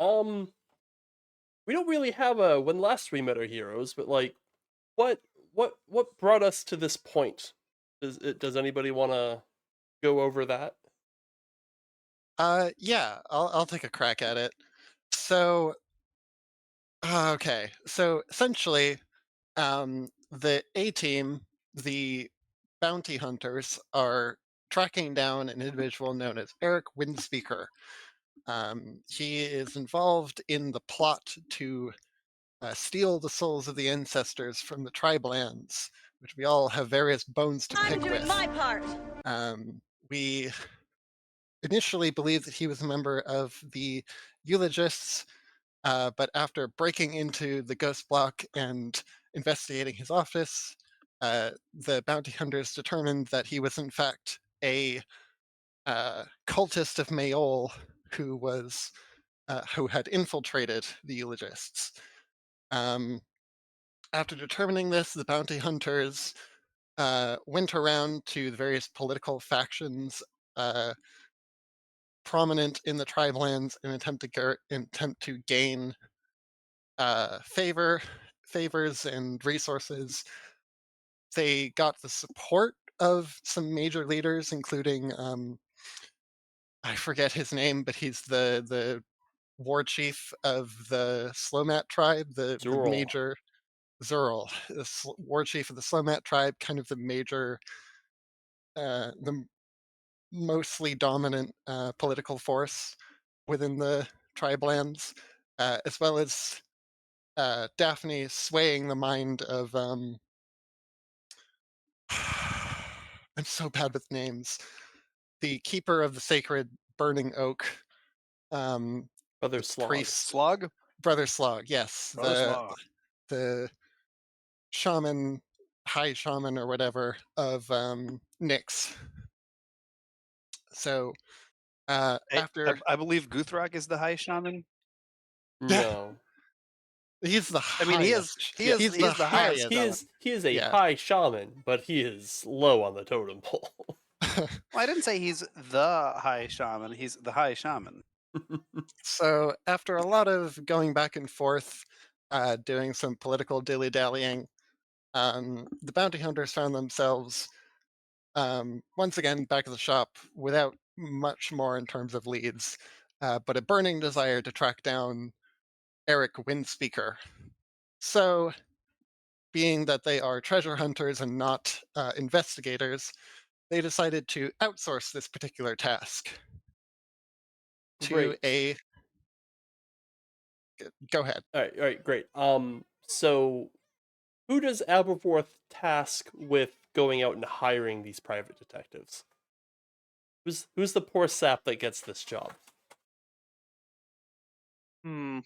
Um, we don't really have a when last we met our heroes, but like, what what brought us to this point? Does anybody want to go over that? Yeah, I'll take a crack at it. So, okay, so essentially, the A team, the Bounty Hunters, are tracking down an individual known as Eric Windspeaker. He is involved in the plot to steal the souls of the ancestors from the tribe lands, which we all have various bones to I'm pick doing with. my part. We initially believed that he was a member of the eulogists, but after breaking into the ghost block and investigating his office, the bounty hunters determined that he was in fact a cultist of Mayol who was who had infiltrated the eulogists. Um, After determining this, the bounty hunters went around to the various political factions uh, prominent in the tribe lands in attempt to gain favors and resources. They got the support of some major leaders, including I forget his name, but he's the war chief of the Slomat tribe, the Zurl. major Zurl, the war chief of the Slomat tribe, kind of the major, the mostly dominant political force within the tribe lands, as well as Daphne swaying the mind of I'm so bad with names. The keeper of the sacred burning oak, Brother the Slog. priest, Slug? brother Slog. Yes, Brother Slug. the shaman, high shaman or whatever of Nyx. So after I believe Guthrak is the high shaman. yeah, No. he's the I mean, highest. Yeah. He's he the is the highest He shaman. highest. is he is a Yeah. high shaman, but he is low on the totem pole. Well, I didn't say he's the high shaman. He's the high shaman. So after a lot of going back and forth, doing some political dilly dallying, the bounty hunters found themselves once again back at the shop without much more in terms of leads, but a burning desire to track down Eric Windspeaker. So, being that they are treasure hunters and not investigators, they decided to outsource this particular task to Great. a. Go ahead. All right, great. So who does Aberforth task with going out and hiring these private detectives? Who's the poor sap that gets this job? Hmm.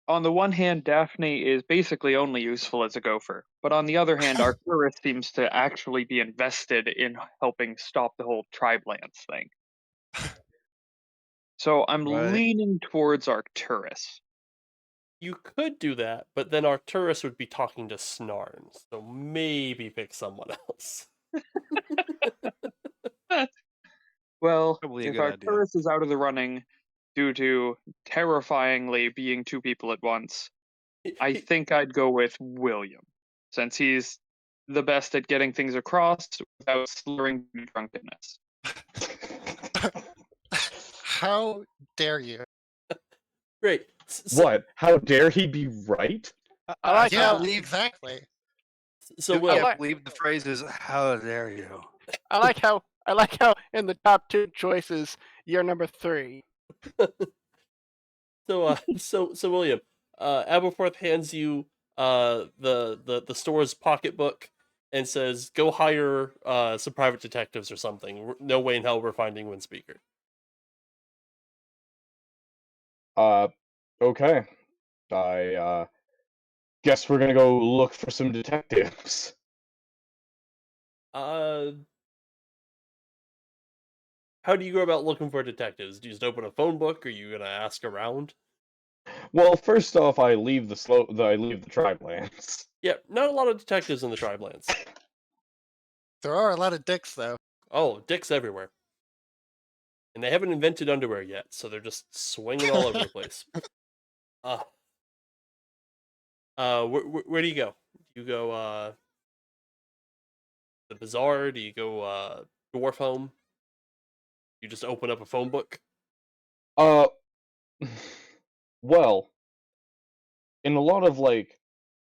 On the one hand, Daphne is basically only useful as a gopher, but on the other hand, Arcturus seems to actually be invested in helping stop the whole tribe lands thing. So I'm Right. leaning towards Arcturus. You could do that, but then Arcturus would be talking to Snarn, so maybe pick someone else. Well, Probably a if good idea. Arcturus is out of the running due to terrifyingly being two people at once, I think I'd go with William, since he's the best at getting things across without slurring through drunkenness. How dare you? Great. What? How dare he be right? I like Yeah, how exactly. So I William, believe the phrase is "How dare you." I like how in the top two choices you're number three. so William, Aberforth hands you the store's pocketbook and says, "Go hire some private detectives or something. No way in hell we're finding Windspeaker." Uh, okay. I guess we're gonna go look for some detectives. Uh, how do you go about looking for detectives? Do you just open a phone book? Or are you gonna ask around? Well, first off, I leave the tribe lands. Yeah, not a lot of detectives in the Tribelands. There are a lot of dicks, though. Oh, dicks everywhere. and they haven't invented underwear yet, so they're just swinging all over the place. Where do you go? Do you go the bazaar? Do you go dwarf home? You just open up a phone book? Uh, well, in a lot of like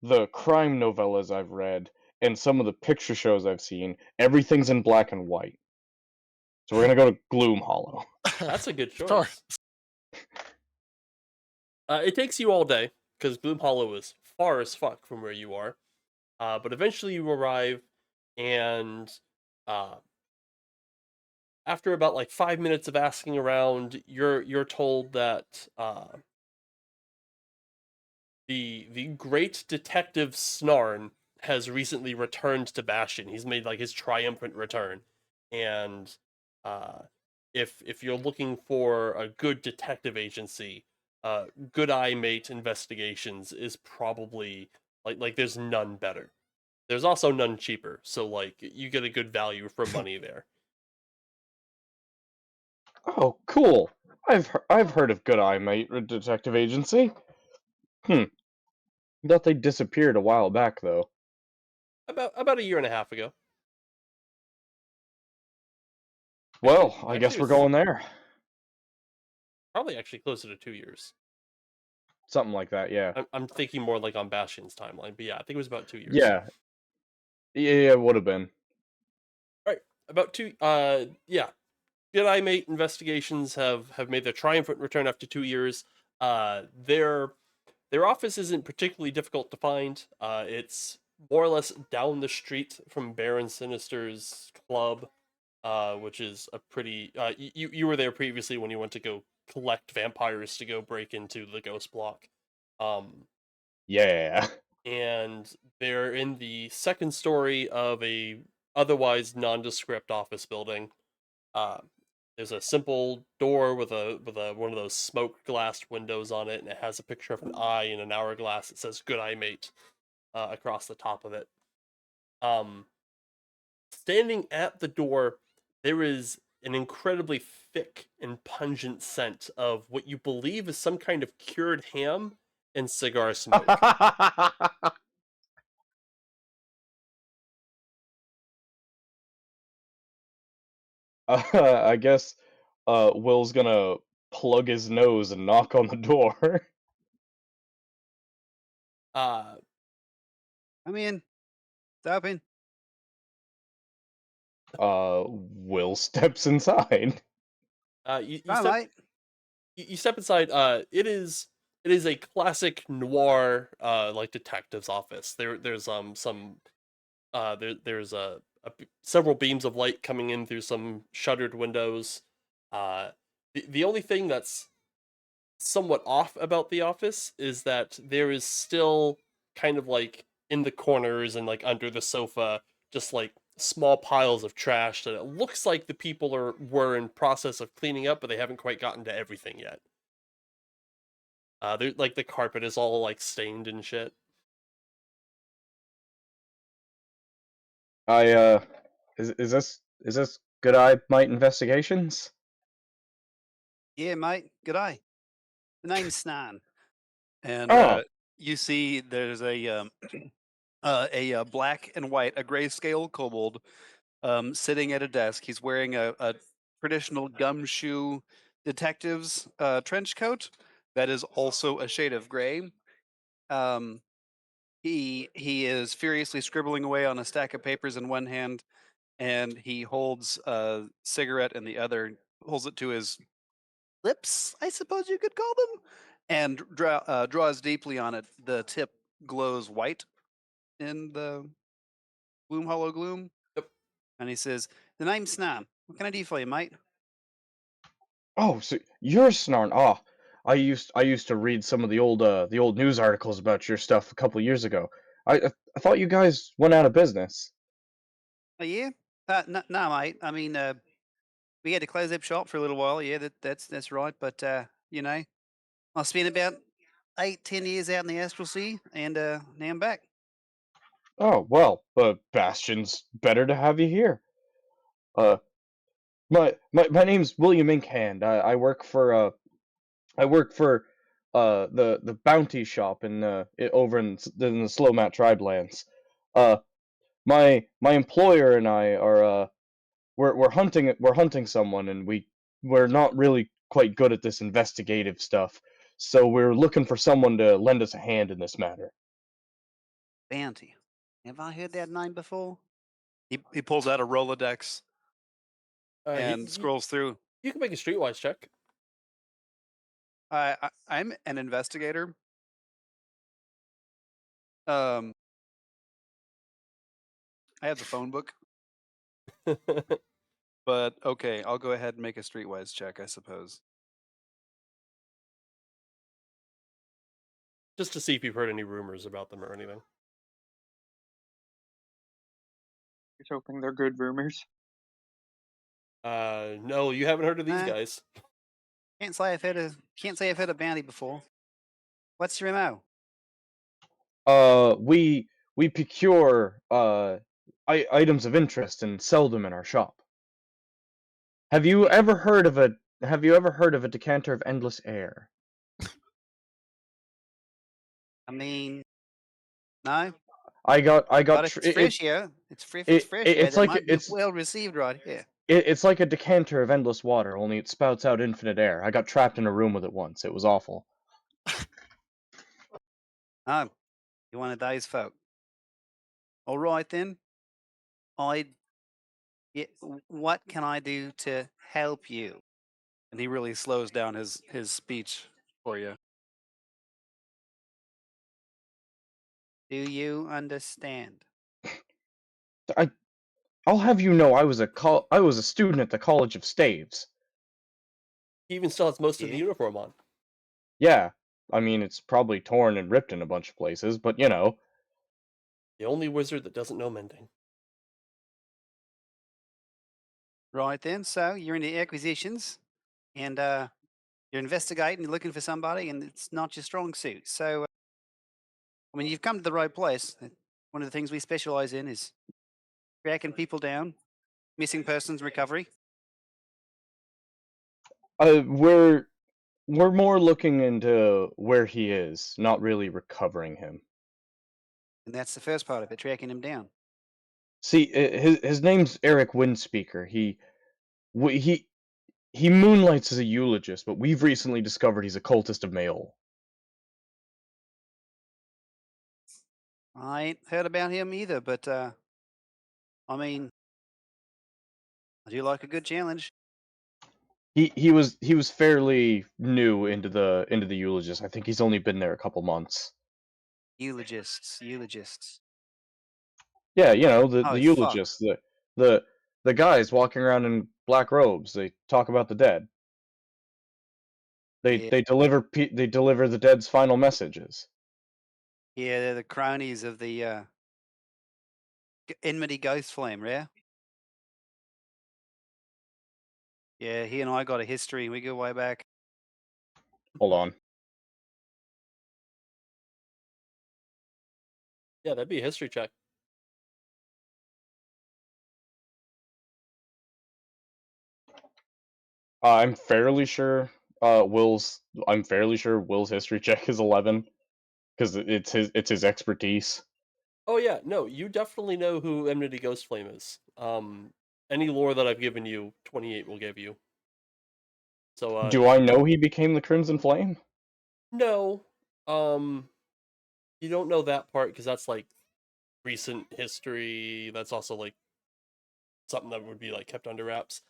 the crime novellas I've read and some of the picture shows I've seen, everything's in black and white. So we're gonna go to Gloom Hollow. That's a good Sure. choice. It takes you all day because Gloom Hollow is far as fuck from where you are. But eventually you arrive, and uh, after about like 5 minutes of asking around, you're told that the great detective Snarn has recently returned to Bastion. He's made like his triumphant return, and uh, if you're looking for a good detective agency, Good Eye Mate Investigations is probably like there's none better. There's also none cheaper, so like you get a good value for money there. Oh, cool. I've heard of Good Eye Mate Detective Agency. Thought they disappeared a while back though. About a year and a half ago. Well, Actually- I guess actually we're it's going there. Probably actually closer to 2 years. Something like that, yeah. I'm thinking more like on Bastion's timeline, but yeah, I think it was about 2 years. Yeah. Yeah, it would have been. Right. About two. Yeah. Good Eye Mate Investigations have made their triumphant return after 2 years. Their office isn't particularly difficult to find. It's more or less down the street from Baron Sinister's club, which is a pretty. You were there previously when you went to go collect vampires to go break into the ghost block. Yeah. And they're in the second story of a otherwise nondescript office building. Uh, there's a simple door with a one of those smoke glass windows on it, and it has a picture of an eye in an hourglass. It says "Good Eye Mate" across the top of it. Standing at the door, there is an incredibly thick and pungent scent of what you believe is some kind of cured ham and cigar smoke. I guess Will's gonna plug his nose and knock on the door. Uh, I'm in. Stop in. Will steps inside. you Bye, step mate. you step inside. It is a classic noir like detective's office. There's some there's several beams of light coming in through some shuttered windows. The only thing that's somewhat off about the office is that there is still kind of like in the corners and like under the sofa, just like small piles of trash that it looks like the people were in process of cleaning up, but they haven't quite gotten to everything yet. They're like the carpet is all like stained and shit. I is this Good Eye Mate Investigations? Yeah, mate. G'day. The name's Snan. And Oh. you see there's a black and white, a grayscale kobold sitting at a desk. He's wearing a traditional gumshoe detective's trench coat that is also a shade of gray. He is furiously scribbling away on a stack of papers in one hand, and he holds a cigarette in the other, holds it to his lips, I suppose you could call them, and draws deeply on it. The tip glows white in the gloom, hollow gloom. Yep. And he says, "The name's Snan. What can I do for you, mate?" Oh, so you're Snarn. Oh, I used to read some of the old news articles about your stuff a couple years ago. I thought you guys went out of business. Oh, yeah? No, mate. I mean, we had to close up shop for a little while. Yeah, that's right. But you know, I spent about 8, 10 years out in the astral sea, and now I'm back. Oh, well, but Bastion's better to have you here. Uh, My name's William Inkhand. I work for the bounty shop over in the Slow Mat Tribe lands. Uh, my employer and I are we're hunting someone, and we're not really quite good at this investigative stuff. So we're looking for someone to lend us a hand in this matter. Bounty. Have I heard that name before? He pulls out a Rolodex and scrolls through. You can make a streetwise check. I'm an investigator. I have the phone book, but okay, I'll go ahead and make a streetwise check, I suppose. Just to see if you've heard any rumors about them or anything. He's hoping they're good rumors. No, you haven't heard of these guys. Can't say I've heard of Bounty before. What's your MO? We procure items of interest and sell them in our shop. Have you ever heard of a decanter of endless air? I mean, no. I got But if it's fresh here, it's fresh. it's That like might be it's well received right here. it's like a decanter of endless water, only it spouts out infinite air. I got trapped in a room with it once. It was awful. Oh, you're one of those folk. All right then. What can I do to help you? And he really slows down his speech for you. Do you understand? I'll have you know I was a student at the College of Staves. He even still has most of the Yeah. uniform on. Yeah, I mean it's probably torn and ripped in a bunch of places, but you know. The only wizard that doesn't know mending. Right then. So you're into acquisitions, and you're investigating, you're looking for somebody, and it's not your strong suit. So, I mean, you've come to the right place. One of the things we specialize in is tracking people down, missing persons recovery. We're more looking into where he is, not really recovering him. And that's the first part of it, tracking him down. See, his name's Eric Windspeaker. He moonlights as a eulogist, but we've recently discovered he's a cultist of Mayol. I ain't heard about him either, but I mean, I do like a good challenge. He was fairly new into the eulogist. I think he's only been there a couple months. Eulogists. Yeah, you know, the Oh, fuck. eulogists, the guys walking around in black robes. They talk about the dead. Yeah. They deliver the dead's final messages. Yeah, they're the cronies of the enmity ghost flame, yeah? Yeah, he and I got a history. We go way back. Hold on. Yeah, that'd be a history check. I'm fairly sure Will's history check is 11 because it's his expertise. Oh yeah, no, you definitely know who Enmity Ghostflame is. Any lore that I've given you, 28 will give you. So Do I know he became the Crimson Flame? No. You don't know that part because that's like recent history. That's also like something that would be like kept under wraps.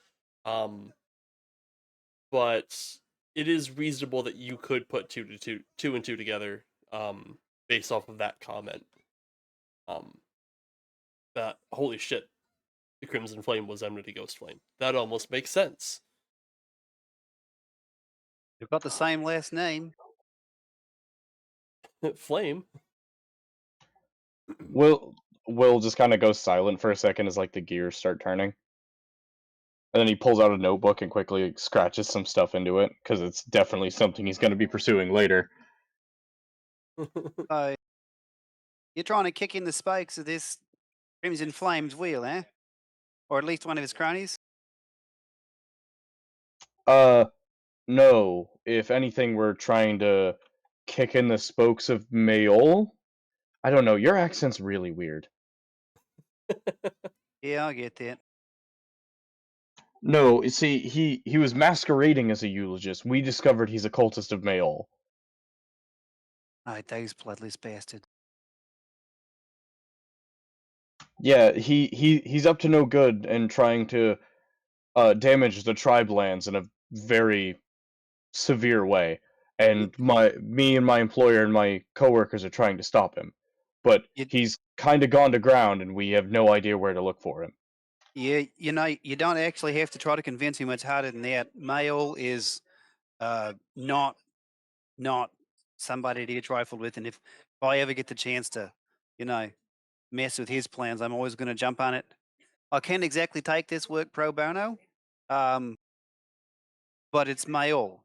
But it is reasonable that you could put two and two together, based off of that comment. That holy shit, the Crimson Flame was Enmity Ghostflame. That almost makes sense. We've got the same last name. Flame. Will just kind of goes silent for a second as like the gears start turning. And then he pulls out a notebook and quickly scratches some stuff into it because it's definitely something he's going to be pursuing later. So you're trying to kick in the spokes of this Crimson Flame's wheel, eh? Or at least one of his cronies? No. If anything, we're trying to kick in the spokes of Mayol. I don't know. Your accent's really weird. Yeah, I get that. No, you see, he was masquerading as a eulogist. We discovered he's a cultist of Mayol. I those bloodless bastard. Yeah, he's up to no good and trying to damage the tribe lands in a very severe way. And me and my employer and my coworkers are trying to stop him. But You- he's kind of gone to ground and we have no idea where to look for him. Yeah, you know, you don't actually have to try to convince him. It's harder than that. Mail is not somebody to get trifled with, and if I ever get the chance to, you know, mess with his plans, I'm always going to jump on it. I can't exactly take this work pro bono, but it's mail.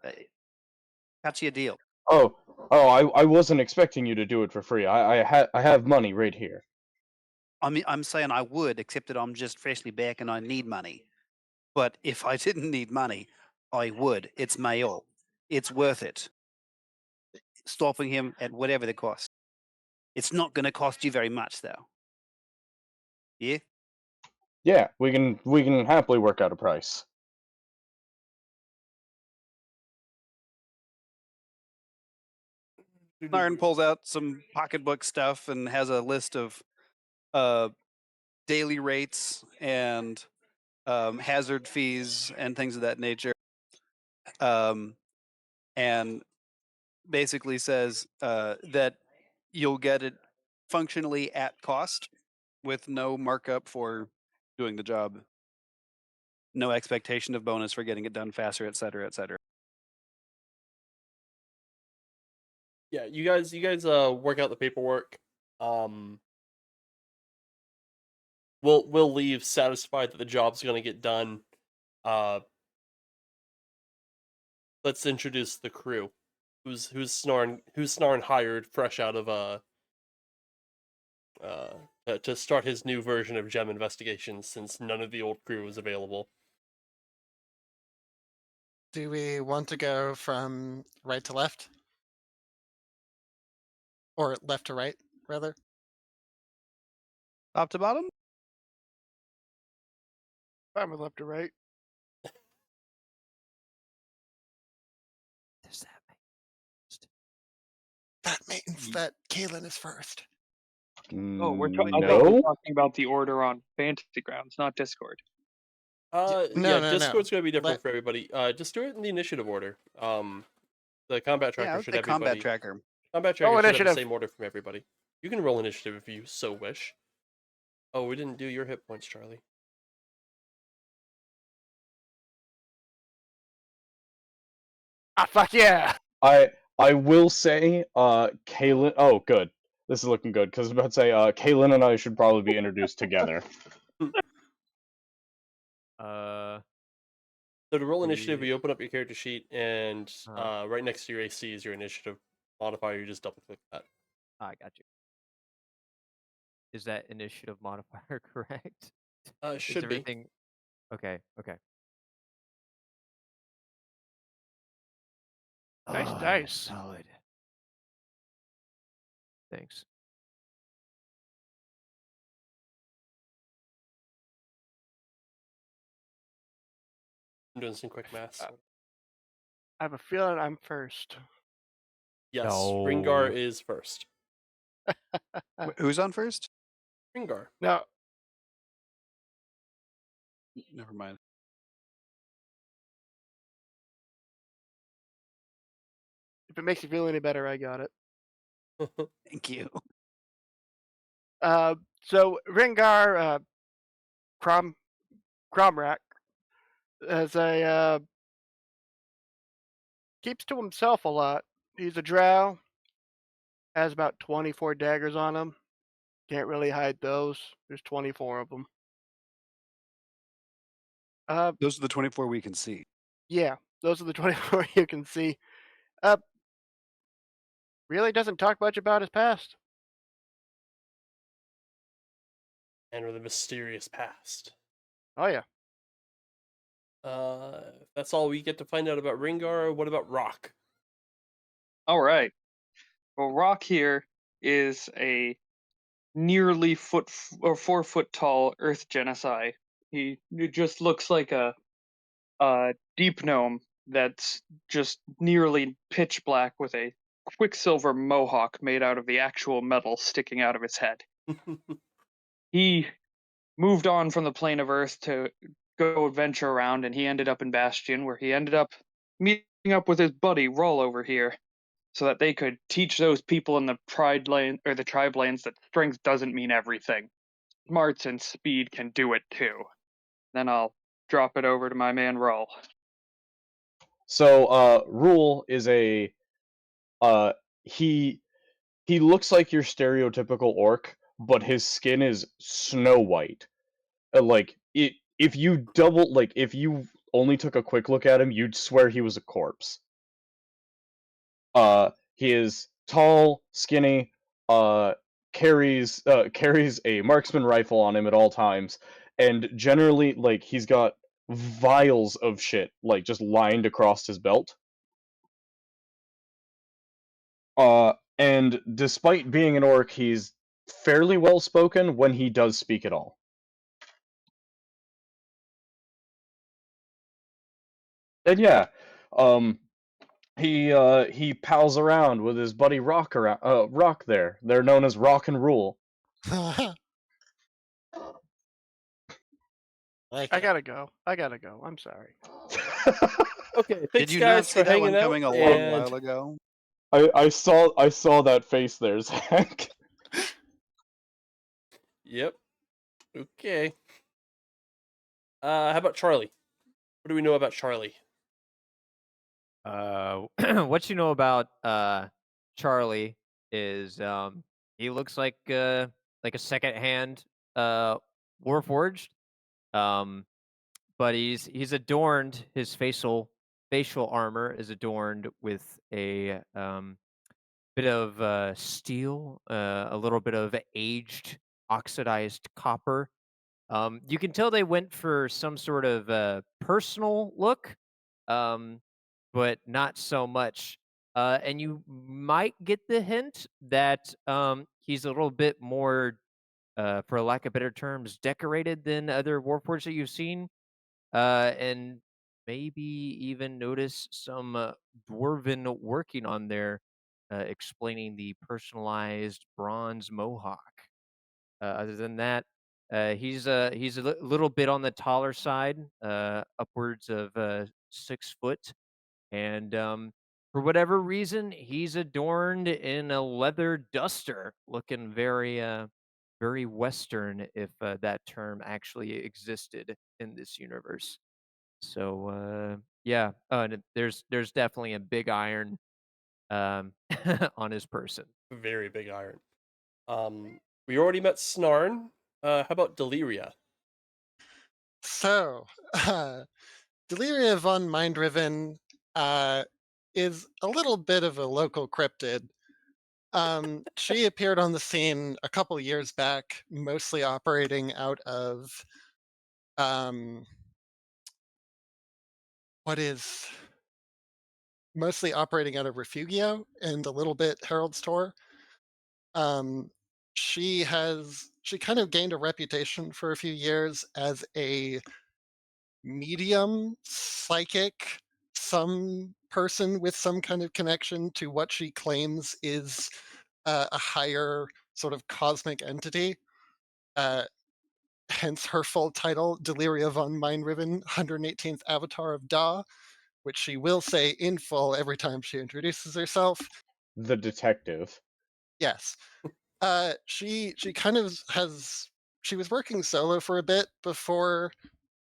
Cut you a deal. Oh, I wasn't expecting you to do it for free. I have money right here. I mean, I'm saying I would, except that I'm just freshly back and I need money. But if I didn't need money, I would. It's mail. It's worth it. Stopping him at whatever the cost. It's not going to cost you very much, though. Yeah. Yeah, we can happily work out a price. Myron pulls out some pocketbook stuff and has a list of daily rates and hazard fees and things of that nature. And basically says that you'll get it functionally at cost with no markup for doing the job. No expectation of bonus for getting it done faster, et cetera, et cetera. Yeah, you guys work out the paperwork. We'll leave satisfied that the job's gonna get done. Let's introduce the crew. Who's Snarn hired fresh out of to start his new version of gem investigations since none of the old crew was available. Do we want to go from right to left? Or left to right, rather? Top to bottom? I'm with left to right. That means that Kaylin is first. Oh, I thought we No. were talking about the order on Fantasy Grounds, not Discord. No, Discord's no. gonna be different Let- for everybody. Just do it in the initiative order. The combat tracker Yeah, should the everybody. combat tracker. Combat tracker should have the initiative. same order from everybody. You can roll initiative if you so wish. Oh, we didn't do your hit points, Charlie. Ah, fuck yeah! I will say, Kaylin. Oh, good. This is looking good because I was about to say, Kaylin and I should probably be introduced together. So to roll initiative, The- you open up your character sheet, and Uh-huh. right next to your AC is your initiative modifier. You just double click that. I got you. Is that initiative modifier correct? Is Should be. everything okay? Okay. Nice Oh, dice. Solid. Thanks. I'm doing some quick math. I have a feeling I'm first. Yes, No. Ringar is first. Who's on first? Ringar. No, Never mind. if it makes you feel any better, I got it. Thank you. So Ringar, Cromrack, as a keeps to himself a lot. He's a drow. Has about 24 daggers on him. Can't really hide those. There's 24 of them. Those are the 24 we can see. Yeah, those are the 24 you can see. Really doesn't talk much about his past. And with a mysterious past. Oh yeah. That's all we get to find out about Ringar. What about Rock? All right. Well, Rock here is a nearly 4 foot tall Earth genocide. He just looks like a deep gnome that's just nearly pitch black with a quicksilver mohawk made out of the actual metal sticking out of his head. He moved on from the plane of Earth to go adventure around, and he ended up in Bastion, where he ended up meeting up with his buddy Roll over here, so that they could teach those people in the Pride Lane or the Tribe Lanes that strength doesn't mean everything. Smarts and speed can do it too. Then I'll drop it over to my man Roll. So, Rule is a he looks like your stereotypical orc, but his skin is snow white. Like if you if you only took a quick look at him, you'd swear he was a corpse. He is tall, skinny, carries a marksman rifle on him at all times, and generally like he's got vials of shit like just lined across his belt. And despite being an orc, he's fairly well spoken when he does speak at all. And yeah, he pals around with his buddy Rock Rock there. They're known as Rock and Rule. I gotta go. I'm sorry. Okay, thanks Did you guys not see for that hanging one out. coming a long and while ago? I saw that face there, Zach. Yep. Okay. How about Charlie? What do we know about Charlie? What you know about Charlie is he looks like a second-hand Warforged, but he's adorned. His facial armor is adorned with a bit of steel, a little bit of aged oxidized copper. You can tell they went for some sort of personal look, um, but not so much. And you might get the hint that he's a little bit more, for lack of better terms, decorated than other Warforged that you've seen, and maybe even notice some dwarven working on there, explaining the personalized bronze mohawk. Other than that, he's little bit on the taller side, upwards of 6 foot, and for whatever reason, he's adorned in a leather duster, looking very Western, if that term actually existed in this universe. So yeah, and there's definitely a big iron um, on his person. Very big iron. We already met Snarn. How about Deliria? So, Deliria von Mindriven is a little bit of a local cryptid. She appeared on the scene a couple years back, mostly operating out of um, what is mostly operating out of Refugio and a little bit Herald's Tor. Um, she kind of gained a reputation for a few years as a medium psychic, some person with some kind of connection to what she claims is a higher sort of cosmic entity. Uh, hence her full title, Deliria von Mindriven, 118th Avatar of Da, which she will say in full every time she introduces herself. The detective. Yes. She kind of she was working solo for a bit before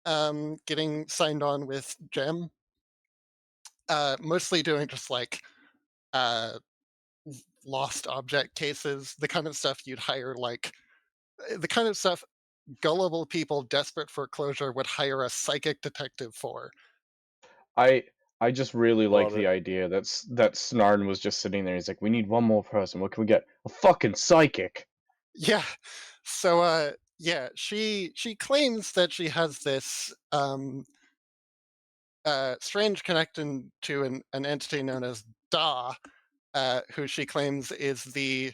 getting signed on with Gem. Mostly doing just like uh, lost object cases, the kind of stuff you'd hire, like the kind of stuff gullible people desperate for closure would hire a psychic detective for. I just really like Love the it. idea that Snarn was just sitting there. He's like, "We need one more person. What can we get? A fucking psychic." Yeah. So yeah, she claims that she has this strange connection to an entity known as Da, who she claims is the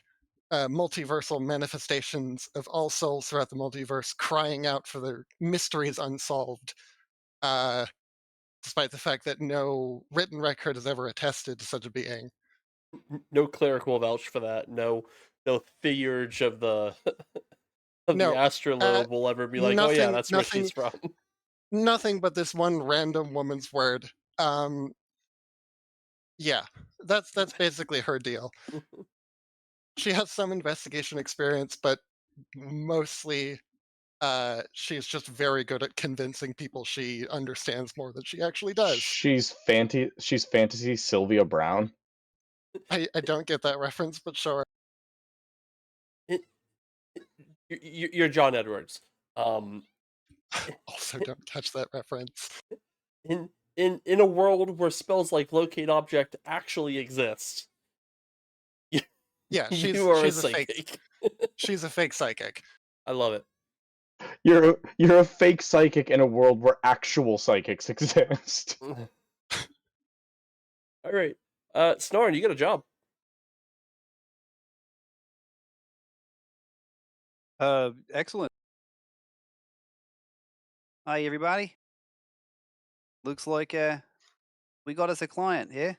multiversal manifestations of all souls throughout the multiverse crying out for their mysteries unsolved, despite the fact that no written record has ever attested to such a being. No cleric will vouch for that. No theurge of the of the No, astrolabe will ever be like, oh yeah, nothing, that's where nothing, she's from. nothing but this one random woman's word. Yeah, that's basically her deal. She has some investigation experience, but mostly she's just very good at convincing people she understands more than she actually does. She's fantasy Sylvia Brown. I don't get that reference, but sure. You're John Edwards. Also don't catch that reference. In in a world where spells like locate object actually exist, Yeah, you are a she's a fake. psychic. She's a fake psychic. I love it. You're a fake psychic in a world where actual psychics exist. All right, Snorin, you got a job. Excellent. Hi, everybody. Looks like we got us a client here.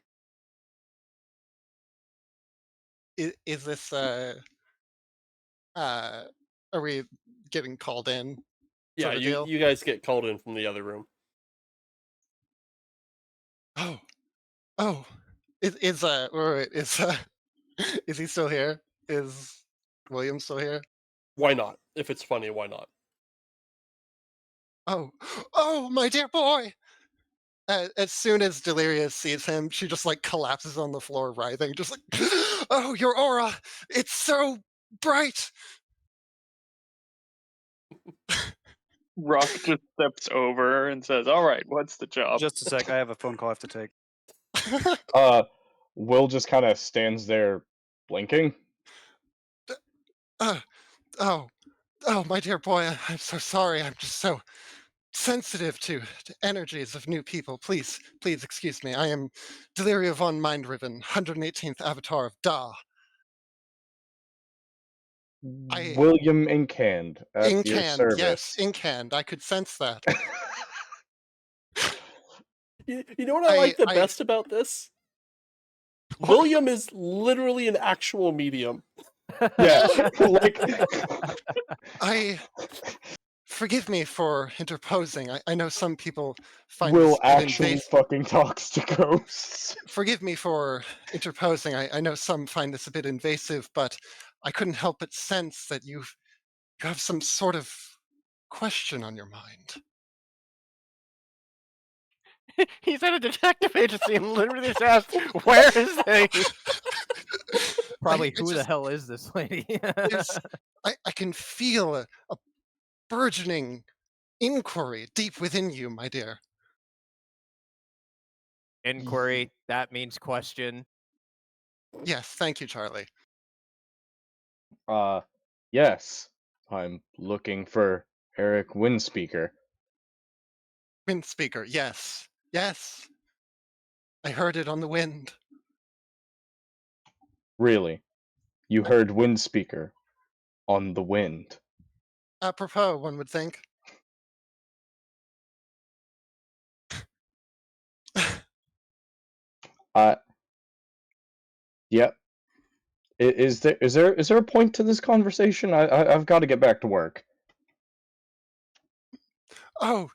Is this are we getting called in? Yeah, Sort of deal? you guys get called in from the other room. Oh, is wait, is he still here? Is William still here? Why not? If it's funny, why not? Oh, my dear boy! As soon as Delirious sees him, she just like collapses on the floor, writhing, just like, oh, your aura! It's so bright! Rock just steps over and says, "All right, what's the job?" Just a sec. I have a phone call I have to take. Will just kind of stands there blinking. Oh, my dear boy, I'm so sorry. I'm just so sensitive to energies of new people. Please excuse me. I am Deliria von Mindriven, 118th Avatar of Da. William Inkhand at your Inkhand, yes, service. Inkhand. I could sense that. You know what I like the best about this? William is literally an actual medium. Yeah, like Forgive me for interposing. I know some people find Will this a bit actually invasive. fucking talks to ghosts. Forgive me for interposing. I know some find this a bit invasive, but I couldn't help but sense that you have some sort of question on your mind. He's at a detective agency and literally just asked, "Where is he?" Probably I who the just- hell is this lady? I can feel a burgeoning inquiry deep within you, my dear. Inquiry, that means question. Yes, thank you, Charlie. Yes. I'm looking for Eric Windspeaker. Windspeaker, yes. Yes. I heard it on the wind. Really? You heard Windspeaker on the wind. Apropos, one would think. Yep. Is there a point to this conversation? I've got to get back to work. Oh,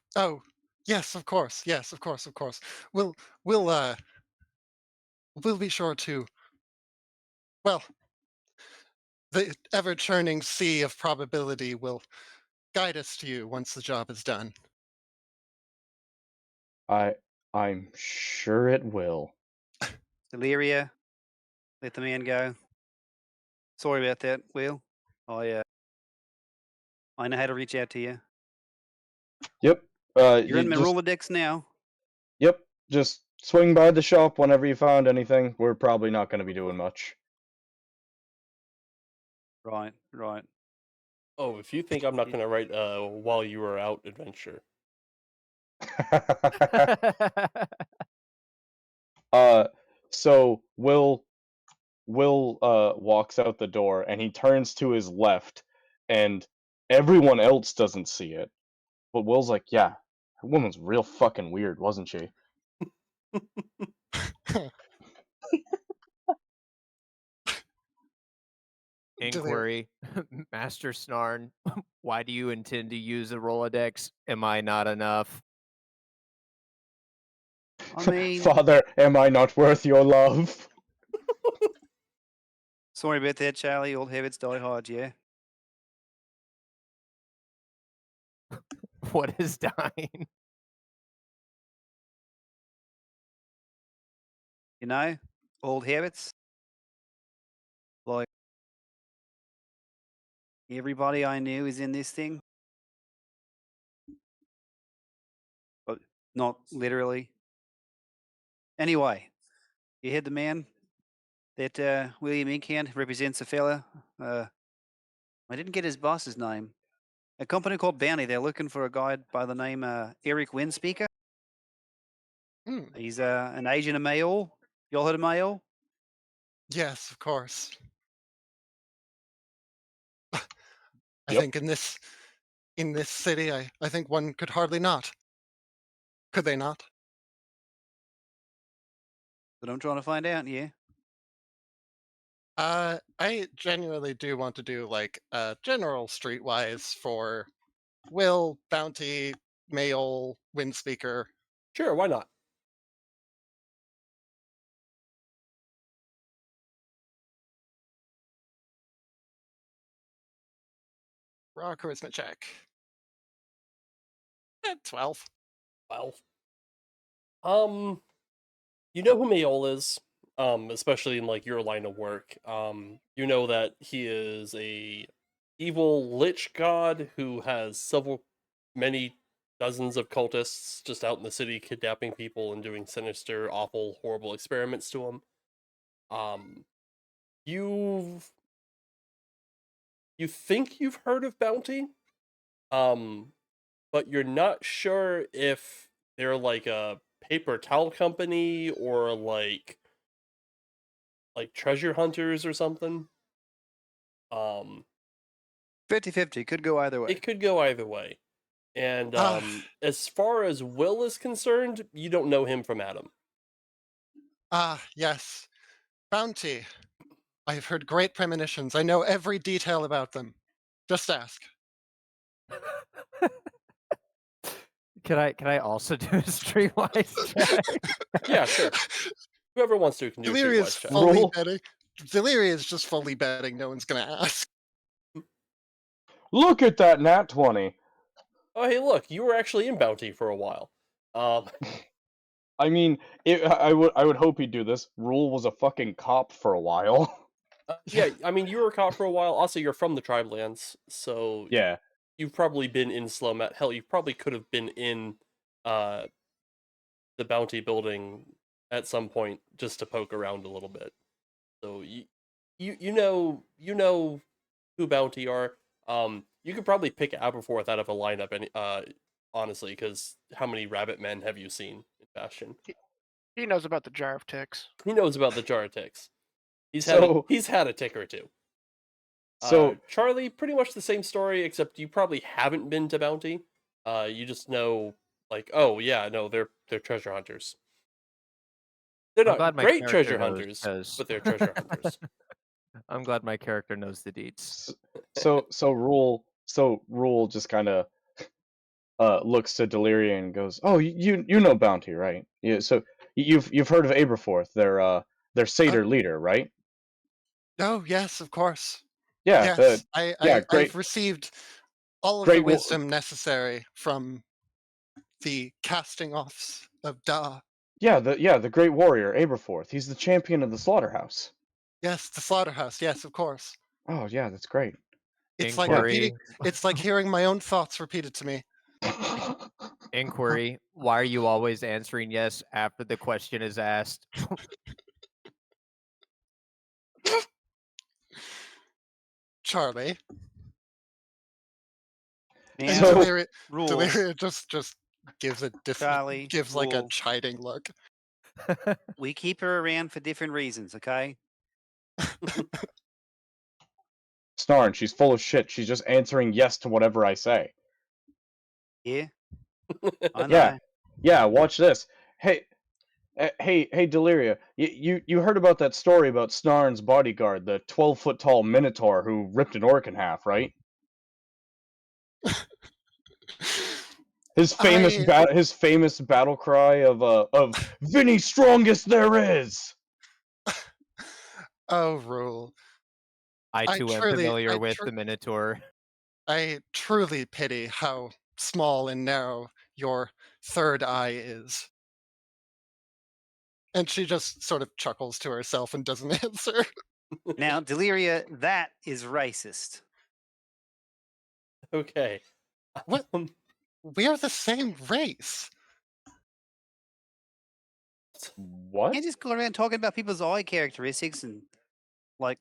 yes, of course. Yes, of course. We'll we'll be sure to. Well, the ever-churning sea of probability will guide us to you once the job is done. I'm sure it will. Deliria, let the man go. Sorry about that, Will. I know how to reach out to you. Yep. You're in my just Rolodex now. Yep. Just swing by the shop whenever you found anything. We're probably not going to be doing much. Right. Oh, if you think I'm not gonna write while you were out adventure. So Will walks out the door and he turns to his left, and everyone else doesn't see it. But Will's like, yeah, that woman's real fucking weird, wasn't she? Inquiry. Master Snarn, why do you intend to use a Rolodex? Am I not enough? I mean, Father, am I not worth your love? sorry about that, Charlie. Old habits die hard, yeah. What is dying? You know, old habits. Like, everybody I knew is in this thing. But not literally. Anyway, you heard the man that William Inkhand represents a fella. I didn't get his boss's name. A company called Bounty. They're looking for a guy by the name Eric Windspeaker. Hmm. He's an agent of Mayol. Y'all heard of Mayol? Yes, of course. I Yep. think in this city, I think one could hardly not. Could they not? But I'm trying to find out, yeah. I genuinely do want to do like general streetwise for Will, Bounty, Mayol, Windspeaker. Sure, why not? Raw charisma check. 12. Well, you know who Mayol is, especially in like your line of work. You know that he is a evil lich god who has many dozens of cultists just out in the city kidnapping people and doing sinister, awful, horrible experiments to them. You think you've heard of Bounty, but you're not sure if they're like a paper towel company or like treasure hunters or something. 50-50. Could go either way. It could go either way. And as far as Will is concerned, you don't know him from Adam. Yes. Bounty. I have heard great premonitions. I know every detail about them. Just ask. Can I also do a streetwise check? Yeah, sure. Whoever wants to can do a Delirious streetwise check. fully Roll. betting. Delirious just fully betting. No one's gonna ask. Look at that nat 20. Oh, hey, look, you were actually in Bounty for a while. I mean, I would hope he'd do this. Rule was a fucking cop for a while. Yeah, I mean, you were a cop for a while. Also, you're from the Tribelands, so Yeah. you've probably been in Slomat. Hell, you probably could have been in the Bounty building at some point just to poke around a little bit. So you know who Bounty are. You could probably pick Aberforth out of a lineup, any honestly, because how many rabbit men have you seen in Bastion? He knows about the jar of ticks. He knows about the jar of ticks. He's So- had a tick or two. So Charlie, pretty much the same story, except you probably haven't been to Bounty. You just know, like, oh yeah, no, they're treasure hunters. They're I'm not glad my great character treasure knows, hunters, 'cause- but they're treasure hunters. I'm glad my character knows the deets. so Rule just kind of looks to Delirium and goes, "Oh, you know Bounty, right? Yeah. So you've heard of Aberforth? Their satyr leader, right? Oh, yes, of course. Yeah. Yes, yeah, great. I've received all of Great the wo- wisdom necessary from the casting offs of Da. Yeah, the great warrior Aberforth. He's the champion of the slaughterhouse. Yes, the slaughterhouse. Yes, of course. Oh yeah, that's great. It's like Inquiry. it's like hearing my own thoughts repeated to me. Inquiry. Why are you always answering yes after the question is asked? Charlie. Man, And So- Deliria rules. just gives a Charlie, gives like a Rule. chiding look. We keep her around for different reasons, okay? Snarn, she's full of shit. She's just answering yes to whatever I say. Yeah, I know. Yeah, yeah. Watch this. Hey, hey, Deliria. You heard about that story about Snarn's bodyguard, the 12-foot tall Minotaur who ripped an orc in half, right? His famous his famous battle cry of Vinny strongest there is. Oh, Rule. I I too am truly- familiar I with tru- the Minotaur. I truly pity how small and narrow your third eye is. And she just sort of chuckles to herself and doesn't answer. Now, Deliria, that is racist. Okay. What? We are the same race. What? You just go around talking about people's eye characteristics and like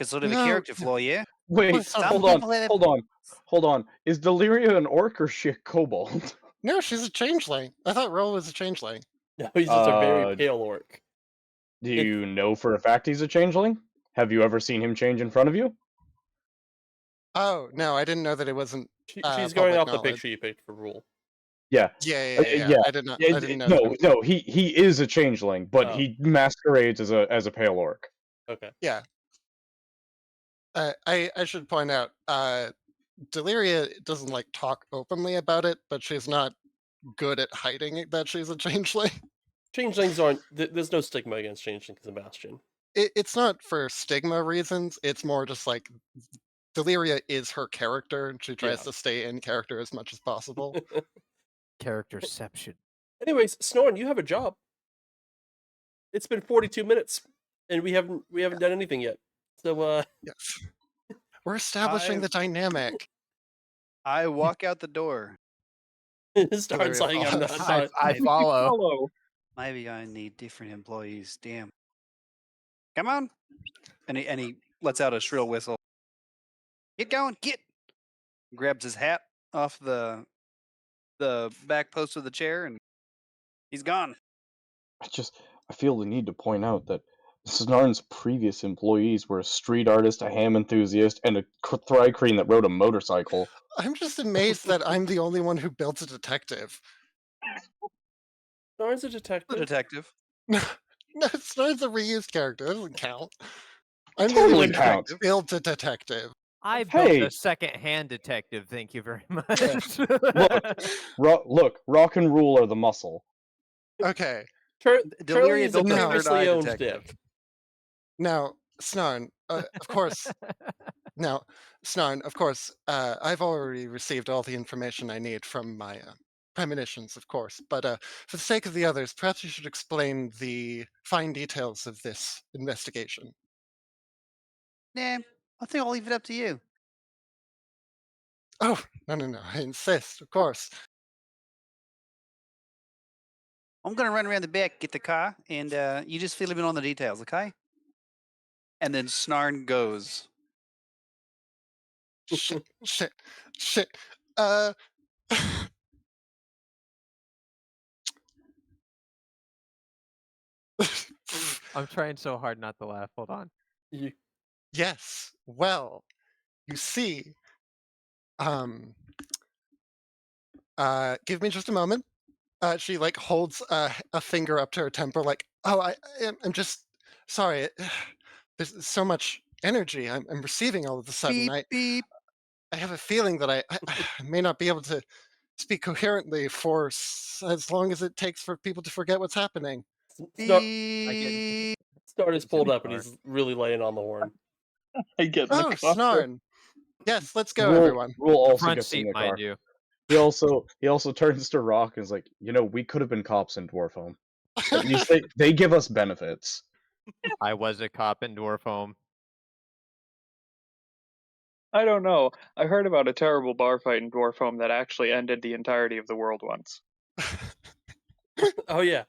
a sort of a No, character no. flaw, yeah? Wait, Well, some hold on, people have- hold on. Is Deliria an orc or she a kobold? No, she's a changeling. I thought Rule was a changeling. No, he's just a very Uh, pale orc. Do you know for a fact he's a changeling? Have you ever seen him change in front of you? Oh, no, I didn't know that it wasn't. She's going public off the knowledge. picture you picked for Rule. Yeah. Yeah. I did not. I didn't know. that it was- No, he is a changeling, but Oh. he masquerades as a pale orc. Okay. Yeah. I should point out, Deliria doesn't like talk openly about it, but she's not good at hiding it that she's a changeling. Changelings aren't. There's no stigma against changelings in Bastion. It's not for stigma reasons. It's more just like Deliria is her character, and she tries Yeah. to stay in character as much as possible. Characterception. Anyways, Snorn, you have a job. It's been 42 minutes, and we haven't done anything yet. So Yes, we're establishing the dynamic. I walk out the door. start saying I'm not. I follow. Follow. Maybe I need different employees. Damn. Come on. And he lets out a shrill whistle. Get going, get. Grabs his hat off the back post of the chair and he's gone. I feel the need to point out that Snarn's previous employees were a street artist, a ham enthusiast, and a Thrycreen that rode a motorcycle. I'm just amazed that I'm the only one who built a detective. Snorn's a The detective. detective. No, Snar's a reused character. It doesn't count. I'm the Totally only one counts. who built a detective. I built Hey. a second-hand detective. Thank you very much. Look, Rock and Rule are the muscle. Okay, Deliria Charlie's a built a third previously eye owned detective. dick. now Snarn, of course. Now, Snarn, of course, I've already received all the information I need from my premonitions, of course. But for the sake of the others, perhaps you should explain the fine details of this investigation. Nah, I think I'll leave it up to you. Oh, no, I insist, of course. I'm gonna run around the back, get the car, and you just fill him in on the details, okay? And then Snarn goes. Shit. I'm trying so hard not to laugh. Hold on. Yes. Well, you see, give me just a moment. She like holds a finger up to her temple, like, oh, I'm just sorry. There's so much energy I'm receiving all of a sudden. Beep beep. I have a feeling that I may not be able to speak coherently for as long as it takes for people to forget what's happening. Beep. Snarn is pulled Sorry. up and he's really laying on the horn. I get in Oh, the car. Snarn. Yes, let's go, Rule, everyone. Rule also Front gets in seat, the car. mind you. He also turns to Rock and is like, we could have been cops in Dwarf Home. At least they give us benefits. I was a cop in Dwarf Home. I don't know. I heard about a terrible bar fight in Dwarf Home that actually ended the entirety of the world once. Oh yeah.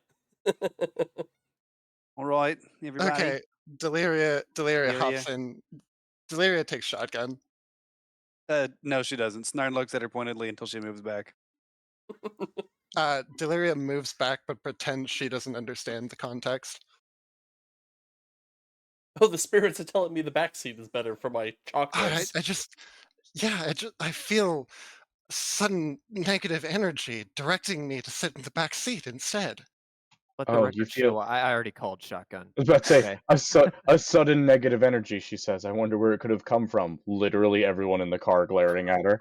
All right, everybody. Okay, Deliria Deliria. hops in. Deliria takes shotgun. No, she doesn't. Snarn looks at her pointedly until she moves back. Deliria moves back but pretends she doesn't understand the context. Oh, the spirits are telling me the back seat is better for my I, chakras. I just, yeah, I feel sudden negative energy directing me to sit in the back seat instead. Let the Oh, you record feel. show I already called shotgun. I was about to say Okay. a sudden negative energy. She says, "I wonder where it could have come from." Literally, everyone in the car glaring at her.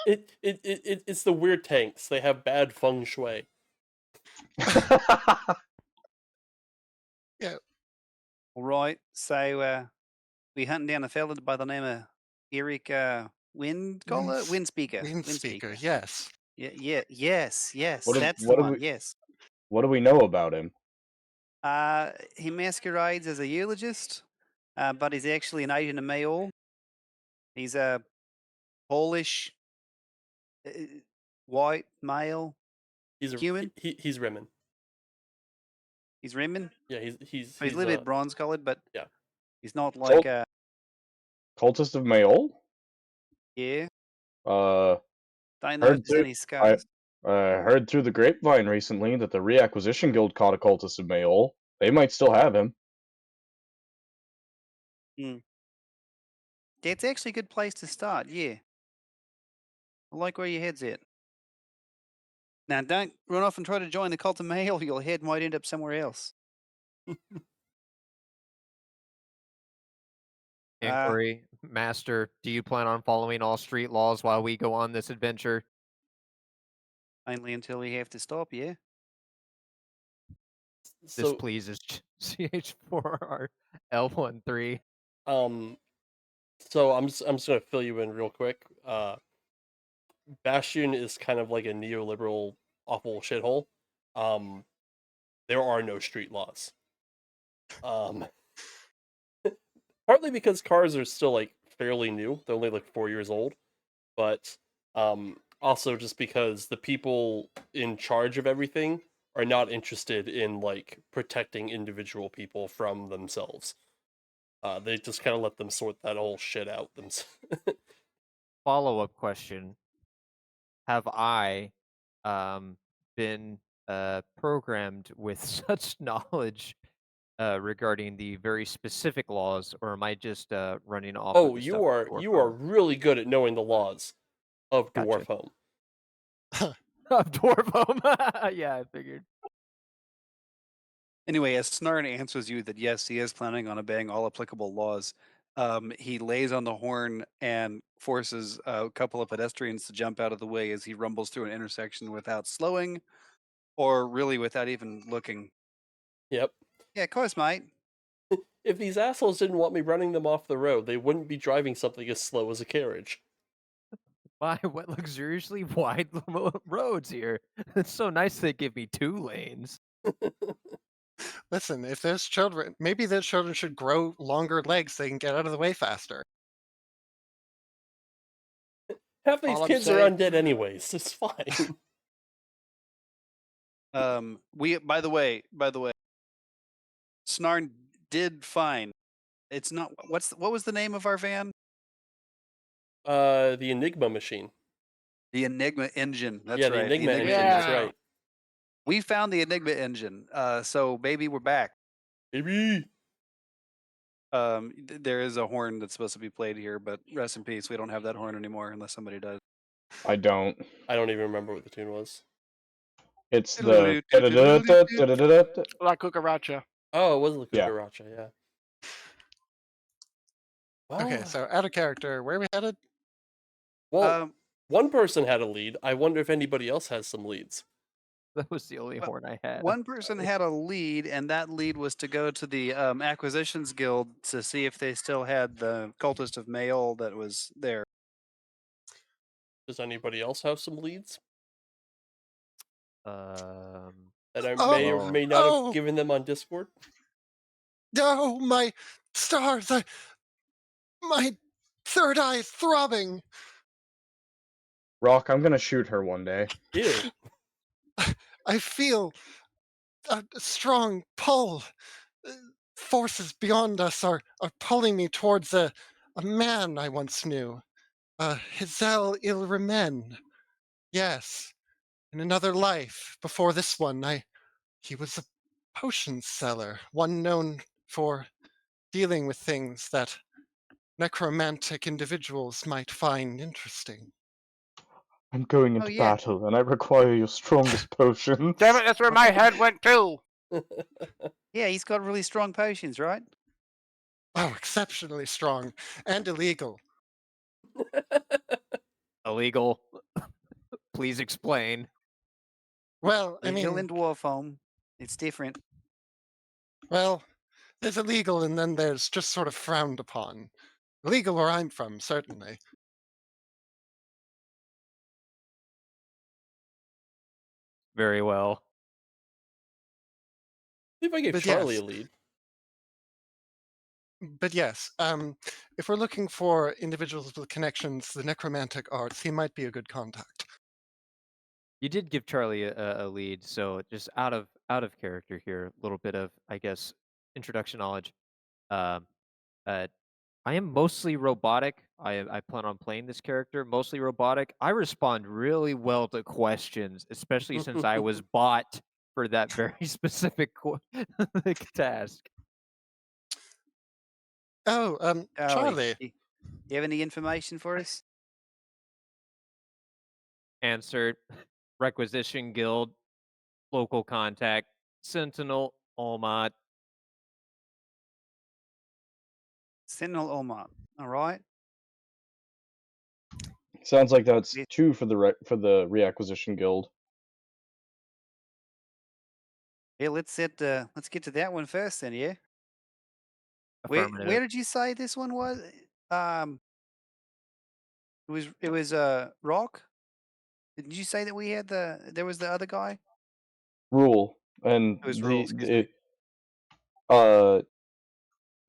It's the weird tanks. They have bad feng shui. Yeah, All right. So we hunting down a fella by the name of Eric Windspeaker. Windspeaker, yes. Yes. What do That's the what do one. we Yes. what do we know about him? He masquerades as a eulogist, but he's actually an agent of Mayol. He's a Polish, uh, white male He's human. he's Remen. He's Remen. Yeah, So he's a little bit bronze colored, but yeah. he's not like Cultist of Mayol? yeah. Uh, Don't know if heard there's through any scars. heard through the grapevine recently that the reacquisition guild caught a cultist of Mayol. They might still have him. That's actually a good place to start. Yeah. I like where your head's at. Now, don't run off and try to join the cult of Mayol. Your head might end up somewhere else. Inquiry, Master, do you plan on following all street laws while we go on this adventure? Only until we have to stop, yeah? This So pleases CH4R L13. so I'm just gonna fill you in real quick. Bastion is kind of like a neoliberal awful shithole. Um, there are no street laws. Um, partly because cars are still like fairly new; they're only like 4 years old. But also just because the people in charge of everything are not interested in like protecting individual people from themselves. They just kind of let them sort that whole shit out themselves. Follow-up question. Have I been programmed with such knowledge regarding the very specific laws, or am I just running off of Oh, the stuff from Dwarf you are Home? really good at knowing the laws of Gotcha. Dwarf Home. Of Dwarf Home. Yeah, I figured. Anyway, as Snarn answers you that yes, he is planning on obeying all applicable laws, he lays on the horn and forces a couple of pedestrians to jump out of the way as he rumbles through an intersection without slowing or really without even looking. Yep. Yeah, of course, mate. If these assholes didn't want me running them off the road, they wouldn't be driving something as slow as a carriage. My, what luxuriously wide roads here. It's so nice they give me 2 lanes. Listen, if there's children, maybe those children should grow longer legs so they can get out of the way faster. Half these All I'm kids are saying- undead anyways. It's fine. By the way, Snarn did find it's not what was the name of our van? The Enigma machine. The Enigma engine. That's yeah, right. the Enigma engine. engine. That's Yeah. right. We found the Enigma engine. So baby, we're back. Baby. There is a horn that's supposed to be played here, but rest in peace. We don't have that horn anymore unless somebody does. I don't. I don't even remember what the tune was. It's the. La Cucaracha. Oh, it was the Yeah. Cucaracha, yeah. Okay, Well, so out of character, where are we headed? well, one person had a lead. I wonder if anybody else has some leads. That was the only horn I had. One person had a lead, and that lead was to go to the Acquisitions Guild to see if they still had the Cultist of Mayol that was there. Does anybody else have some leads Um, that I Oh, may or may not oh. have given them on Discord? No, my stars! My third eye is throbbing! Rock, I'm gonna shoot her one day. Ew. I feel a strong pull. Forces beyond us are pulling me towards a man I once knew. Hizel Il Remen. Yes, In another life, before this one, he was a potion seller, one known for dealing with things that necromantic individuals might find interesting. I'm going Oh into yeah. battle, and I require your strongest potions. Damn it, that's where my head went too. Yeah, he's got really strong potions, right? Oh, exceptionally strong and illegal. Illegal. Please explain. Well, I Legal mean, in dwarf form. It's different. well, there's illegal and then there's just sort of frowned upon. Illegal where I'm from, certainly. Very well. See if I gave But Charlie yes. a lead. But yes, if we're looking for individuals with connections to the necromantic arts, he might be a good contact. You did give Charlie a lead, so just out of character here, a little bit of, I guess, introduction knowledge. Um, uh, I am mostly robotic. I plan on playing this character mostly robotic. I respond really well to questions, especially since I was bought for that very specific task. Oh, Charlie. You have any information for us? Answered. Requisition Guild, local contact, Sentinel, Olmot. Sentinel Olmot. All right. Sounds like that's Yeah. 2 for the reacquisition guild. Yeah, let's get to that one first then, yeah? Where Affirmative. did you say this one was? It was Rock? Did you say that we had there was the other guy? Rule and It was Rule, excuse me.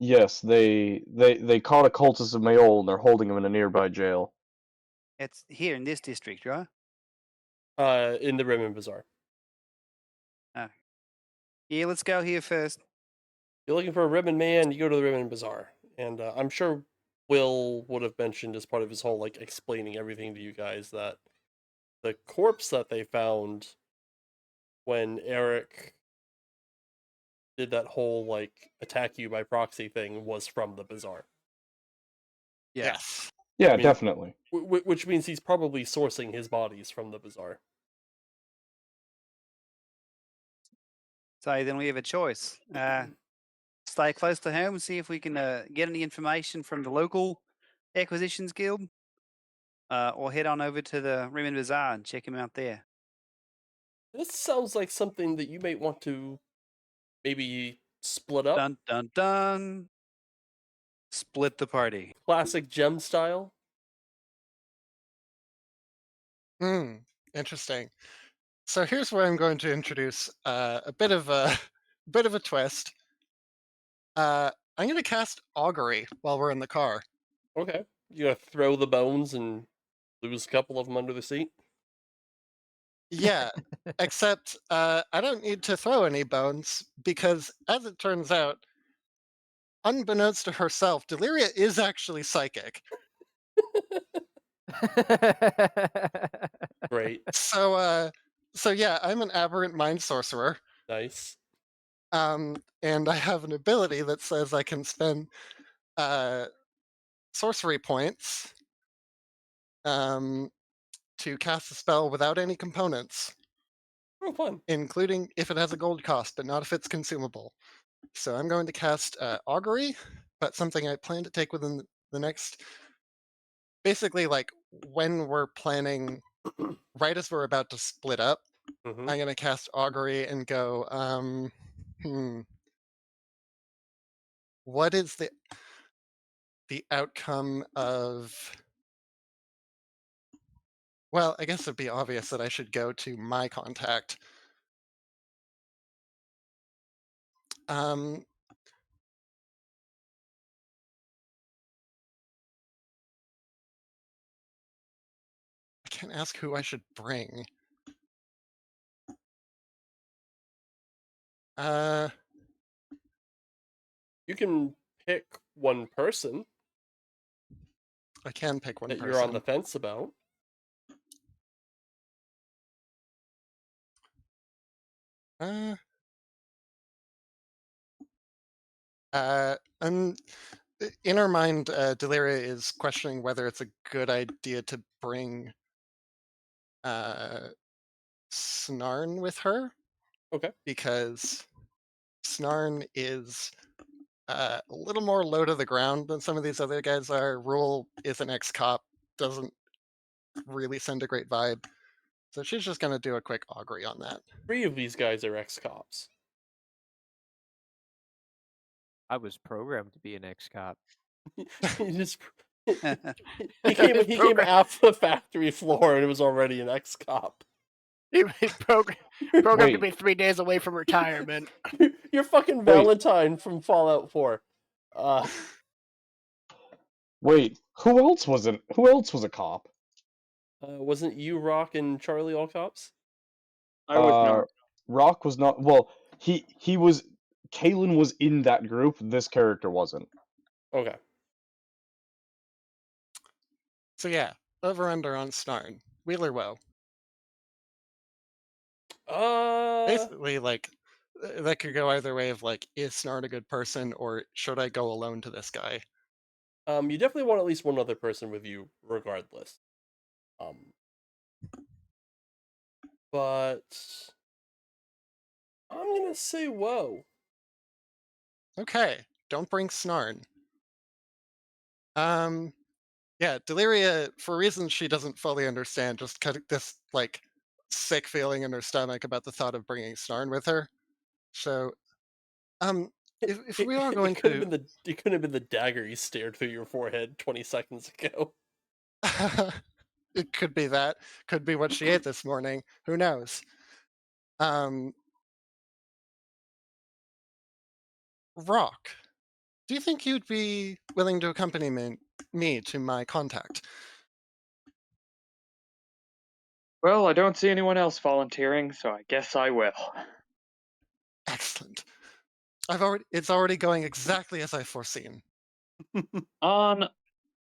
yes, they caught a cultist of Mayol and they're holding him in a nearby jail. It's here in this district, right? In the Ribbon Bazaar. Yeah, let's go here first. You're looking for a ribbon man, you go to the Ribbon Bazaar. And I'm sure Will would have mentioned as part of his whole, like, explaining everything to you guys that the corpse that they found when Eric did that whole, like, attack you by proxy thing was from the bazaar. Yeah. Yes. Yeah, I mean, definitely. Which means he's probably sourcing his bodies from the bazaar. So then we have a choice. Stay close to home and see if we can get any information from the local acquisitions guild, or head on over to the Raymond Bazaar and check him out there. This sounds like something that you may want to maybe split up. Dun dun dun. Split the party. Classic gem style. Interesting. So here's where I'm going to introduce a bit of a bit of a twist. I'm going to cast Augury while we're in the car. Okay. You gotta throw the bones and lose a couple of them under the seat. Yeah, except I don't need to throw any bones because, as it turns out, unbeknownst to herself, Deliria is actually psychic. Great. So yeah, I'm an aberrant mind sorcerer, Nice. and I have an ability that says I can spend sorcery points to cast a spell without any components, Oh, fun. including if it has a gold cost, but not if it's consumable. So I'm going to cast Augury, but something I plan to take within the next, basically, like when we're planning, right as we're about to split up, Mm-hmm. I'm going to cast Augury and go, what is the outcome of... Well, I guess it'd be obvious that I should go to my contact. I can't ask who I should bring. You can pick one person I can pick one that person. you're on the fence about. Uh, in her mind, Deliria is questioning whether it's a good idea to bring Snarn with her, Okay. because Snarn is a little more low to the ground than some of these other guys are. Rule is an ex-cop, doesn't really send a great vibe. So she's just going to do a quick augury on that. 3 of these guys are ex-cops. I was programmed to be an ex-cop. he just Oh, he came His he came program- off the factory floor and was already an ex-cop. He was programmed to Wait. be 3 days away from retirement. You're fucking Valentine from Fallout 4. Wait, who else was a cop? Wasn't you, Rock, and Charlie all cops? I was not. Rock was not. Well, he was. Kalen was in that group. This character wasn't. Okay. So yeah, over under on Snarn. Wheeler Woe. Basically, like, that could go either way of like, is Snarn a good person, or should I go alone to this guy? You definitely want at least one other person with you, regardless. But I'm gonna say whoa. Okay, don't bring Snarn. Yeah, Deliria, for reasons she doesn't fully understand, just kind of this like sick feeling in her stomach about the thought of bringing Snarn with her. So, if we are going it could to, have been it could have been the dagger you stared through your forehead 20 seconds ago. it could be that, could be what she ate this morning. Who knows? Rock, do you think you'd be willing to accompany me to my contact? Well, I don't see anyone else volunteering, so I guess I will. Excellent. It's already going exactly as I foreseen. On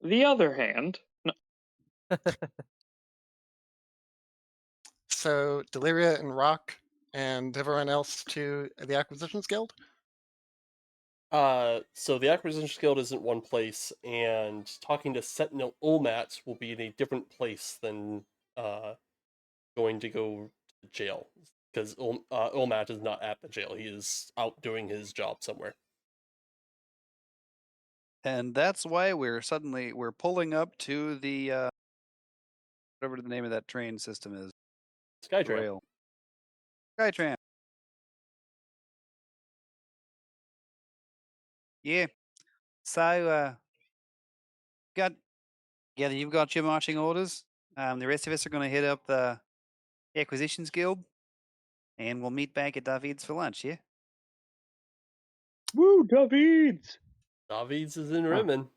the other hand, So Deliria and Rock and everyone else to the Acquisitions Guild? So the Acquisition Guild isn't one place, and talking to Sentinel Ulmat will be in a different place than going to go to jail, because Ulmat is not at the jail. He is out doing his job somewhere. And that's why we're pulling up to the whatever the name of that train system is. Skytrain. Rail. Skytrain. Yeah. So you've got your marching orders. The rest of us are gonna hit up the Acquisitions Guild, and we'll meet back at David's for lunch, yeah? woo, Davids! Davids is in Rimmon.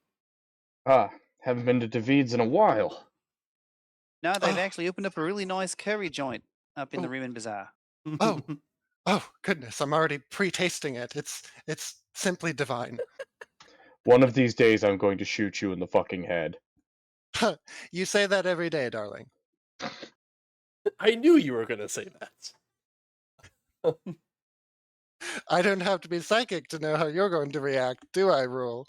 Haven't been to David's in a while. No, they've Oh. actually opened up a really nice curry joint up in the Oh. Riemann Bazaar. Oh. Oh goodness, I'm already pre-tasting it. It's simply divine. One of these days, I'm going to shoot you in the fucking head. You say that every day, darling. I knew you were gonna say that. I don't have to be psychic to know how you're going to react, do I, Rule?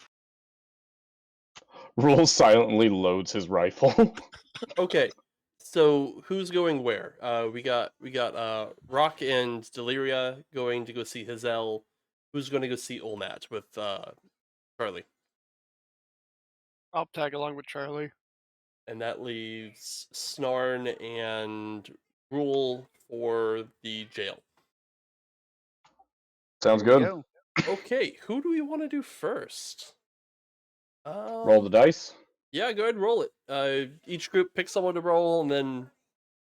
Rule silently loads his rifle. Okay, so who's going where? We got Rock and Deliria going to go see Hazel. Who's going to go see Ulmat with Charlie? I'll tag along with Charlie. And that leaves Snarn and Rule for the jail. Sounds Here we good. go. Okay, who do we want to do first? Roll the dice. Yeah, go ahead and roll it. Each group picks someone to roll, and then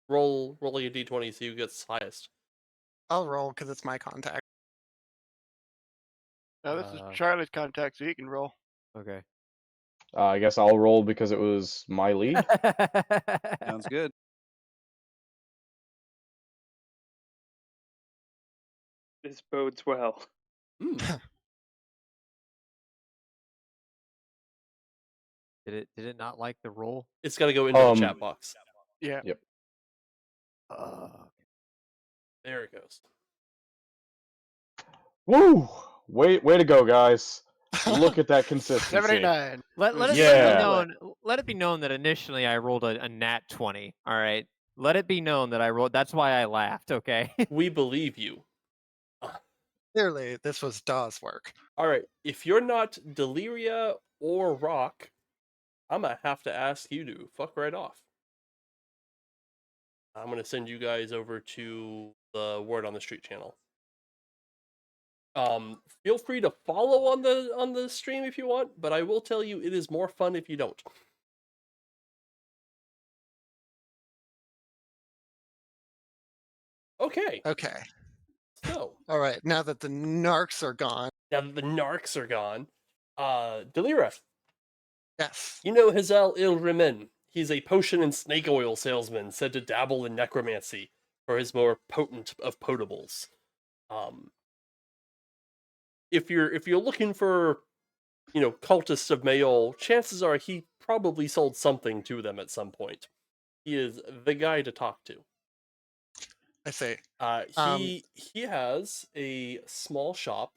rolling a d20, see who gets highest. I'll roll because it's my contact. Now this is Charlie's contact, so he can roll. Okay. I guess I'll roll because it was my lead. Sounds good. This bodes well. Did it not like the roll? It's got to go into the chat box. Yeah. Yep. There it goes. Woo! Way to go, guys. Look at that consistency. 79. Let was it Yeah. be known. Let it be known that initially I rolled a nat 20. All right. Let it be known that I rolled. That's why I laughed. Okay. We believe you. Clearly, this was Daw's work. All right, if you're not Deliria or Rock, I'm gonna have to ask you to fuck right off. I'm gonna send you guys over to the Word on the Street channel. Feel free to follow on the stream if you want, but I will tell you it is more fun if you don't. Okay, Okay. so All right. Now that the narcs are gone. now that the narcs are gone, Delira, Yes. you know Hazel Il-Rimen. He's a potion and snake oil salesman said to dabble in necromancy for his more potent of potables. If you're looking for, cultists of Mayol, chances are he probably sold something to them at some point. He is the guy to talk to. I see. He has a small shop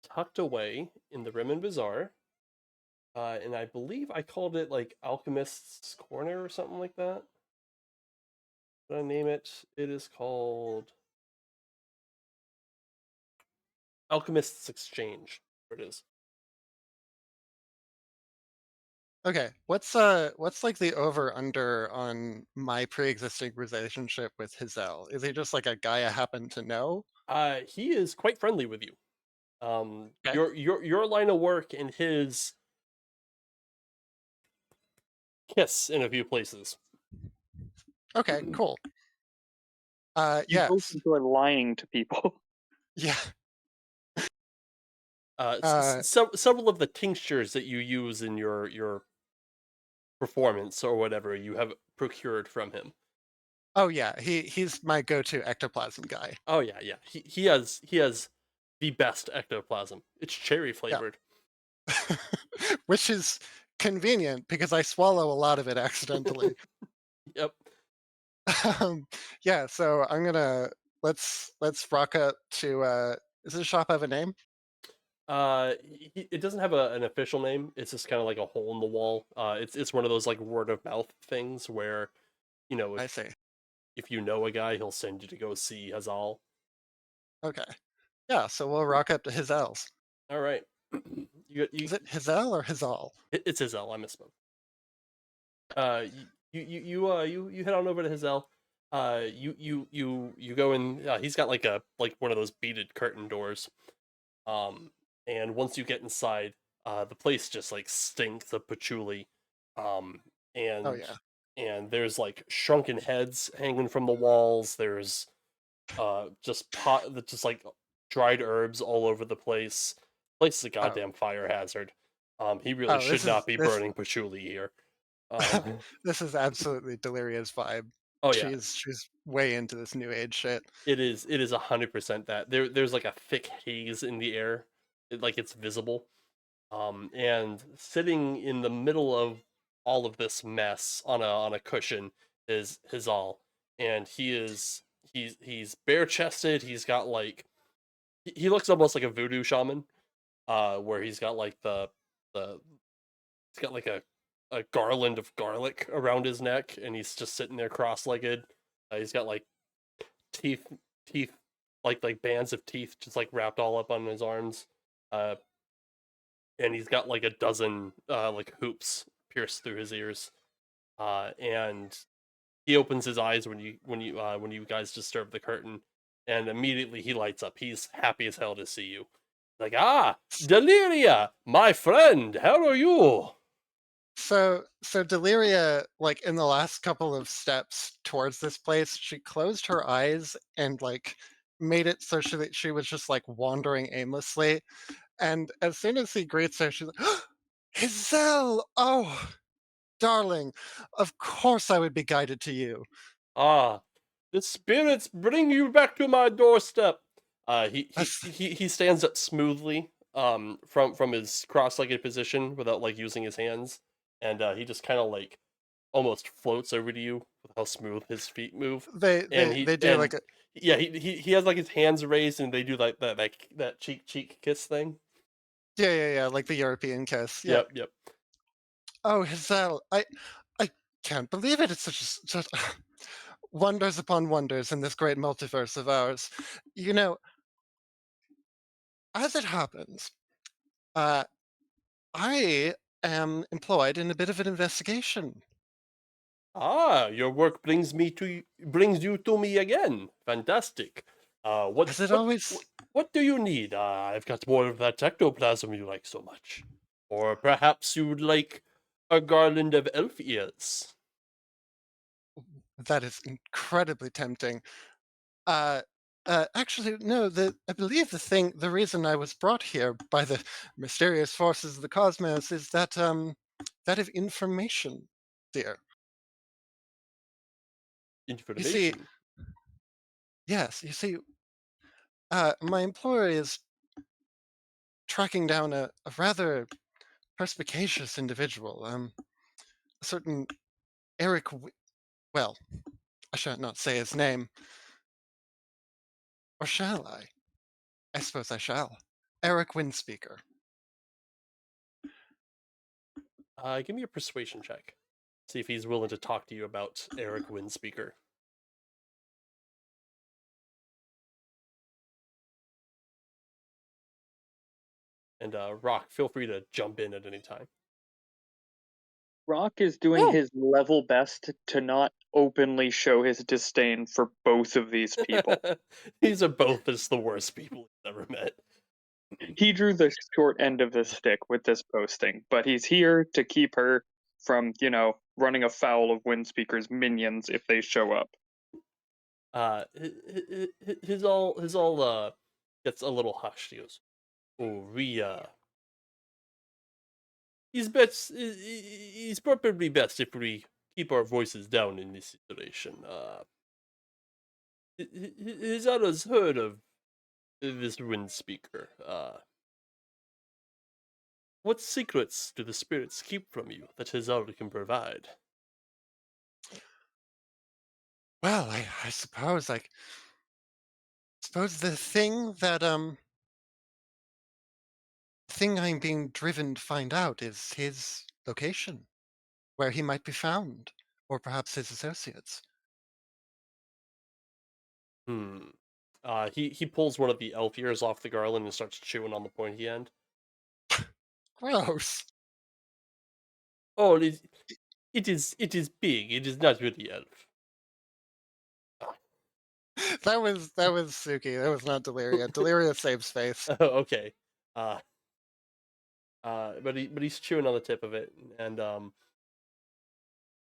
tucked away in the Rimmon Bazaar. And I believe I called it like Alchemist's Corner or something like that. Did I name it? It is called Alchemist's Exchange. There it is. Okay. What's like the over under on my pre-existing relationship with Hazel? Is he just like a guy I happen to know? He is quite friendly with you. Okay. Your line of work and his kiss in a few places. Okay, cool. You both Yes. enjoy lying to people. Yeah. Several of the tinctures that you use in your performance or whatever you have procured from him. Oh yeah, he's my go-to ectoplasm guy. Oh yeah. He has the best ectoplasm. It's cherry flavored. Which is convenient because I swallow a lot of it accidentally. Yep. Yeah, so I'm gonna let's rock up to does the shop have a name? It doesn't have an official name. It's just kind of like a hole in the wall. It's one of those like word of mouth things where, I see. if you know a guy, he'll send you to go see Hazal. Okay. Yeah, so we'll rock up to Hazel's. All right. Is it Hazel or Hazal? It's Hazel. I misspoke. You head on over to Hazel. You go in. He's got like one of those beaded curtain doors. And once you get inside, the place just like stinks of patchouli. And Oh yeah. and there's like shrunken heads hanging from the walls. There's just like dried herbs all over the place. Place is a goddamn fire hazard. He really should not be burning patchouli here. This is absolutely Deliria's vibe. Oh yeah, She's way into this new age shit. it is 100% that. There's like a thick haze in the air, like it's visible. And sitting in the middle of all of this mess on a cushion is Hizal, and he's bare chested. He's got like he looks almost like a voodoo shaman, where he's got like he's got like a garland of garlic around his neck, and he's just sitting there cross-legged. He's got like teeth like bands of teeth just like wrapped all up on his arms. And he's got like a dozen like hoops pierced through his ears. And he opens his eyes when you guys disturb the curtain, and immediately he lights up. He's happy as hell to see you. Like, Deliria, my friend, how are you? So Deliria, like in the last couple of steps towards this place, she closed her eyes and like made it so she was just like wandering aimlessly. And as soon as he greets her, she's like, Hazel! Oh, darling, of course I would be guided to you. The spirits bring you back to my doorstep. He stands up smoothly from his cross-legged position without like using his hands, and he just kind of like almost floats over to you with how smooth his feet move. They And they do like a yeah, he has like his hands raised, and they do like that cheek kiss thing. yeah, like the European kiss. Yeah. Yep. Oh, Hazel, I can't believe it. It's such wonders upon wonders in this great multiverse of ours. You know, as it happens, uh, I am employed in a bit of an investigation. Ah, your work brings you to me again. Fantastic. As it always, What do you need? I've got more of that ectoplasm you like so much. Or perhaps you'd like a garland of elf ears. that is incredibly tempting. Uh, actually, no. I believe the reason I was brought here by the mysterious forces of the cosmos is that of information, dear. You see, Information. yes, you see, my employer is tracking down a rather perspicacious individual, a certain Eric. Well, I shall not say his name, or shall I? I suppose I shall. Eric Windspeaker. Give me a persuasion check. See if he's willing to talk to you about Eric Windspeaker. And Rock, feel free to jump in at any time. Rock is doing Oh. his level best to not openly show his disdain for both of these people. These are both just the worst people he's ever met. He drew the short end of the stick with this posting, but he's here to keep her from, running afoul of Windspeaker's minions if they show up. His all gets a little hushed. He goes, "Oh, he's probably best if we keep our voices down in this situation. His others heard of this wind speaker. What secrets do the spirits keep from you that Hazard can provide?" Well, I suppose suppose the thing I'm being driven to find out is his location, where he might be found, or perhaps his associates. Hmm. He pulls one of the elf ears off the garland and starts chewing on the pointy end. Gross. Oh, it is big. It is not really elf. That was Suki. That was not Deliria. Deliria saves face. Oh, okay. Uh, but he's chewing on the tip of it, and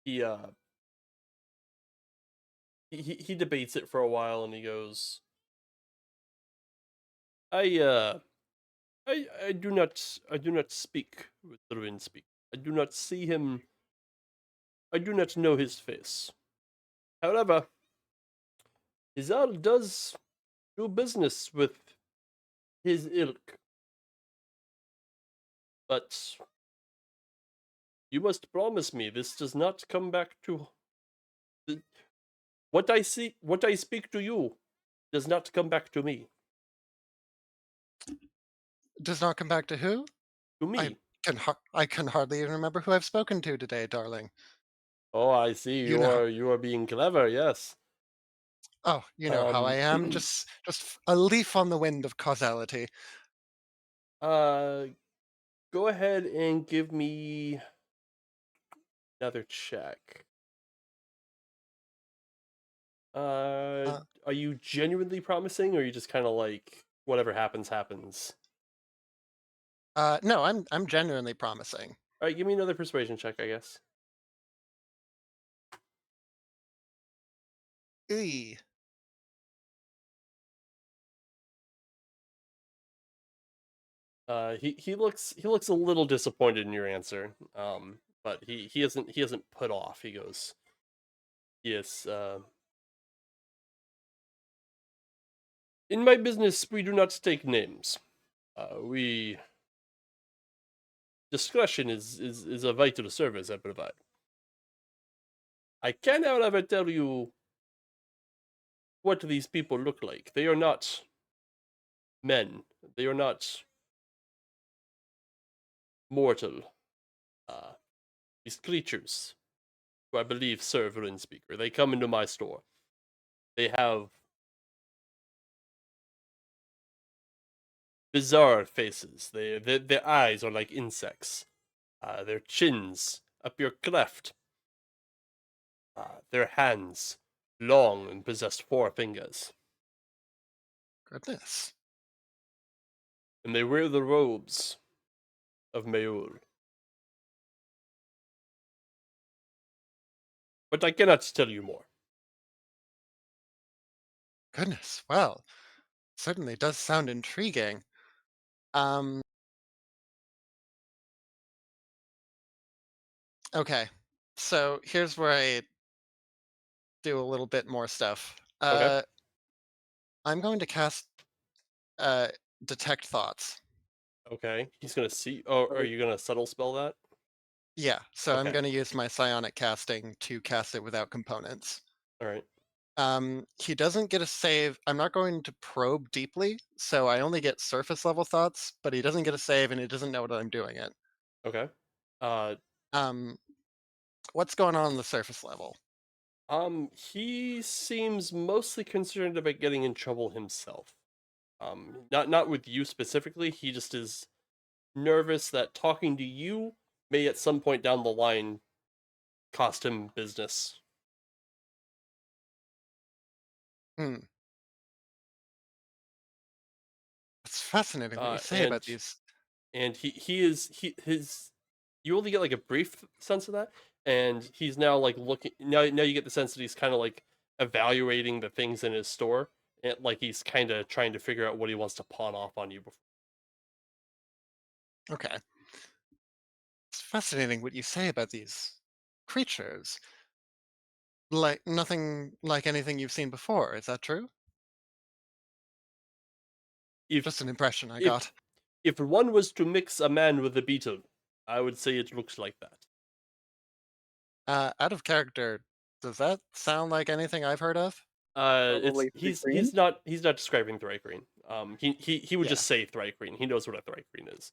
he he debates it for a while, and he goes, "I I do not speak with the wind speak. I do not see him. I do not know his face. However, Izal does do business with his ilk, but you must promise me this does not come back to what I speak to you does not come back to me. Does not come back to who? To me. I can hardly even remember who I've spoken to today, darling. Oh, I see. You know. You are being clever. Yes. Oh, you know how I am. Just a leaf on the wind of causality. Uh, go ahead and give me another check. Are you genuinely promising, or are you just kind of like whatever happens happens? No, I'm genuinely promising. All right, give me another persuasion check, I guess. Eee. He looks a little disappointed in your answer. But he hasn't put off. He goes, "Yes. In my business, we do not take names. We discretion is a vital service I provide. I can, however, tell you what these people look like. They are not men. They are not mortal. Uh, these creatures, who I believe serve Windspeaker, they come into my store. They have bizarre faces. Their eyes are like insects. Their chins appear cleft. Their hands long and possess 4 fingers. Goodness. And they wear the robes of Meul. But I cannot tell you more. Goodness. Well, certainly does sound intriguing. Um. Okay. So here's where I do a little bit more stuff. Okay. I'm going to cast uh, detect thoughts. Okay. He's gonna see. Oh, are you gonna subtle spell that? Yeah, so I'm Okay. going to use my psionic casting to cast it without components. All right. He doesn't get a save. I'm not going to probe deeply, so I only get surface level thoughts, but he doesn't get a save and he doesn't know what I'm doing it. Okay. Um, what's going on the surface level? He seems mostly concerned about getting in trouble himself. Not with you specifically. He just is nervous that talking to you may at some point down the line cost him business. Hmm. It's fascinating what you say about these. And his you only get like a brief sense of that, and he's now like looking now you get the sense that he's kind of like evaluating the things in his store, and like he's kind of trying to figure out what he wants to pawn off on you before. Okay. It's fascinating what you say about these creatures. Like nothing like anything you've seen before. Is that true? If Just an impression I if got. if one was to mix a man with a beetle, I would say it looks like that. Out of character, does that sound like anything I've heard of? It's Probably Thrycreen? he's not describing Thrycreen. He would Yeah. just say Thrycreen. He knows what a Thrycreen is.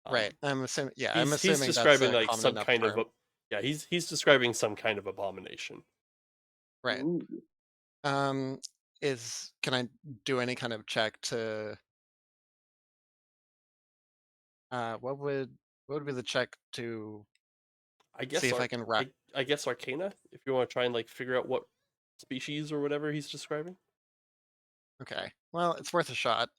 Right. I'm assuming. Yeah, I'm He's assuming that's describing a like common some enough kind term. of yeah, he's describing some kind of abomination. Right. Ooh. Can I do any kind of check to? What would be the check to I guess see if I can wrap? I guess Arcana, if you want to try and like figure out what species or whatever he's describing. Okay. Well, it's worth a shot.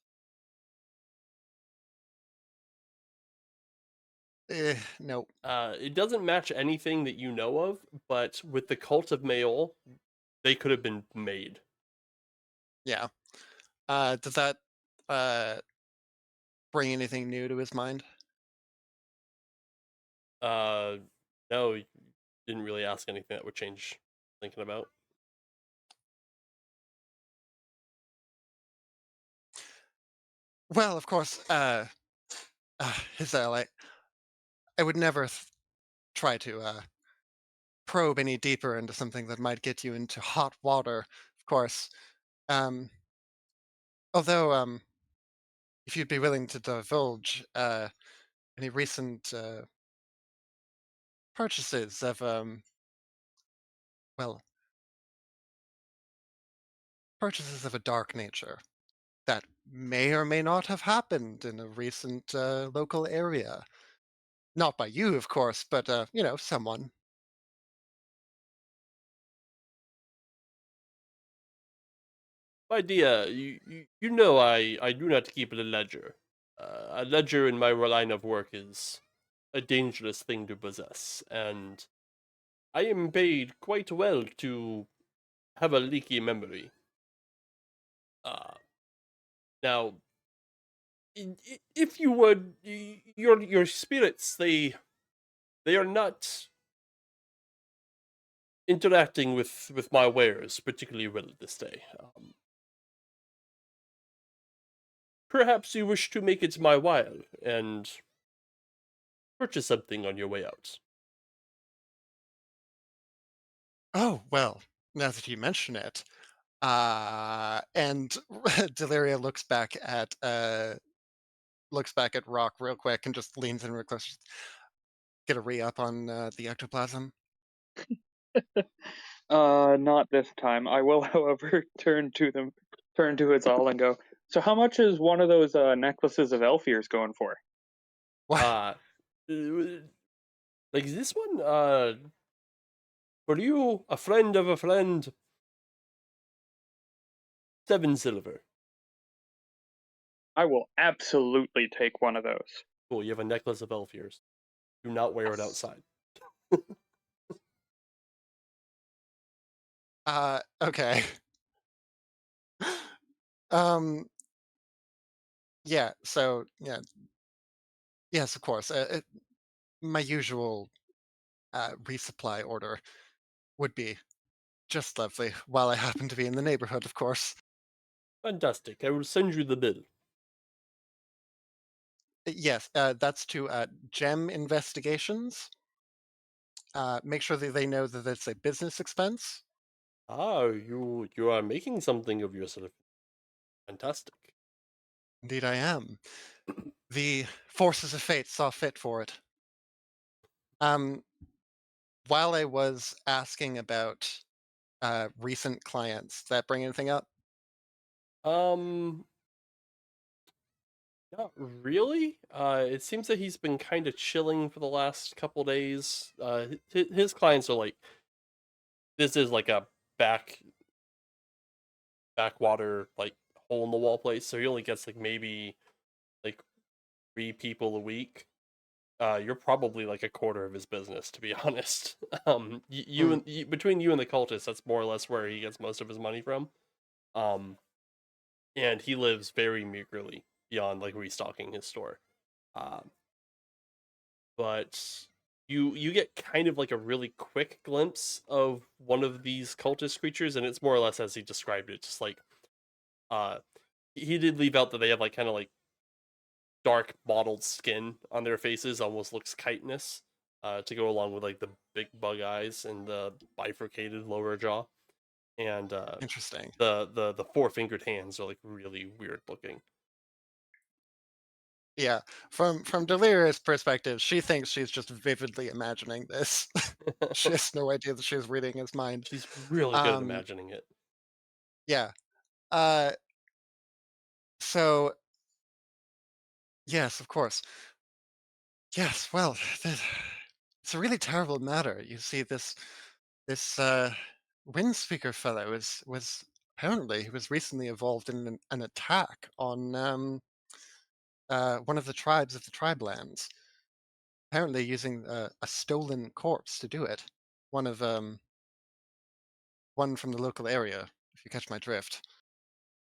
Nope. It doesn't match anything that you know of, but with the cult of Mayol, they could have been made. Yeah. Does that bring anything new to his mind? No, you didn't really ask anything that would change thinking about. Well, of course. His I would never try to probe any deeper into something that might get you into hot water. Of course. Um, although, if you'd be willing to divulge any recent purchases of well, purchases of a dark nature that may or may not have happened in a recent local area. Not by you, of course, but someone. My dear, you know I do not keep a ledger. A ledger in my line of work is a dangerous thing to possess, and I am paid quite well to have a leaky memory. Uh, Now, if you would, your spirits, they are not interacting with my wares particularly well this day. Perhaps you wish to make it my while and purchase something on your way out. Oh, well, now that you mention it, and Deliria looks back at Rock real quick and just leans in real close. Get a re-up on the ectoplasm. Not this time. I will, however, turn to Azal and go. So, how much is one of those necklaces of Elfirs going for? What? Like this one, for you, a friend of a friend, 7 silver. I will absolutely take one of those. Cool, you have a necklace of elf ears. Do not wear it Yes. outside. Okay. um. Yeah. So yeah. Yes, of course. My usual resupply order would be just lovely. While I happen to be in the neighborhood, of course. Fantastic. I will send you the bill. Yes, that's to Gem Investigations. Make sure that they know that it's a business expense. Ah, you are making something of yourself. Fantastic. Indeed, I am. The forces of fate saw fit for it. Um, while I was asking about recent clients, that bring anything up? Um, Not really. It seems that he's been kind of chilling for the last couple days. His clients are like, this is like a backwater like hole in the wall place, so he only gets like maybe like 3 people a week. You're probably like a quarter of his business, to be honest. Hmm. Between you and the cultists, that's more or less where he gets most of his money from. Um, and he lives very meagerly beyond like restocking his store. Um, but you get kind of like a really quick glimpse of one of these cultist creatures, and it's more or less as he described it, just like uh, he did leave out that they have like kind of like dark mottled skin on their faces, almost looks chitinous, to go along with like the big bug eyes and the bifurcated lower jaw, and Interesting. the 4-fingered hands are like really weird looking. Yeah, from Deliria's perspective, she thinks she's just vividly imagining this. She has no idea that she's reading his mind. She's really good at Um, imagining it. yeah. Uh, so yes, of course. Yes. Well, it's a really terrible matter. You see, this Windspeaker fellow was apparently he was recently involved in an attack on one of the tribes of the tribe lands. Apparently, using a stolen corpse to do it. One of one from the local area. If you catch my drift.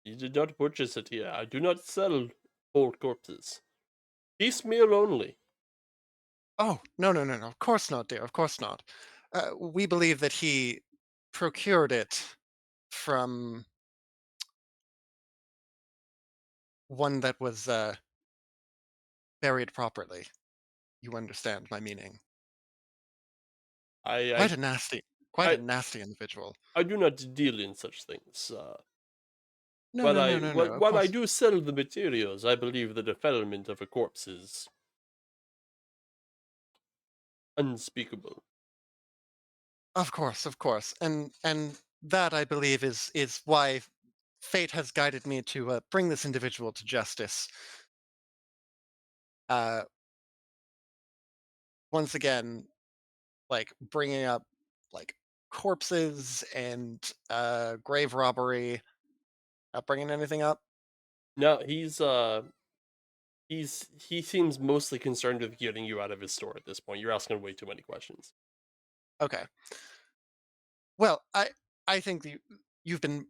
You did not purchase it here. I do not sell whole corpses. Piecemeal only. Oh, no, no, no, no. Of course not, dear. Of course not. We believe that he procured it from one that was buried properly. You understand my meaning. I Quite a nasty, quite a I nasty individual. I do not deal in such things. No, no, no, no, no. Of While I course, do sell the materials, I believe the defilement of a corpse is unspeakable. of course, and that I believe is why fate has guided me to bring this individual to justice. Uh, once again, like bringing up like corpses and grave robbery. Not bringing anything up. No, he seems mostly concerned with getting you out of his store at this point. You're asking way too many questions. Okay. Well, I think you've been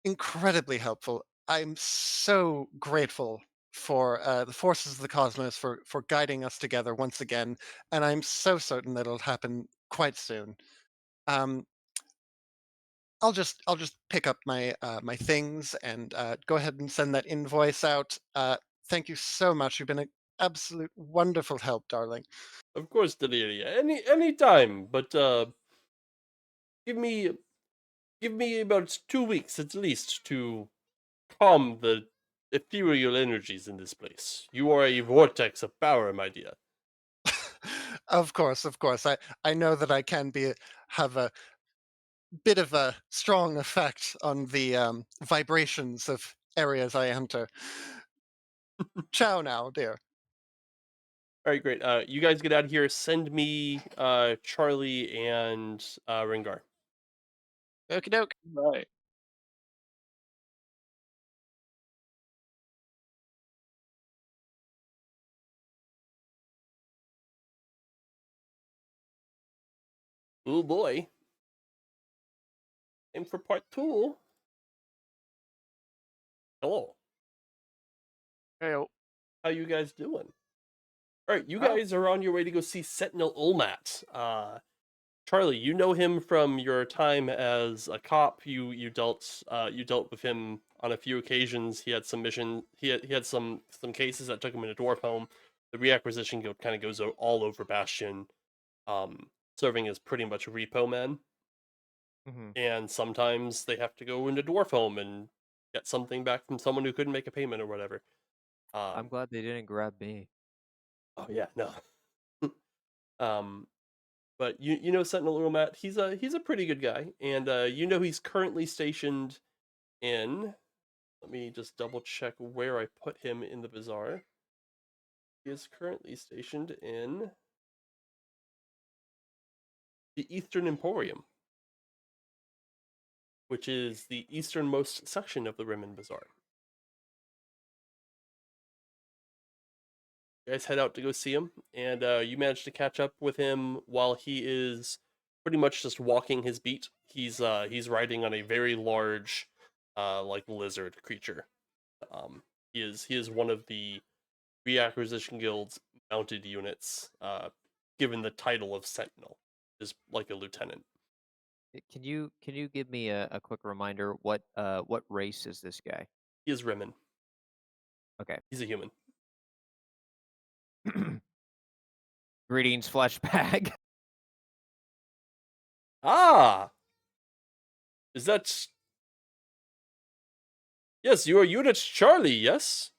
incredibly helpful. I'm so grateful for the forces of the cosmos for guiding us together once again, and I'm so certain that it'll happen quite soon. Um, I'll just pick up my things and go ahead and send that invoice out. Thank you so much. You've been an absolute wonderful help, darling. Of course, Deliria. Any time, but Give me about 2 weeks at least to calm the ethereal energies in this place. You are a vortex of power, my dear. Of course, of course. I know that I can have a bit of a strong effect on the vibrations of areas I enter. Ciao now, dear. All right, great. You guys get out of here. Send me Charlie and Ringar. Okie doke. Right. Oh boy. And for part 2. Hello. Hey, How you guys doing? All right, you Oh. guys are on your way to go see Sentinel Ulmat. Charlie, you know him from your time as a cop. You dealt with him on a few occasions. He had some mission. He had some cases that took him in a dwarf home. The reacquisition guild kind of goes all over Bastion, serving as pretty much repo men. Mhm. And sometimes they have to go into dwarf home and get something back from someone who couldn't make a payment or whatever. I'm glad they didn't grab me. Oh yeah, no. um, but you know Sentinel Ulmat, he's a pretty good guy, and you know he's currently stationed in. Let me just double check where I put him in the bazaar. He is currently stationed in the Eastern Emporium, which is the easternmost section of the Rimmen Bazaar. You guys head out to go see him, and you manage to catch up with him while he is pretty much just walking his beat. He's riding on a very large, like lizard creature. He is one of the reacquisition guild's mounted units, given the title of Sentinel, is like a lieutenant. Can you give me a quick reminder what race is this guy? He is Rimmen. Okay. He's a human. Greetings, flesh bag. Ah, is that? Yes, you are Unit Charlie. Yes,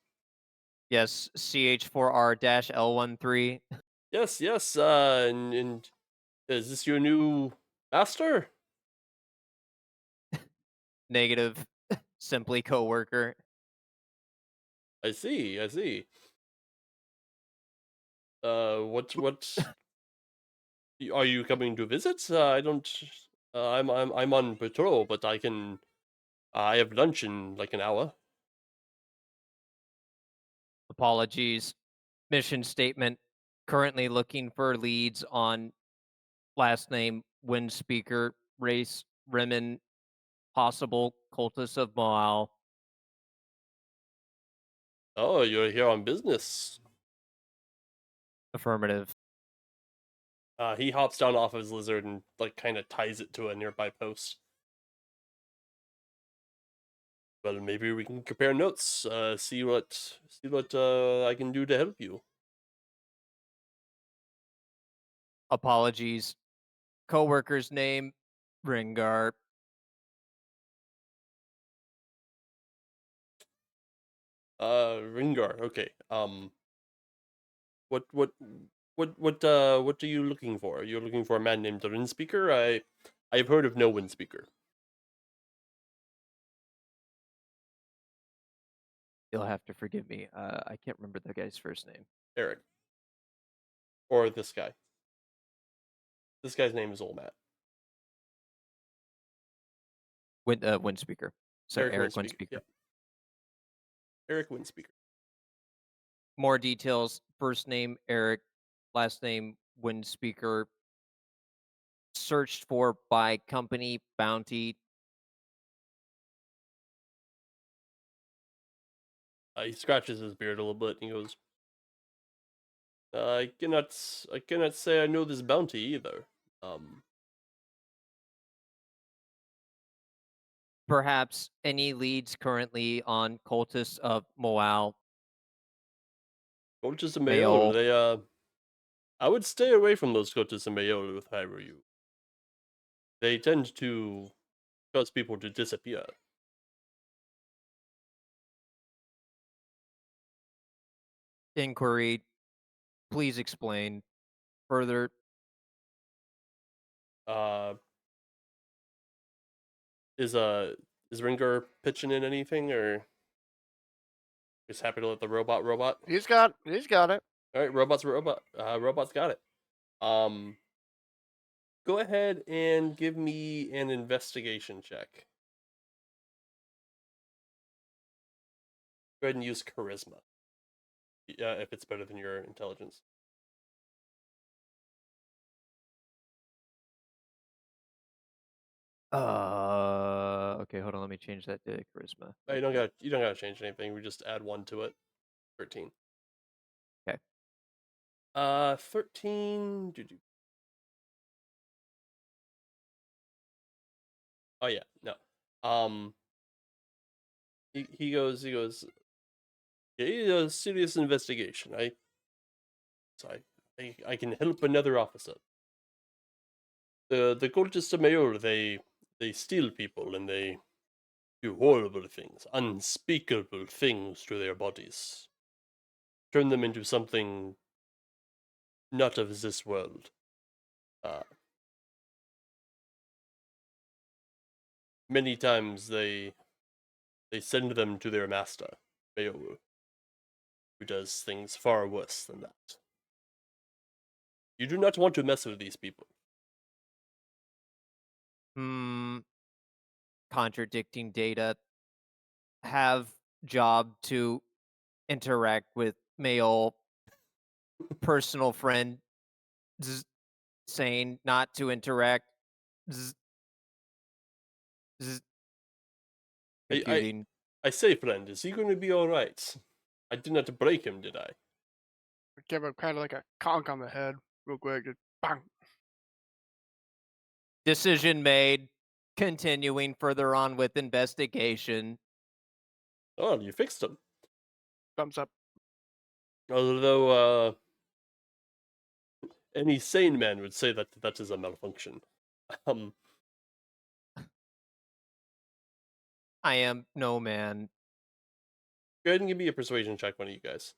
Yes, CH4R-L13. yes, yes. And is this your new master? Negative. Simply coworker. I see. I see. What? Are you coming to visit? I don't. I'm on patrol, but I can. I have lunch in like an hour. Apologies. Mission statement. Currently looking for leads on last name Windspeaker, race Remen, possible cultist of Moal. Oh, you're here on business. Affirmative. He hops down off his lizard and like kind of ties it to a nearby post. Well, maybe we can compare notes. See what I can do to help you. Apologies. Coworker's name Ringar. Ringar. Okay. What what what are you looking for? You're looking for a man named Windspeaker? I've heard of no Windspeaker. You'll have to forgive me. I can't remember the guy's first name. Eric. Or this guy. This guy's name is Olmat. Windspeaker. So Eric Windspeaker. Windspeaker. Yeah. Eric Windspeaker. More details. First name Eric, last name Windspeaker. Searched for by company Bounty. He scratches his beard a little bit and he goes, I cannot say I know this bounty either. Perhaps any leads currently on cultists of Moal. Coaches and Mayol. Mayolo, they I would stay away from those coaches and Mayolo if I were you. They tend to cause people to disappear. Inquiry. Please explain further. Uh, is Ringer pitching in anything, or just happy to let the robot? He's got it. All right, robots got it. Go ahead and give me an investigation check. Go ahead and use charisma. Yeah, if it's better than your intelligence. Okay, hold on. Let me change that to charisma. Oh, you don't gotta change anything. We just add 1 to it. 13. Okay. 13. Oh yeah, no. He goes. It is a serious investigation. I can help another officer. The cultists of Mayor, they steal people and they do horrible things, unspeakable things to their bodies. Turn them into something not of this world. Many times they send them to their master, Beowulf, who does things far worse than that. You do not want to mess with these people. Contradicting data. Have job to interact with male personal friend saying not to interact. Z- z- Computing. I say, friend, is he going to be all right? I did not break him, did I? Give him kind of like a conk on the head, real quick. Just bang. Decision made. Continuing further on with investigation. Oh, you fixed him. Thumbs up. Although, any sane man would say that that is a malfunction. I am no man. Go ahead and give me a persuasion check, one of you guys.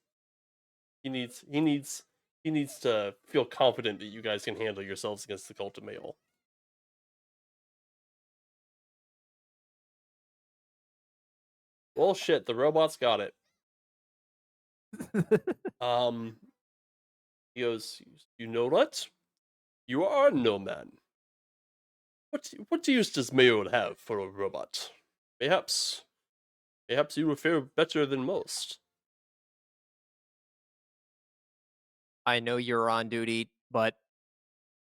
He needs to feel confident that you guys can handle yourselves against the cult of Mael. Well, shit, the robots got it. He goes, you know what? You are no man. What use does Mael have for a robot? Perhaps you will fare better than most. I know you're on duty, but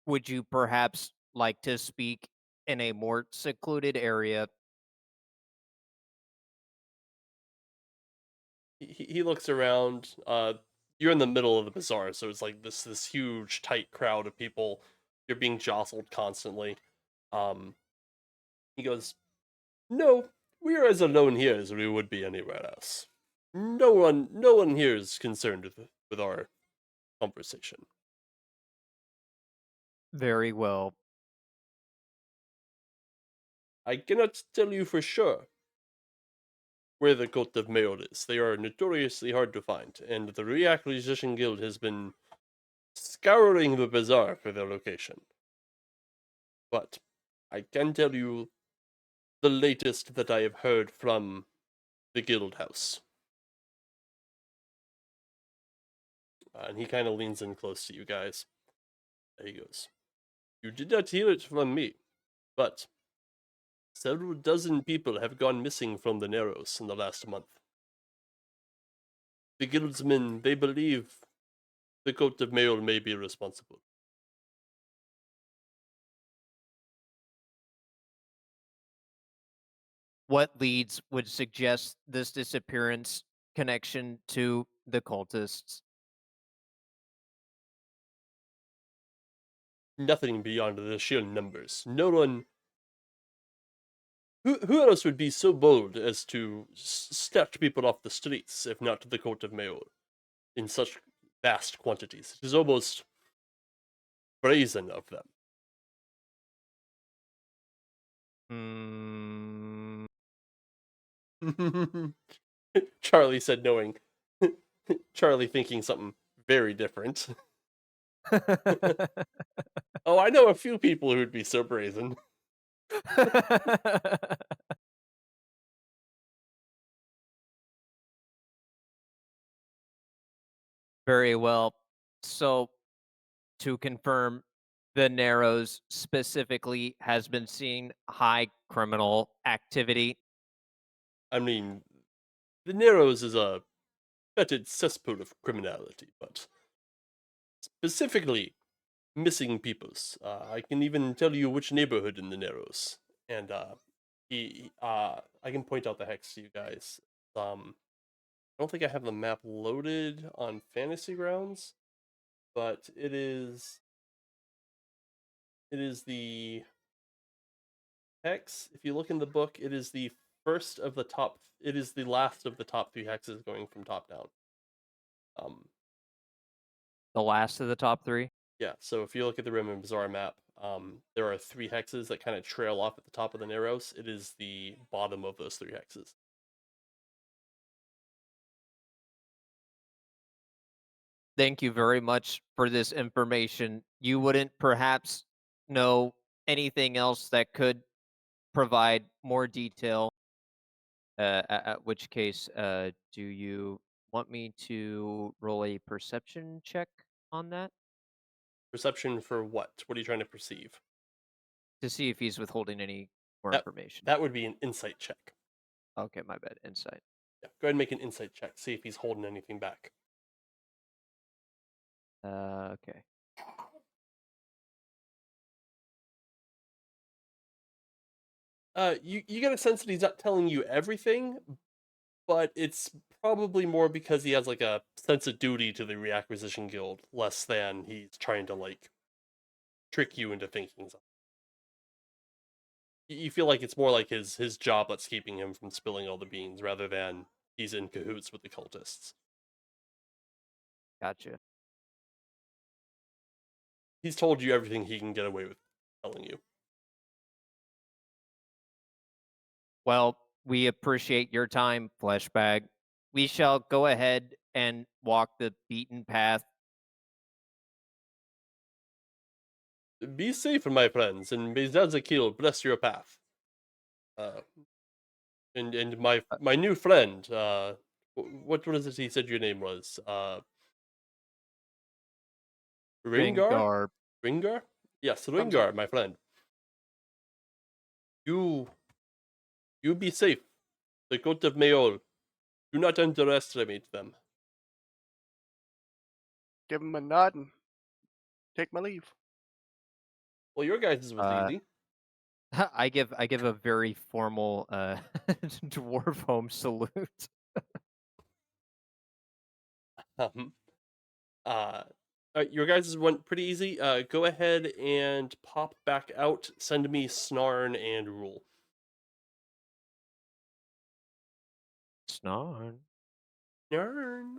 would you perhaps like to speak in a more secluded area? He looks around. You're in the middle of the bazaar, so it's like this huge tight crowd of people. You're being jostled constantly. He goes, "No, we are as alone here as we would be anywhere else. No one here is concerned with our conversation." Very well. I cannot tell you for sure where the cult of Mayor is. They are notoriously hard to find, and the Reacquisition Guild has been scouring the bazaar for their location. But I can tell you the latest that I have heard from the guild house. And he kind of leans in close to you guys. There he goes. You did not hear it from me, but several dozen people have gone missing from the Narrows in the last month. The guildsmen, they believe the coat of mail may be responsible. What leads would suggest this disappearance connection to the cultists? Nothing beyond the sheer numbers. No one. Who else would be so bold as to snatch people off the streets, if not the coat of mail, in such vast quantities? It is almost brazen of them. Mm. Charlie said, knowing. Charlie thinking something very different. Oh, I know a few people who'd be so brazen. Very well. So, to confirm, the Narrows specifically has been seeing high criminal activity. I mean, the Narrows is a fetid cesspool of criminality, but specifically missing peoples. I can even tell you which neighborhood in the Narrows, and I can point out the hex to you guys. I don't think I have the map loaded on Fantasy Grounds, but it is the hex. If you look in the book, it is the first of the top. It is the last of the top 3 hexes going from top down. The last of the top 3? Yeah, so if you look at the Rim and Bazaar map, there are 3 hexes that kind of trail off at the top of the Narrows. It is the bottom of those 3 hexes. Thank you very much for this information. You wouldn't perhaps know anything else that could provide more detail? At which case, do you want me to roll a perception check on that Perception for what? What are you trying to perceive? to see if he's withholding any more That information? that would be an insight check. Okay, my bad. Insight. Yeah, go ahead and make an insight check. See if he's holding anything back. Okay. You get a sense that he's not telling you everything, but it's probably more because he has like a sense of duty to the Reacquisition Guild, less than he's trying to like trick you into thinking something. You feel like it's more like his job that's keeping him from spilling all the beans, rather than he's in cahoots with the cultists. Gotcha. He's told you everything he can get away with telling you. Well, we appreciate your time, Fleshbag. We shall go ahead and walk the beaten path. Be safe, my friends, and may Zazakil bless your path. And my new friend, what is it he said your name was? Ringar? Ringar? Yes, Ringar, my friend. You be safe. The court of Mayol. Do not underestimate them. Give him a nod and take my leave. Well, your guys was easy. I give a very formal dwarf home salute. Your guys went pretty easy. Go ahead and pop back out. Send me Snarn and Rule. Snarn. Snarn.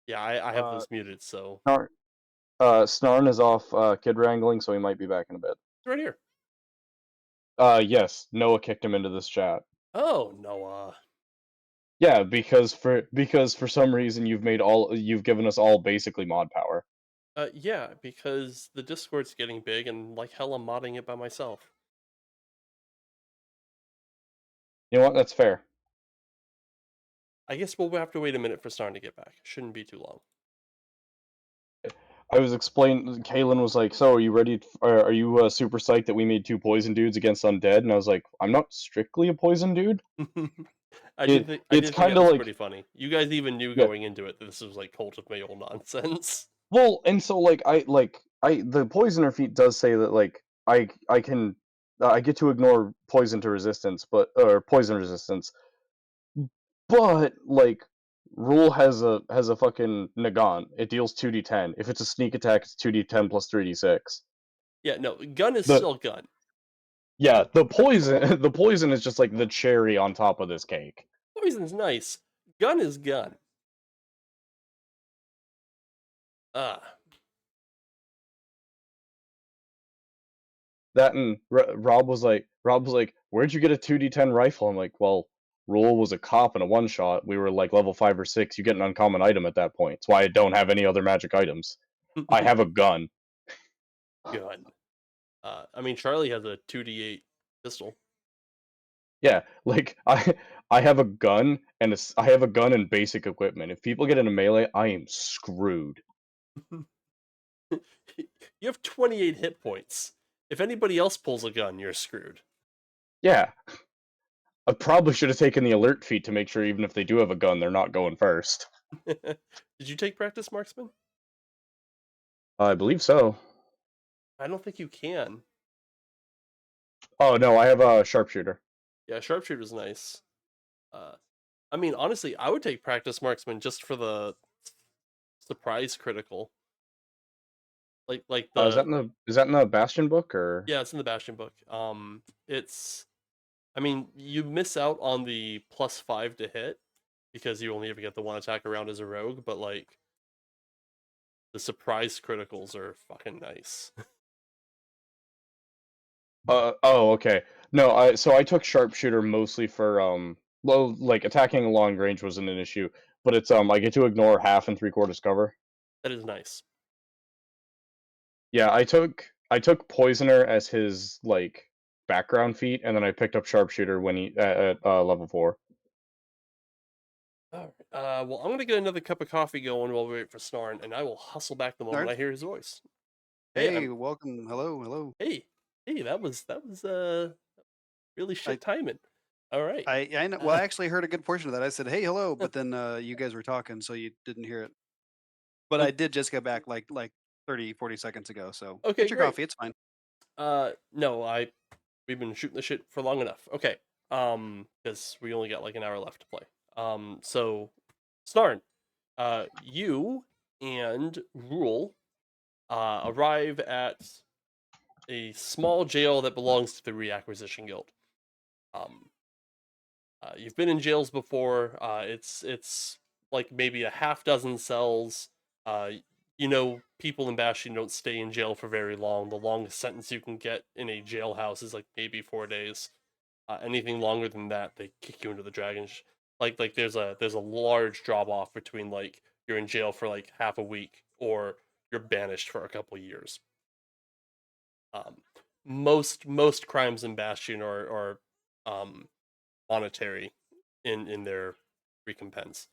Yeah, I have those muted, so. Snarn is off kid wrangling, so he might be back in a bit. It's right here. Yes, Noah kicked him into this chat. Oh, Noah. Yeah, because for some reason you've given us all basically mod power. Yeah, because the Discord's getting big, and like hell, I'm modding it by myself. You know what? That's fair. I guess we'll have to wait a minute for Snarn to get back. Shouldn't be too long. I was explaining. Kalen was like, "So, are you ready? Are you super psyched that we made 2 poison dudes against undead?" And I was like, "I'm not strictly a poison dude." I did think it was pretty funny. You guys even knew going into it that this was like Cult of Mayol nonsense. Well, and so like the poisoner feat does say that like I can I get to ignore poison resistance, but like Rule has a fucking Nagan. It deals 2d10. If it's a sneak attack, it's 2d10 plus 3d6. Yeah, no, gun is still gun. Yeah, the poison the poison is just like the cherry on top of this cake. Poison's nice. gun is gun. That and Rob was like, "Where'd you get a 2d10 rifle?" I'm like, "Well, Rule was a cop and a one shot. We were like level 5 or 6. You get an uncommon item at that point. It's why I don't have any other magic items. I have a gun." gun. I mean, Charlie has a 2d8 pistol. Yeah, like I have a gun and I have a gun and basic equipment. If people get into melee, I am screwed. You have 28 hit points. If anybody else pulls a gun, you're screwed. Yeah. I probably should have taken the alert feat to make sure even if they do have a gun, they're not going first. Did you take practice marksman? I believe so. I don't think you can. Oh no, I have a sharpshooter. Yeah, sharpshooter's nice. I mean, honestly, I would take practice marksman just for the surprise critical. Like Is that in the Bastion book or? Yeah, it's in the Bastion book. It's, I mean, you miss out on the +5 to hit because you only ever get the one attack around as a rogue, but like the surprise criticals are fucking nice. Oh, okay. No, I took sharpshooter mostly for well, like attacking long range wasn't an issue, but it's I get to ignore half and 3/4 cover. That is nice. Yeah, I took poisoner as his like background feat, and then I picked up sharpshooter when he at level 4. All right. Well, I'm gonna get another cup of coffee going while we wait for Snarn, and I will hustle back the moment Snarn? I hear his voice. Hey, welcome. Hello. Hey, that was really shit timing. All right. I know. Well, I actually heard a good portion of that. I said, "Hey, hello," but then you guys were talking, so you didn't hear it. But I did just get back like 30, 40 seconds ago. So Okay, get your great. coffee. It's fine. No, we've been shooting the shit for long enough. Okay. Because we only got like an hour left to play. So Snarn, you and Rule arrive at a small jail that belongs to the Reacquisition Guild. You've been in jails before. It's like maybe a half dozen cells. People in Bastion don't stay in jail for very long. The longest sentence you can get in a jailhouse is like maybe 4 days. Anything longer than that, they kick you into the dragon. Like there's a large drop off between like you're in jail for like half a week or you're banished for a couple years. Most crimes in Bastion are monetary in their recompense.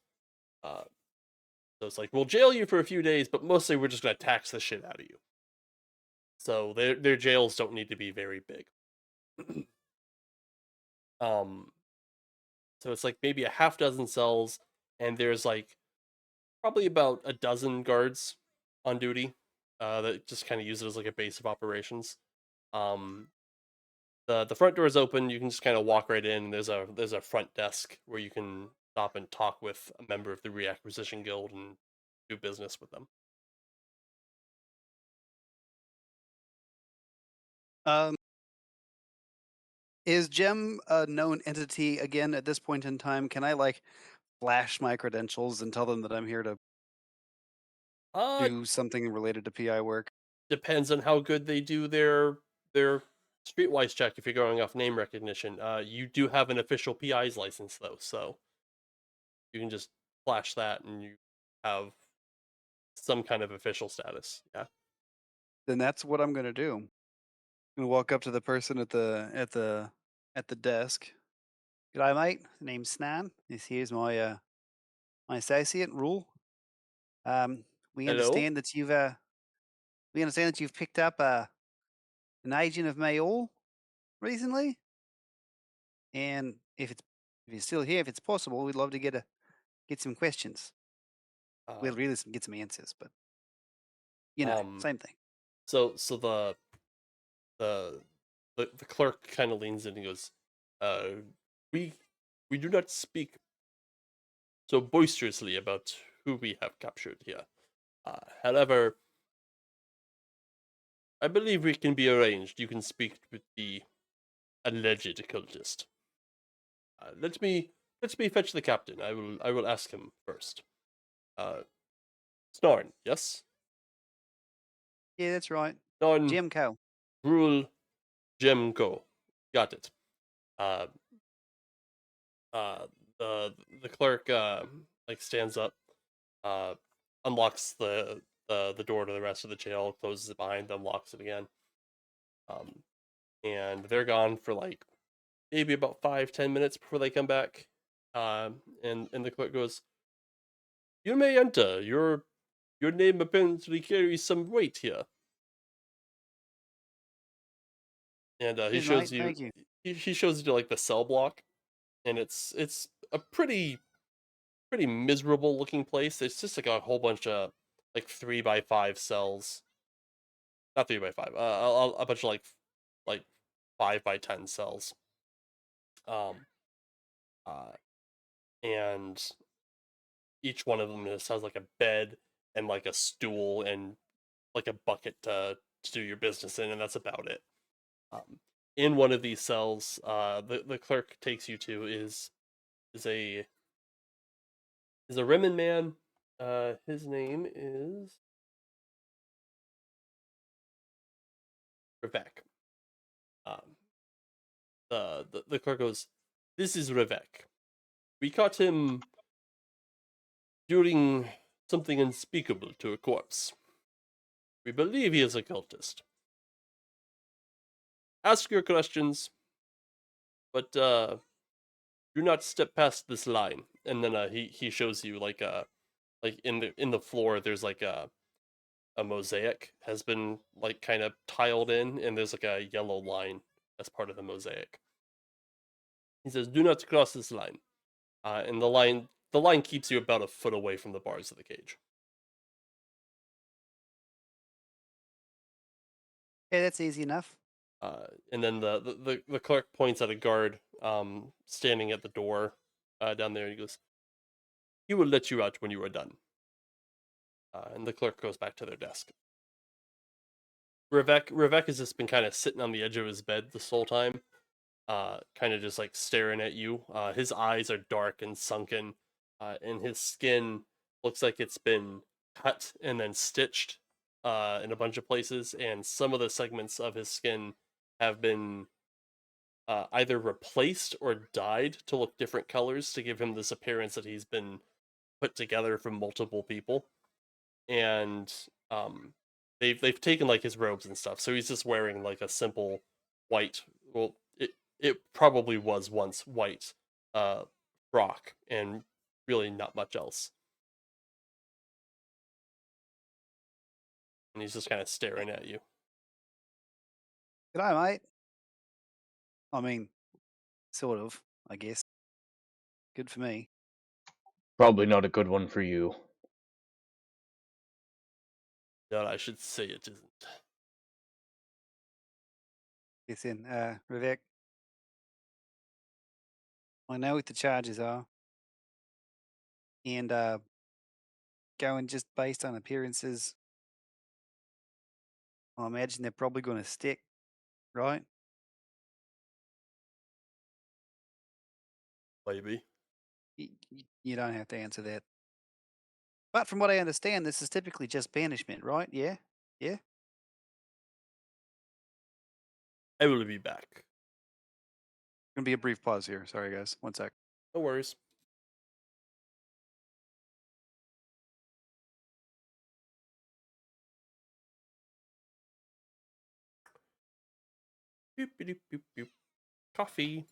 So it's like we'll jail you for a few days, but mostly we're just gonna tax the shit out of you. So their jails don't need to be very big. um, so it's like maybe a half dozen cells, and there's like probably about a dozen guards on duty. That just kind of use it as like a base of operations. Um, the front door is open. You can just kind of walk right in. There's a front desk where you can stop and talk with a member of the Reacquisition Guild and do business with them. Is Gem a known entity again at this point in time? Can I like flash my credentials and tell them that I'm here to do something related to PI work? Depends on how good they do their streetwise check. If you're going off name recognition, you do have an official PI's license though, so you can just flash that and you have some kind of official status. Yeah. Then that's what I'm gonna do. I'm gonna walk up to the person at the desk. G'day, mate. The name's Snan. This here's my my associate, Rule. We Hello. understand that you've picked up an agent of Mayol recently, and if you're still here, if it's possible, we'd love to get some questions. We'll really get some answers, but same thing. So the clerk kind of leans in and goes, we do not speak so boisterously about who we have captured here. However, I believe we can be arranged. You can speak with the alleged cultist. Let me Let me fetch the captain. I will ask him first. Snorn, yes? Yeah, that's right. Snorn, Jim Co. Rule, Jemko. Got it. Uh, the clerk like stands up, uh, unlocks the door to the rest of the jail, closes it behind them, locks it again. And they're gone for like maybe about 5-10 minutes before they come back. And the clerk goes, "You may enter. Your name apparently carries some weight here." And he Cheers, shows mate. you Thank you. he shows you to like the cell block, and it's a pretty miserable looking place. It's just like a whole bunch of like 3x5 cells, not 3x5, a bunch of like 5x10 cells. Um, uh, and each one of them just has like a bed and like a stool and like a bucket to do your business in, and that's about it. Um, in one of these cells, the clerk takes you to is a Rimmon man. His name is Revek. Um, the clerk goes, "This is Revek. We caught him doing something unspeakable to a corpse. We believe he is a cultist. Ask your questions, but do not step past this line." And then he shows you like in the floor there's like a mosaic has been like kind of tiled in, and there's like a yellow line as part of the mosaic. He says, "Do not cross this line." And the line keeps you about a foot away from the bars of the cage. Yeah, that's easy enough. And then the clerk points at a guard standing at the door down there, and he goes, "He will let you out when you are done." And the clerk goes back to their desk. Revek has just been kind of sitting on the edge of his bed this whole time, kind of just like staring at you. His eyes are dark and sunken, and his skin looks like it's been cut and then stitched in a bunch of places, and some of the segments of his skin have been either replaced or dyed to look different colors to give him this appearance that he's been put together from multiple people. And they've taken like his robes and stuff, so he's just wearing like a simple white, well, it probably was once white uh frock, and really not much else. And he's just kind of staring at you. G'day, mate. I mean, sort of, I guess. Good for me. Probably not a good one for you. That I should say it isn't. Listen, Vivek, I know what the charges are, and going just based on appearances, I imagine they're probably going to stick, right? Maybe. You don't have to answer that. But from what I understand, this is typically just banishment, right? Yeah? Yeah? I will be back. Gonna be a brief pause here. Sorry, guys. One sec. No worries. Boop, boop, boop, boop. Coffee.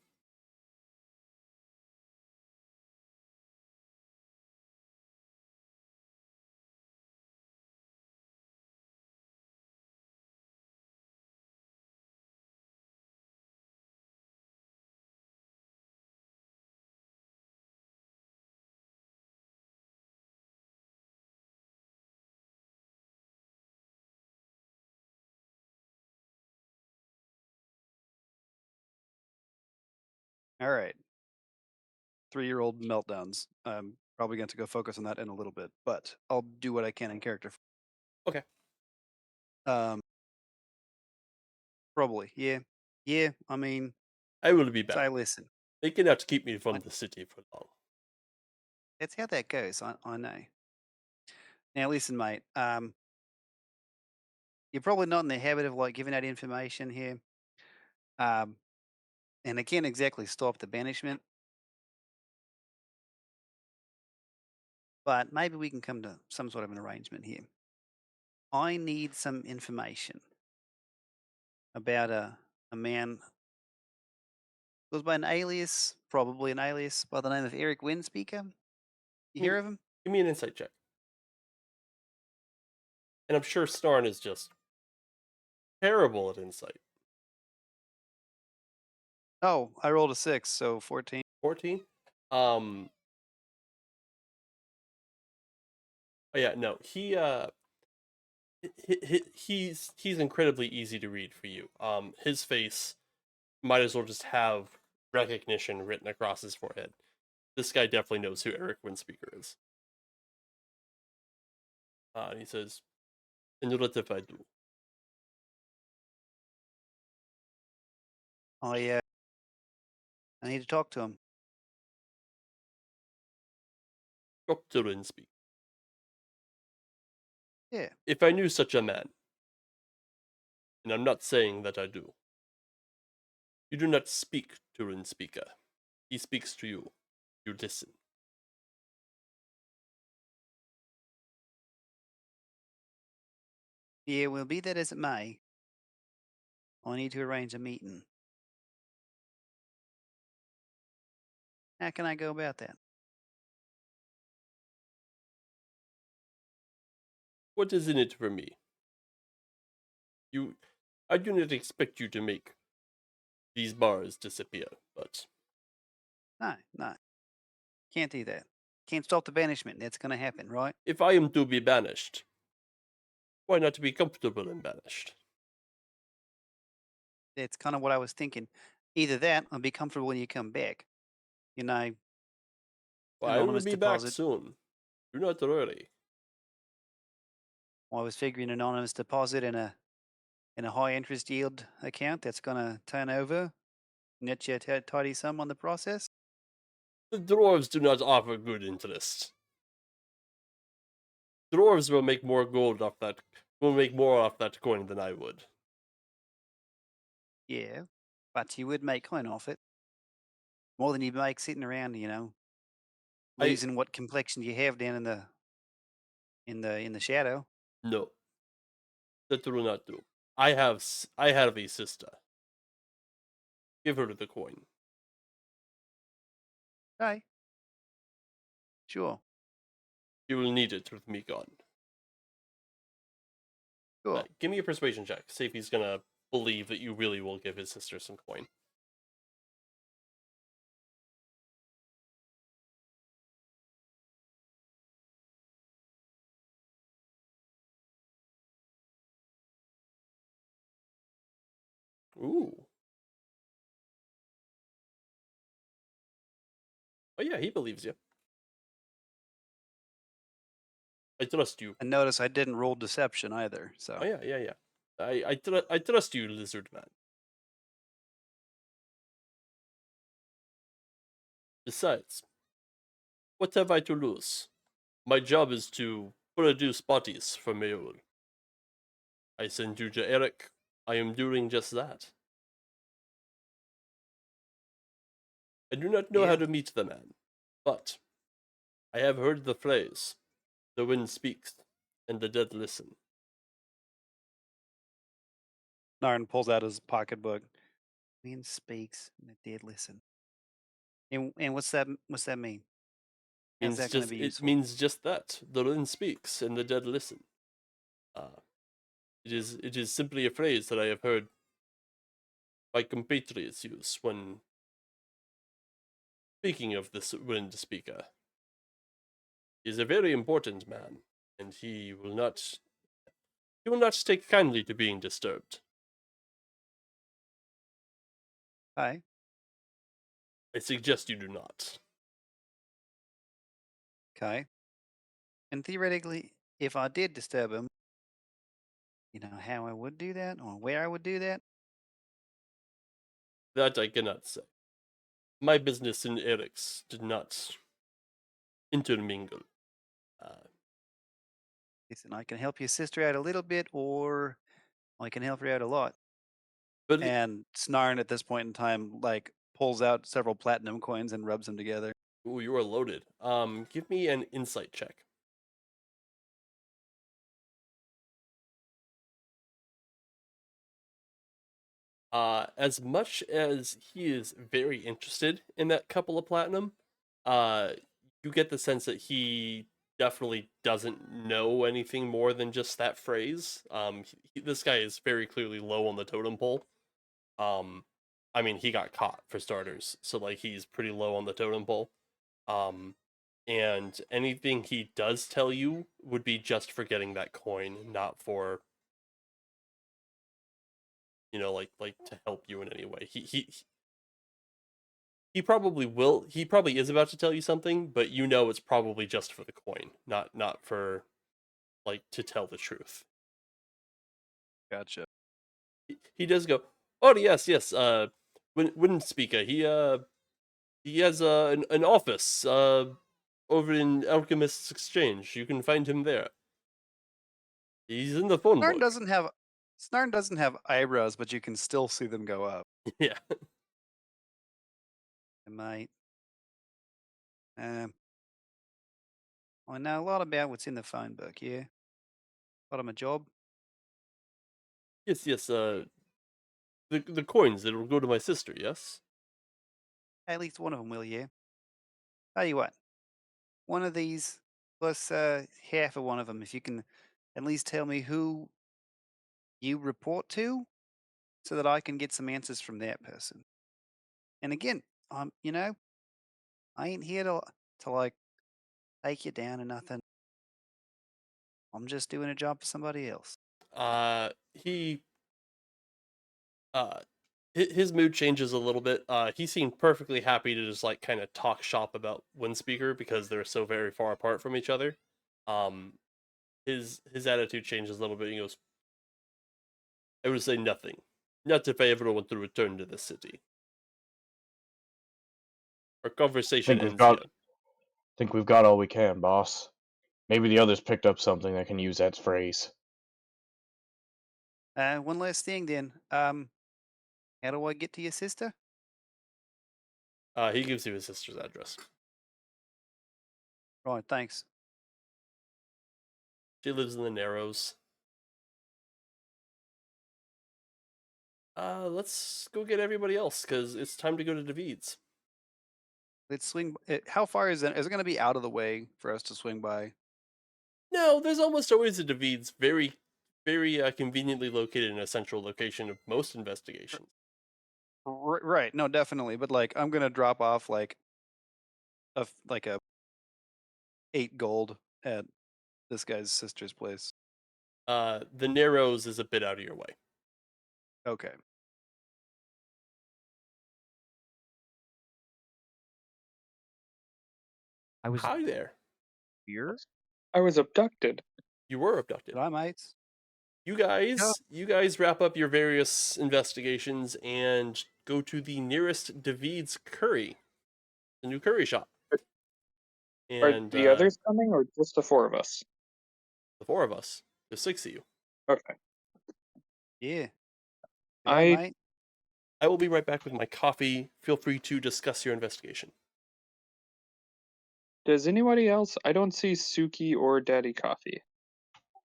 All right. 3-year-old meltdowns. I'm probably going to go focus on that in a little bit, but I'll do what I can in character. Okay. Um, probably. Yeah. Yeah. I mean, I will be back. say listen. They cannot keep me from What? the city for long. That's how that goes. I know. Now listen, mate. You're probably not in the habit of like giving out information here. Um, and I can't exactly stop the banishment, but maybe we can come to some sort of an arrangement here. I need some information about a man goes by an alias, probably an alias by the name of Eric Windspeaker. You hear of him? Give me an insight check. And I'm sure Snarn is just terrible at insight. Oh, I rolled a 6, so 14. 14? Oh yeah, no. He's incredibly easy to read for you. His face might as well just have recognition written across his forehead. This guy definitely knows who Eric Windspeaker is. And he says, "And what if I do?" I need to talk to him. Dr. Windspeaker. Yeah. If I knew such a man, and I'm not saying that I do, you do not speak to Windspeaker. He speaks to you. You listen. Yeah, well, be that as it may, I need to arrange a meeting. How can I go about that? What is in it for me? I do not expect you to make these bars disappear, but No. Can't do that. Can't stop the banishment. That's going to happen, right? if I am to be banished, why not be comfortable and banished? That's kind of what I was thinking. Either that or be comfortable when you come back. You know, Well, I will anonymous be back deposit. soon. Do not worry. I was figuring anonymous deposit in a high interest yield account that's going to turn over, net you a tidy sum on the process. The dwarves do not offer good interest. Dwarves will make more gold off that. Will make more off that coin than I would. Yeah, but you would make coin off it. More than you make sitting around, I- losing what complexion you have down in the shadow. No, that will not do. I have a sister. Give her the coin. Okay. Sure. You will need it with me gone. Cool. Give me a persuasion check. See if he's gonna believe that you really will give his sister some coin. Ooh. Oh yeah, he believes you. I trust you. And notice I didn't roll deception either. So Oh yeah. I trust you, lizard man. Besides, what have I to lose? My job is to produce bodies for Meol. I send you to Eric. I am doing just that. I do not know how Yeah. to meet the man, but I have heard the phrase, "The wind speaks, and the dead listen." Narn pulls out his pocketbook. Wind speaks, and the dead listen. And what's that mean? How's that going to be It useful? means just that. The wind speaks, and the dead listen. It is simply a phrase that I have heard my compatriots use when speaking of this wind speaker. He is a very important man, and he will not take kindly to being disturbed. Okay. I suggest you do not. Okay. And theoretically, if I did disturb him, you know how I would do that or where I would do that? That I cannot say. my business and Eric's did not intermingle. Listen, I can help your sister out a little bit, or I can help her out a lot. But And Snarn at this point in time, like, pulls out several platinum coins and rubs them together. ooh, you are loaded. Give me an insight check. As much as he is very interested in that couple of platinum, uh, you get the sense that he definitely doesn't know anything more than just that phrase. This guy is very clearly low on the totem pole. I mean, he got caught for starters, so like he's pretty low on the totem pole. Um, and anything he does tell you would be just for getting that coin, not for like to help you in any way. He probably will. He probably is about to tell you something, but you know it's probably just for the coin, not for like to tell the truth. Gotcha. He does go, oh yes, yes. Windspeaker. He has an office over in Alchemist's Exchange. You can find him there. He's in the phone Snarn book. doesn't have eyebrows, but you can still see them go up. Yeah. I might. I know a lot about what's in the phone book, yeah. Lot of my job. Yes, yes. The coins that will go to my sister. Yes. At least one of them will, yeah. Tell you what, one of these plus half of one of them, if you can at least tell me who you report to, so that I can get some answers from that person. And again, I ain't here to like take you down or nothing. I'm just doing a job for somebody else. He uh his mood changes a little bit. He seemed perfectly happy to just like kind of talk shop about Windspeaker because they're so very far apart from each other. Um, his attitude changes a little bit. He goes, "I would say nothing, not if I ever want to return to the city." Our conversation Think we've ends got here. think we've got all we can, boss. Maybe the others picked up something that can use that phrase. One last thing then. How do I get to your sister? He gives you his sister's address. Right, thanks. She lives in the Narrows. Let's go get everybody else because it's time to go to David's. Let's swing. How far is it? Is it going to be out of the way for us to swing by? No, there's almost always a David's very, very conveniently located in a central location of most investigations. Right. No, definitely. But like, I'm gonna drop off like a 8 gold at this guy's sister's place. The Narrows is a bit out of your way. Okay. I was Hi there. here. I was abducted. You were abducted. Did I, mates? You guys wrap up your various investigations and go to the nearest David's Curry, the new curry shop. Are And the others coming, or just the four of us? the four of us, the six of you. Okay. Yeah. I- Mate? I will be right back with my coffee. Feel free to discuss your investigation. Does anybody else? I don't see Suki or Daddy Coffee.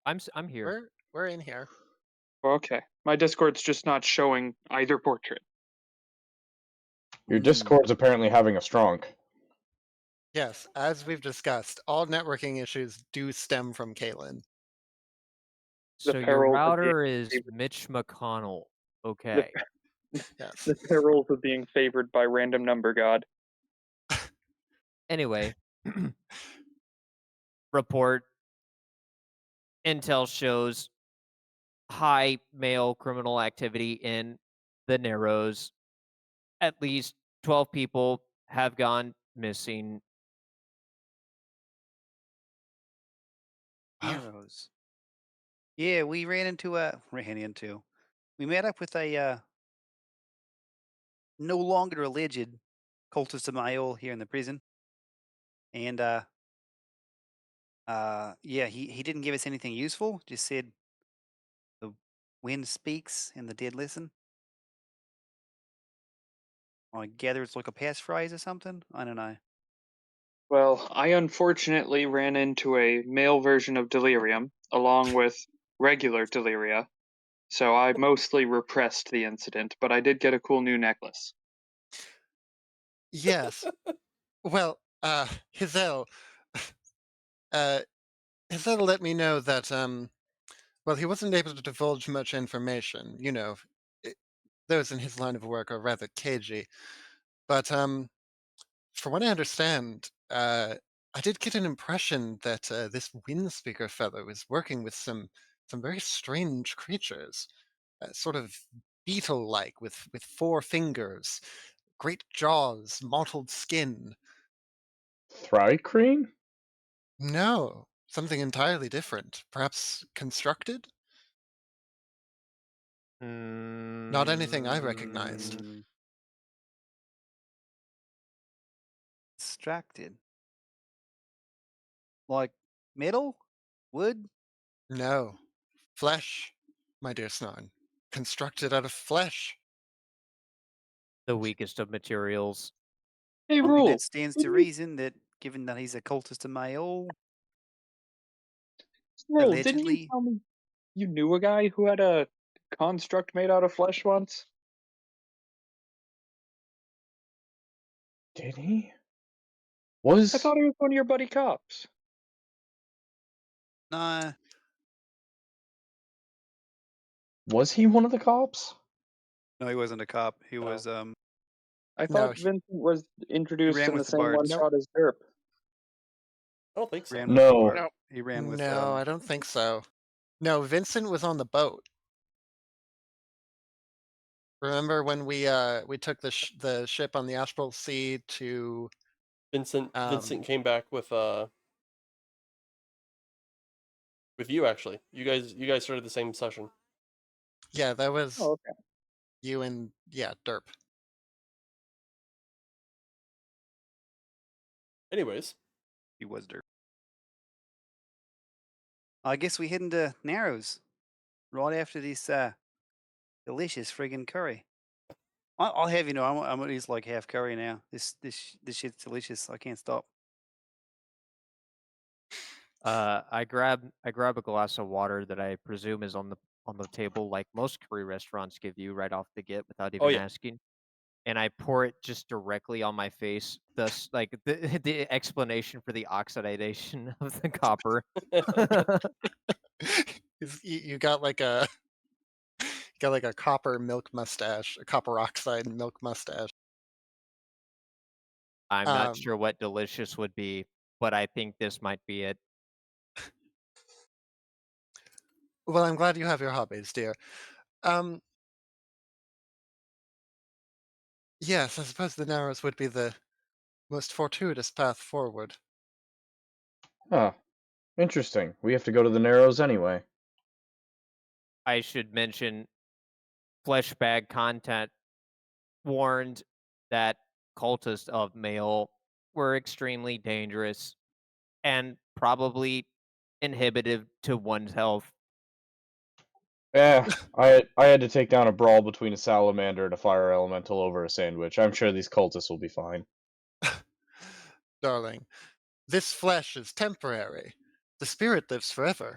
I'm here. We're in here. Okay. My Discord's just not showing either portrait. Your Hmm. Discord's apparently having a strong. Yes, as we've discussed, all networking issues do stem from Kalen. The So your perils of router being is favored. Mitch McConnell. Okay. Yes. The perils of being favored by random number god. Anyway, report. Intel shows high male criminal activity in the Narrows. At least 12 people have gone missing. Wow. Heroes. Yeah, we we met up with a no longer alleged cultist of Mael here in the prison. And yeah, he didn't give us anything useful. Just said the wind speaks and the dead listen. I gather it's like a passphrase or something. I don't know. Well, I unfortunately ran into a male version of delirium along with regular deliria, so I mostly repressed the incident, but I did get a cool new necklace. Yes. Well, Hazel, uh, Hazel let me know that, well, he wasn't able to divulge much information. You know, it, those in his line of work are rather cagey. But, from what I understand, I did get an impression that this Windspeaker fellow is working with some very strange creatures, sort of beetle-like, with 4 fingers, great jaws, mottled skin. Thrycreen? No, something entirely different. Perhaps constructed? Not anything I recognized. Distracted. Like metal? Wood? No, flesh, my dear Snow. Constructed out of flesh. The weakest of materials. Hey, I mean, Rule, that stands to reason that given that he's a cultist of Mael, didn't you allegedly. tell me you knew a guy who had a construct made out of flesh once? Did he? I Was thought he was one of your buddy cops. Nah, was he one of the cops? no, he wasn't a cop. He Oh. was I No, thought Vincent was introduced ran in the with the same one bards. shot as Derp. I don't think so. ran with the No. bard. No. He ran with no, I don't think so. No, Vincent was on the boat. Remember when we took the ship on the Astral Sea to Vincent came back with you actually. You guys started the same session. yeah, that was Oh, okay. you and Derp. Anyways, he was dirt. I guess we head into Narrows right after this delicious friggin' curry. I'll have you know, I'm at least like half curry now. This shit's delicious. I can't stop. I grab a glass of water that I presume is on the table, like most curry restaurants give you right off the get without even yeah. asking, and I pour it just directly on my face. Thus, like the the explanation for the oxidation of the copper. You got like a copper milk mustache, a copper oxide milk mustache. I'm not Um, sure what delicious would be, but I think this might be it. well, I'm glad you have your hobbies, dear. Um, yes, I suppose the Narrows would be the most fortuitous path forward. Huh. Interesting. We have to go to the Narrows anyway. I should mention flesh bag content warned that cultists of male were extremely dangerous and probably inhibitive to one's health. Yeah, I had to take down a brawl between a salamander and a fire elemental over a sandwich. I'm sure these cultists will be fine. Darling, this flesh is temporary. The spirit lives forever.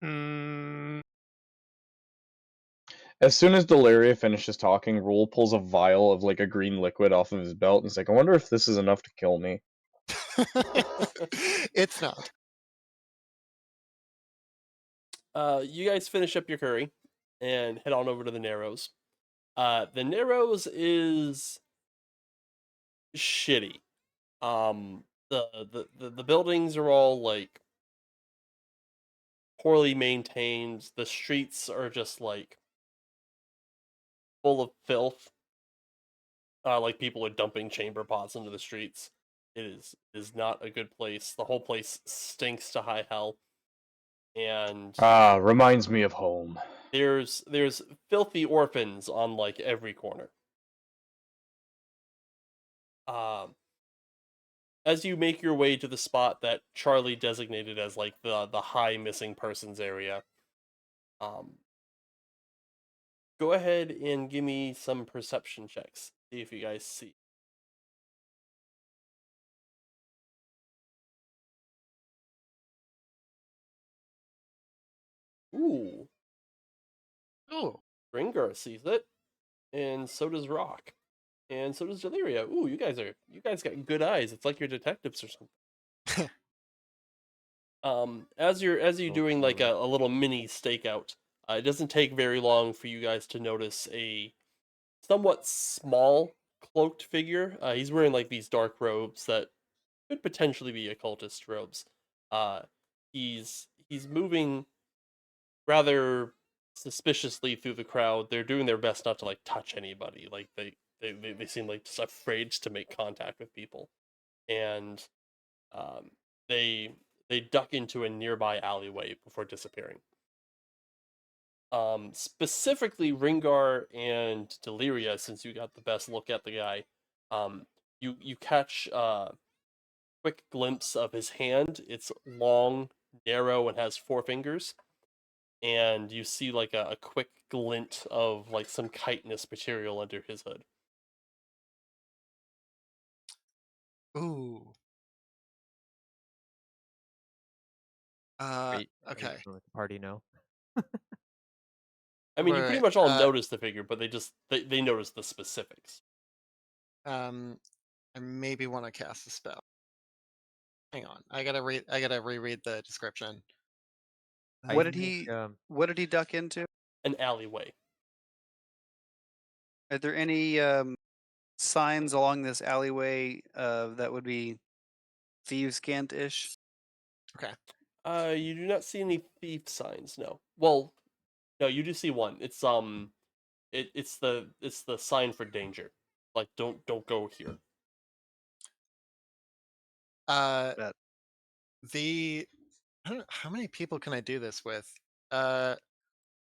Mm, As soon as Delaria finishes talking, Rule pulls a vial of like a green liquid off of his belt and is like, I wonder if this is enough to kill me. It's not. You guys finish up your curry and head on over to the Narrows. The Narrows is shitty. The buildings are all like poorly maintained. The streets are just like full of filth. Like people are dumping chamber pots into the streets. It is not a good place. The whole place stinks to high hell. And Ah, reminds me of home. there's filthy orphans on like every corner. Um, as you make your way to the spot that Charlie designated as like the high missing persons area, um, go ahead and give me some perception checks. See if you guys see. Ooh, Oh, Ringar sees it, and so does Rock, and so does Deliria. Ooh, you guys got good eyes. It's like you're detectives or something. As you're doing like Oh. a little mini stakeout, it doesn't take very long for you guys to notice a somewhat small cloaked figure. He's wearing like these dark robes that could potentially be occultist robes. Uh, he's moving rather suspiciously through the crowd. They're doing their best not to like touch anybody. Like they seem like just afraid to make contact with people, and um, they they duck into a nearby alleyway before disappearing. Specifically Ringar and Deliria, since you got the best look at the guy, um, you catch a quick glimpse of his hand. It's long, narrow, and has four fingers. And you see like a quick glint of like some chitinous material under his hood. ooh. Are you Okay. gonna let the party know? I mean, you pretty Right. much all notice the figure, but they notice the specifics. I maybe want to cast a spell. Hang on. I gotta reread the description. I What did think he? What did he duck into? An alleyway. Are there any signs along this alleyway that would be thieves' cant-ish? Okay. You do not see any thief signs. No. Well, no, you do see one. It's the sign for danger. Like don't go here. Uh, That the I don't know, how many people can I do this with? I'm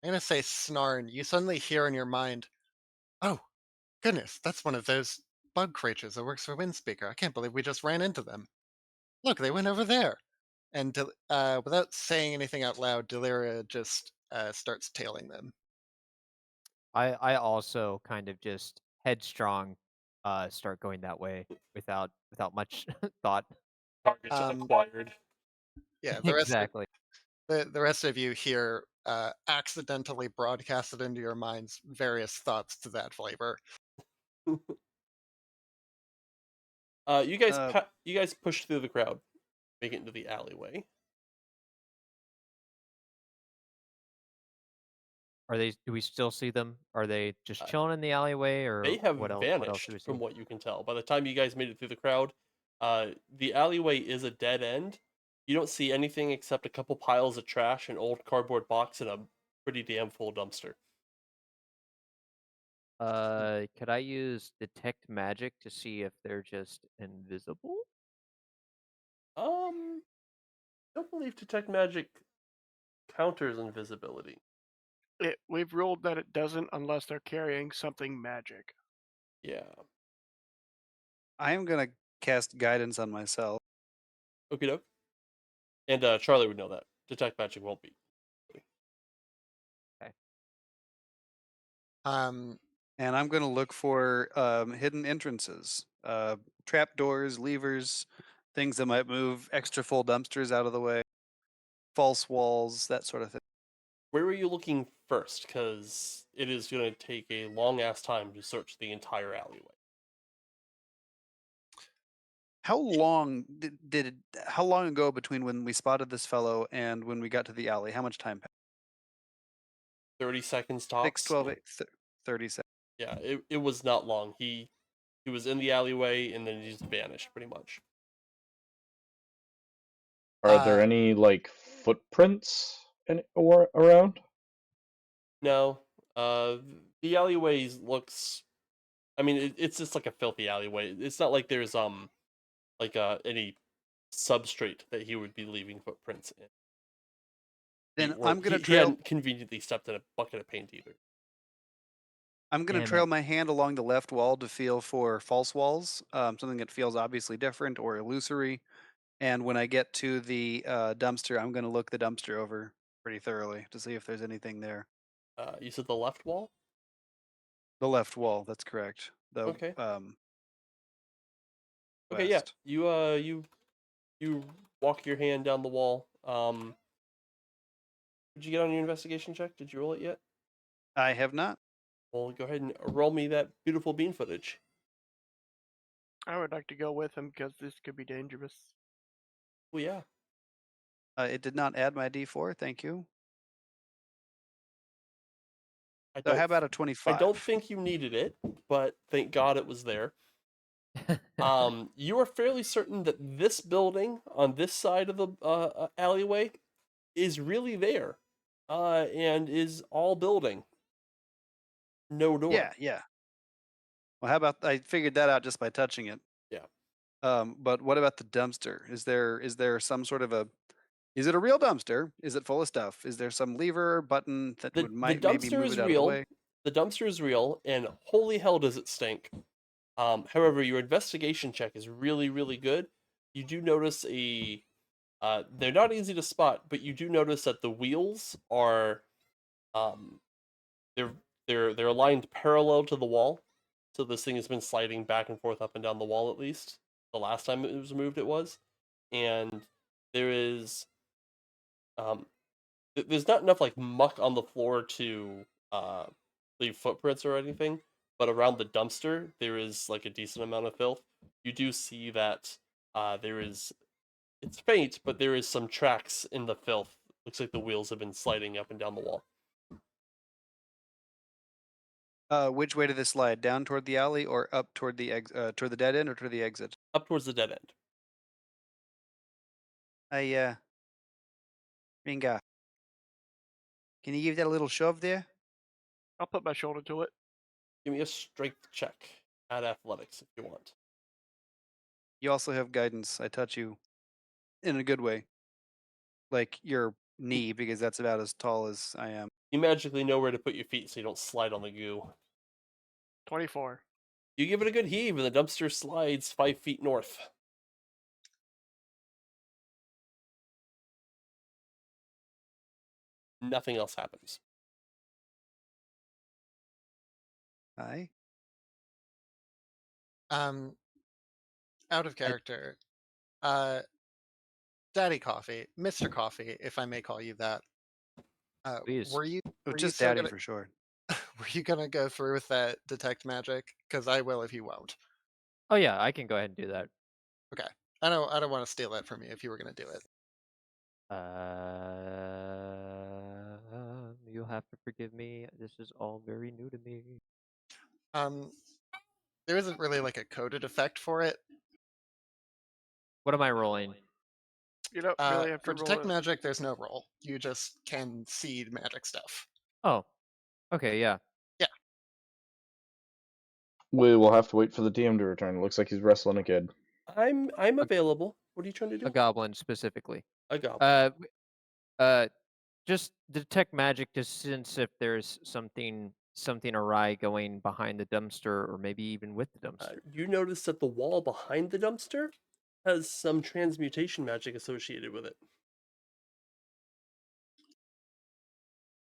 gonna say Snarn. You suddenly hear in your mind, "Oh goodness, that's one of those bug creatures that works for Windspeaker. I can't believe we just ran into them. Look, they went over there." And without saying anything out loud, Deliria just starts tailing them. I also kind of just headstrong start going that way without much thought. Target Um, acquired. yeah, Exactly. the rest of you hear accidentally broadcasted into your minds various thoughts to that flavor. You guys push through the crowd, make it into the alleyway. Do we still see them? Are they just Uh, chilling in the alleyway They or have what else do vanished we see? from what you can tell. By the time you guys made it through the crowd, the alleyway is a dead end. You don't see anything except a couple piles of trash, an old cardboard box, and a pretty damn full dumpster. Could I use detect magic to see if they're just invisible? Don't believe detect magic counters invisibility. We've ruled that it doesn't unless they're carrying something magic. Yeah. I am gonna cast guidance on myself. Okie doke. And Charlie would know that. Detect magic won't be. Um, And I'm going to look for hidden entrances, trap doors, levers, things that might move extra full dumpsters out of the way, false walls, that sort of thing. Where are you looking first? Because it is going to take a long ass time to search the entire alleyway. How long how long ago between when we spotted this fellow and when we got to the alley? How much time passed? 30 seconds 6, tops. 12, 8, 30 seconds. Yeah, it was not long. He was in the alleyway and then he just vanished pretty much. Are there any like footprints around? No. The alleyways looks. I mean, it's just like a filthy alleyway. It's not like there's like any substrate that he would be leaving footprints in. Then Or I'm going to he trail. hadn't conveniently stepped in a bucket of paint either. I'm going to Damn trail it. my hand along the left wall to feel for false walls, something that feels obviously different or illusory. And when I get to the dumpster, I'm going to look the dumpster over pretty thoroughly to see if there's anything there. You said the left wall. The left wall, that's correct. The Okay. west. Okay. Yeah. You walk your hand down the wall. Did you get on your investigation check? Did you roll it yet? I have not. Well, go ahead and roll me that beautiful bean footage. I would like to go with him because this could be dangerous. Well, yeah. It did not add my D4. Thank you. I So don't. how about a I 25? don't think you needed it, but thank God it was there. You are fairly certain that this building on this side of the alleyway is really there, and is all building. No door. Yeah, yeah. Well, how about I figured that out just by touching it. Yeah. But what about the dumpster? Is there some sort of is it a real dumpster? Is it full of stuff? Is there some lever or button that The would the maybe dumpster move is it out of the real. way? The dumpster is real, and holy hell does it stink. However, your investigation check is really, really good. You do notice they're not easy to spot, but you do notice that the wheels are, um, they're they're aligned parallel to the wall. So this thing has been sliding back and forth up and down the wall at least. The last time it was moved, it was, and there is, um, there's not enough like muck on the floor to leave footprints or anything, but around the dumpster there is like a decent amount of filth. You do see that there is, it's faint, but there is some tracks in the filth. Looks like the wheels have been sliding up and down the wall. Which way did this slide? Down toward the alley or up toward the toward the dead end or toward the exit? Up towards the dead end. Ringa, can you give that a little shove there? I'll put my shoulder to it. Give me a strength check at athletics if you want. You also have guidance. I touch you in a good way. Like your knee, because that's about as tall as I am. You magically know where to put your feet so you don't slide on the goo. 24. You give it a good heave, and the dumpster slides 5 feet north. Nothing else happens. Hi. Out of character. Daddy Coffee, Mr. Coffee, if I may call you that. Please. Were you Oh, were you just still daddy gonna for short. were you gonna go through with that detect magic? Because I will if you won't. Oh yeah, I can go ahead and do that. I don't want to steal it from you if you were gonna do it. You'll have to forgive me. This is all very new to me. There isn't really like a coded effect for it. What am I rolling? You don't really have to For roll detect it. magic, there's no roll. You just can seed magic stuff. Oh, okay, yeah. We will have to wait for the DM to return. It looks like he's wrestling a kid. I'm available. What are you trying to do? A goblin specifically. A goblin. Just detect magic to sense if there's something awry going behind the dumpster, or maybe even with the dumpster. You notice that the wall behind the dumpster has some transmutation magic associated with it.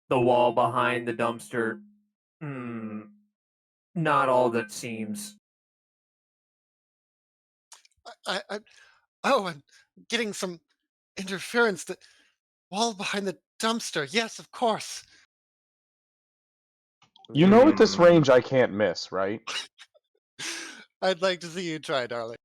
The wall behind the dumpster. Not all that seems. I'm getting some interference. The wall behind the dumpster. Yes, of course. You know at this range I can't miss, right? I'd like to see you try, darling.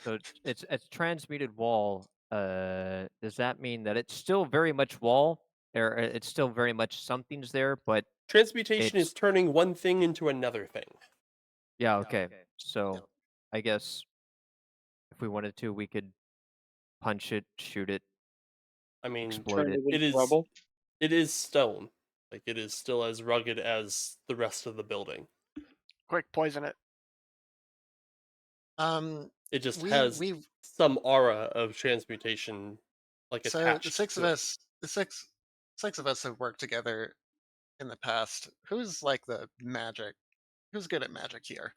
So it's transmuted wall. Does that mean that it's still very much wall, or it's still very much something's there, but Transmutation is it's turning one thing into another thing. yeah, okay. So I guess if we wanted to, we could punch it, shoot it, I mean, explode Turn it. it into rubble. it is stone. Like, it is still as rugged as the rest of the building. Quick, poison it. It just We has we some aura of transmutation, like so the attached six of to it. us, the six of us have worked together in the past. Who's like the magic? Who's good at magic here?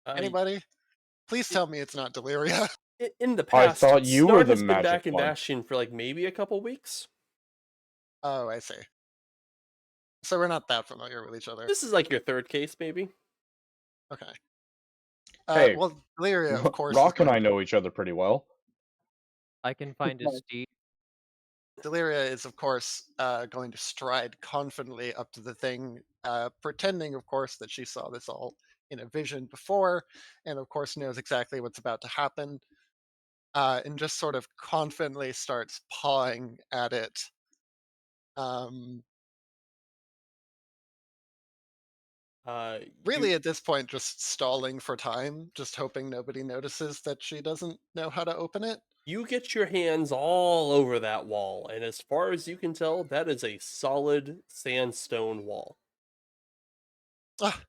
Uh, Anybody? Please tell me it's not Deliria. in the I past, thought you were Snar the has been magic back in one. Bastion for like maybe a couple weeks. Oh, I see. So we're not that familiar with each other. This is like your third case, maybe. Okay. Hey, Well, Deliria, of course, is Rock and going I to know each other pretty well. I can find his Nice. steed. Deliria is, of course, going to stride confidently up to the thing, pretending, of course, that she saw this all in a vision before, and of course knows exactly what's about to happen, and just sort of confidently starts pawing at it. Um, really, You at this point, just stalling for time, just hoping nobody notices that she doesn't know how to open it. you get your hands all over that wall, and as far as you can tell, that is a solid sandstone wall. Ah, of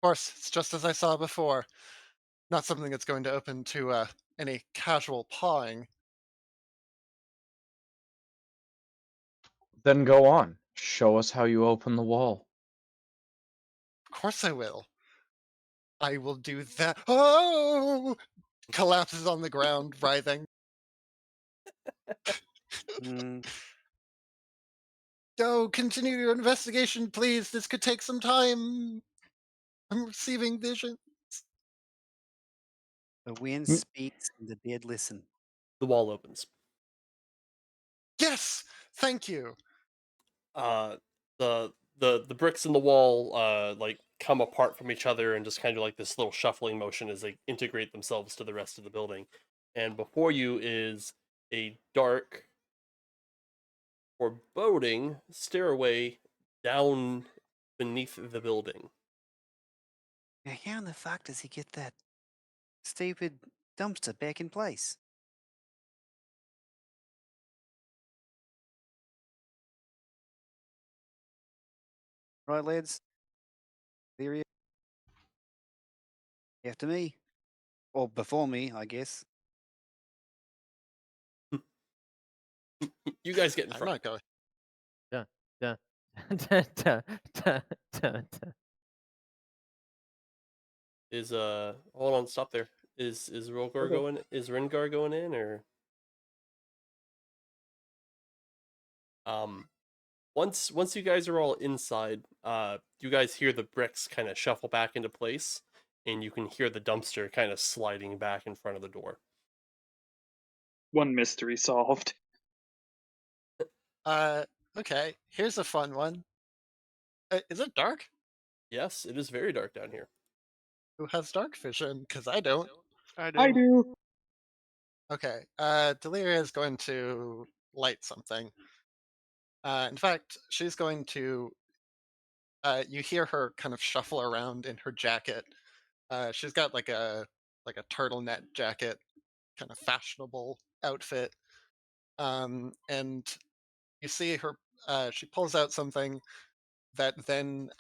course, it's just as I saw before. Not something that's going to open to any casual pawing. Then go on. Show us how you open the wall. Of course I will. I will do that. Oh! Collapses on the ground, writhing. Mm, Go, continue your investigation, please. This could take some time. I'm receiving vision. the wind Hmm. speaks and the dead listen. The wall opens. Yes! Thank you. Uh, the bricks in the wall like come apart from each other and just kind of like this little shuffling motion as they integrate themselves to the rest of the building. And before you is a dark, foreboding stairway down beneath the building. Now, how in the fuck does he get that stupid dumpster back in place? Right, lads? There after me. Or before me, I guess. You guys get in I'm front. not going. Dun, dun, dun, dun, dun, dun. Is hold on, stop there. Is Rolgar Okay. going? Is Rengar going in or um? Once you guys are all inside, you guys hear the bricks kind of shuffle back into place, and you can hear the dumpster kind of sliding back in front of the door. One mystery solved. Okay, here's a fun one. Is it dark? Yes, it is very dark down here. Who has dark vision? Because I don't. I do. I do. Okay, Deliria is going to light something. In fact, she's going to. You hear her kind of shuffle around in her jacket. She's got like a turtleneck jacket, kind of fashionable outfit. And you see her. She pulls out something that then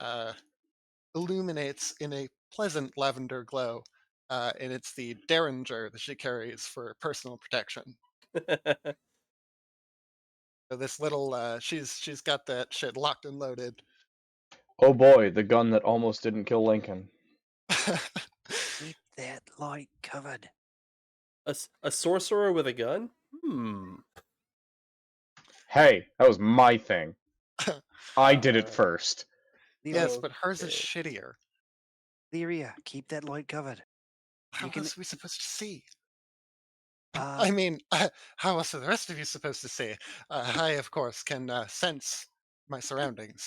illuminates in a pleasant lavender glow, and it's the derringer that she carries for personal protection. So this little, she's got that shit locked and loaded. Oh boy, the gun that almost didn't kill Lincoln. Keep that light covered. A sorcerer with a gun? Hey, that was my thing. I did it Uh, first. Yes, Lyria, but hers is Okay. shittier. Lyria, keep that light covered. How can- else are we supposed to see? Uh, I mean, how else are the rest of you supposed to see? I, of course, can sense my surroundings.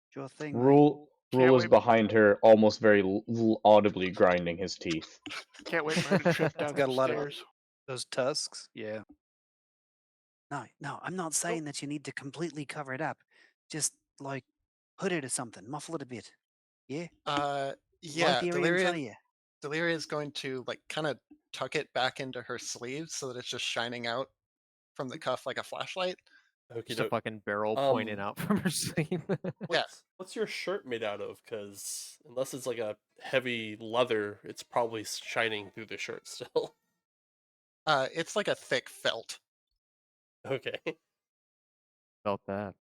sure thing, mate. Rule Can't is wait. behind her, almost very audibly grinding his teeth. Can't wait for her to trip down Got a some lot of stairs. those tusks. Yeah. No, I'm not saying that you need to completely cover it up. Just like hood it or something, muffle it a bit. Yeah. Yeah, Light the area in front of you. Deliria is going to like kind of tuck it back into her sleeve so that it's just shining out from the cuff like a flashlight. Just a Okey-doke. fucking barrel pointing Um, out from her sleeve. Yeah. what's your shirt made out of? Because unless it's like a heavy leather, it's probably shining through the shirt still. It's like a thick felt. Okay. Felt that.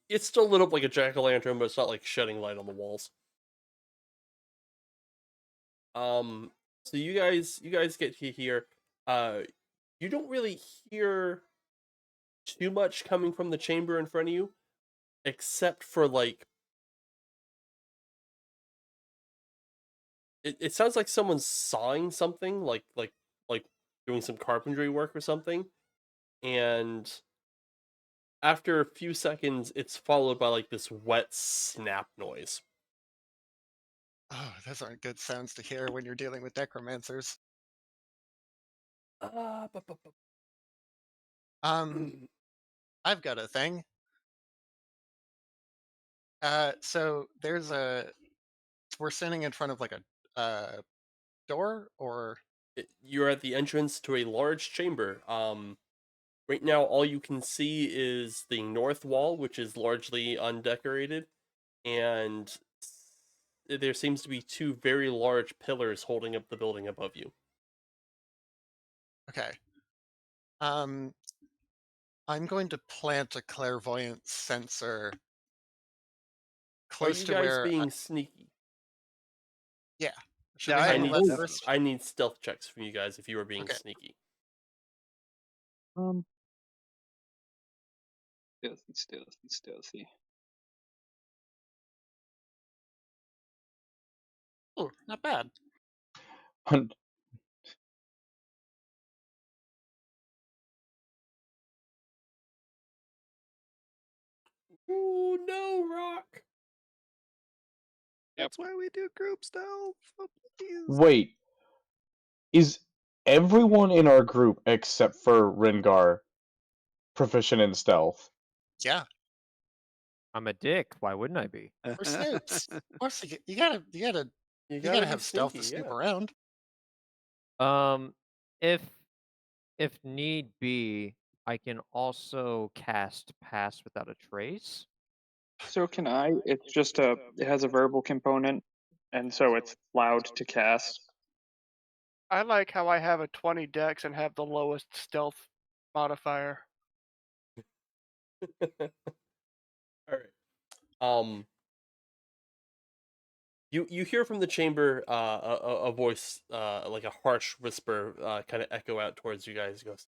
It's still lit up like a jack-o'-lantern, but it's not like shedding light on the walls. So you guys get here. Uh, you don't really hear too much coming from the chamber in front of you, except for like it sounds like someone's sawing something, like doing some carpentry work or something, and after a few seconds, it's followed by like this wet snap noise. Oh, those aren't good sounds to hear when you're dealing with necromancers. Bu- bu- bu- I've got a thing. So there's we're standing in front of like a door, or You're at the entrance to a large chamber. Right now, all you can see is the north wall, which is largely undecorated, and there seems to be two very large pillars holding up the building above you. okay. Um, I'm going to plant a clairvoyant sensor Are close you to guys where. being sneaky? Should Yeah, we I I handle need that definitely. first? I need stealth checks from you guys if you are being Okay. sneaky. Um, stealthy. Oh, not bad. Hunt. Ooh, no, Rock. That's why we do group stealth. Oh, please. Wait, is everyone in our group except for Rengar proficient in stealth? Yeah, I'm a dick. Why wouldn't I be? we're snoops. Of course, you gotta You gotta be have stealth to sneaky, snoop yeah. around. If need be, I can also cast Pass Without a Trace. So can I? It's just it has a verbal component, and so it's loud to cast. I like how I have a 20 dex and have the lowest stealth modifier. All right. Um, you hear from the chamber a voice like a harsh whisper kind of echo out towards you guys. It goes,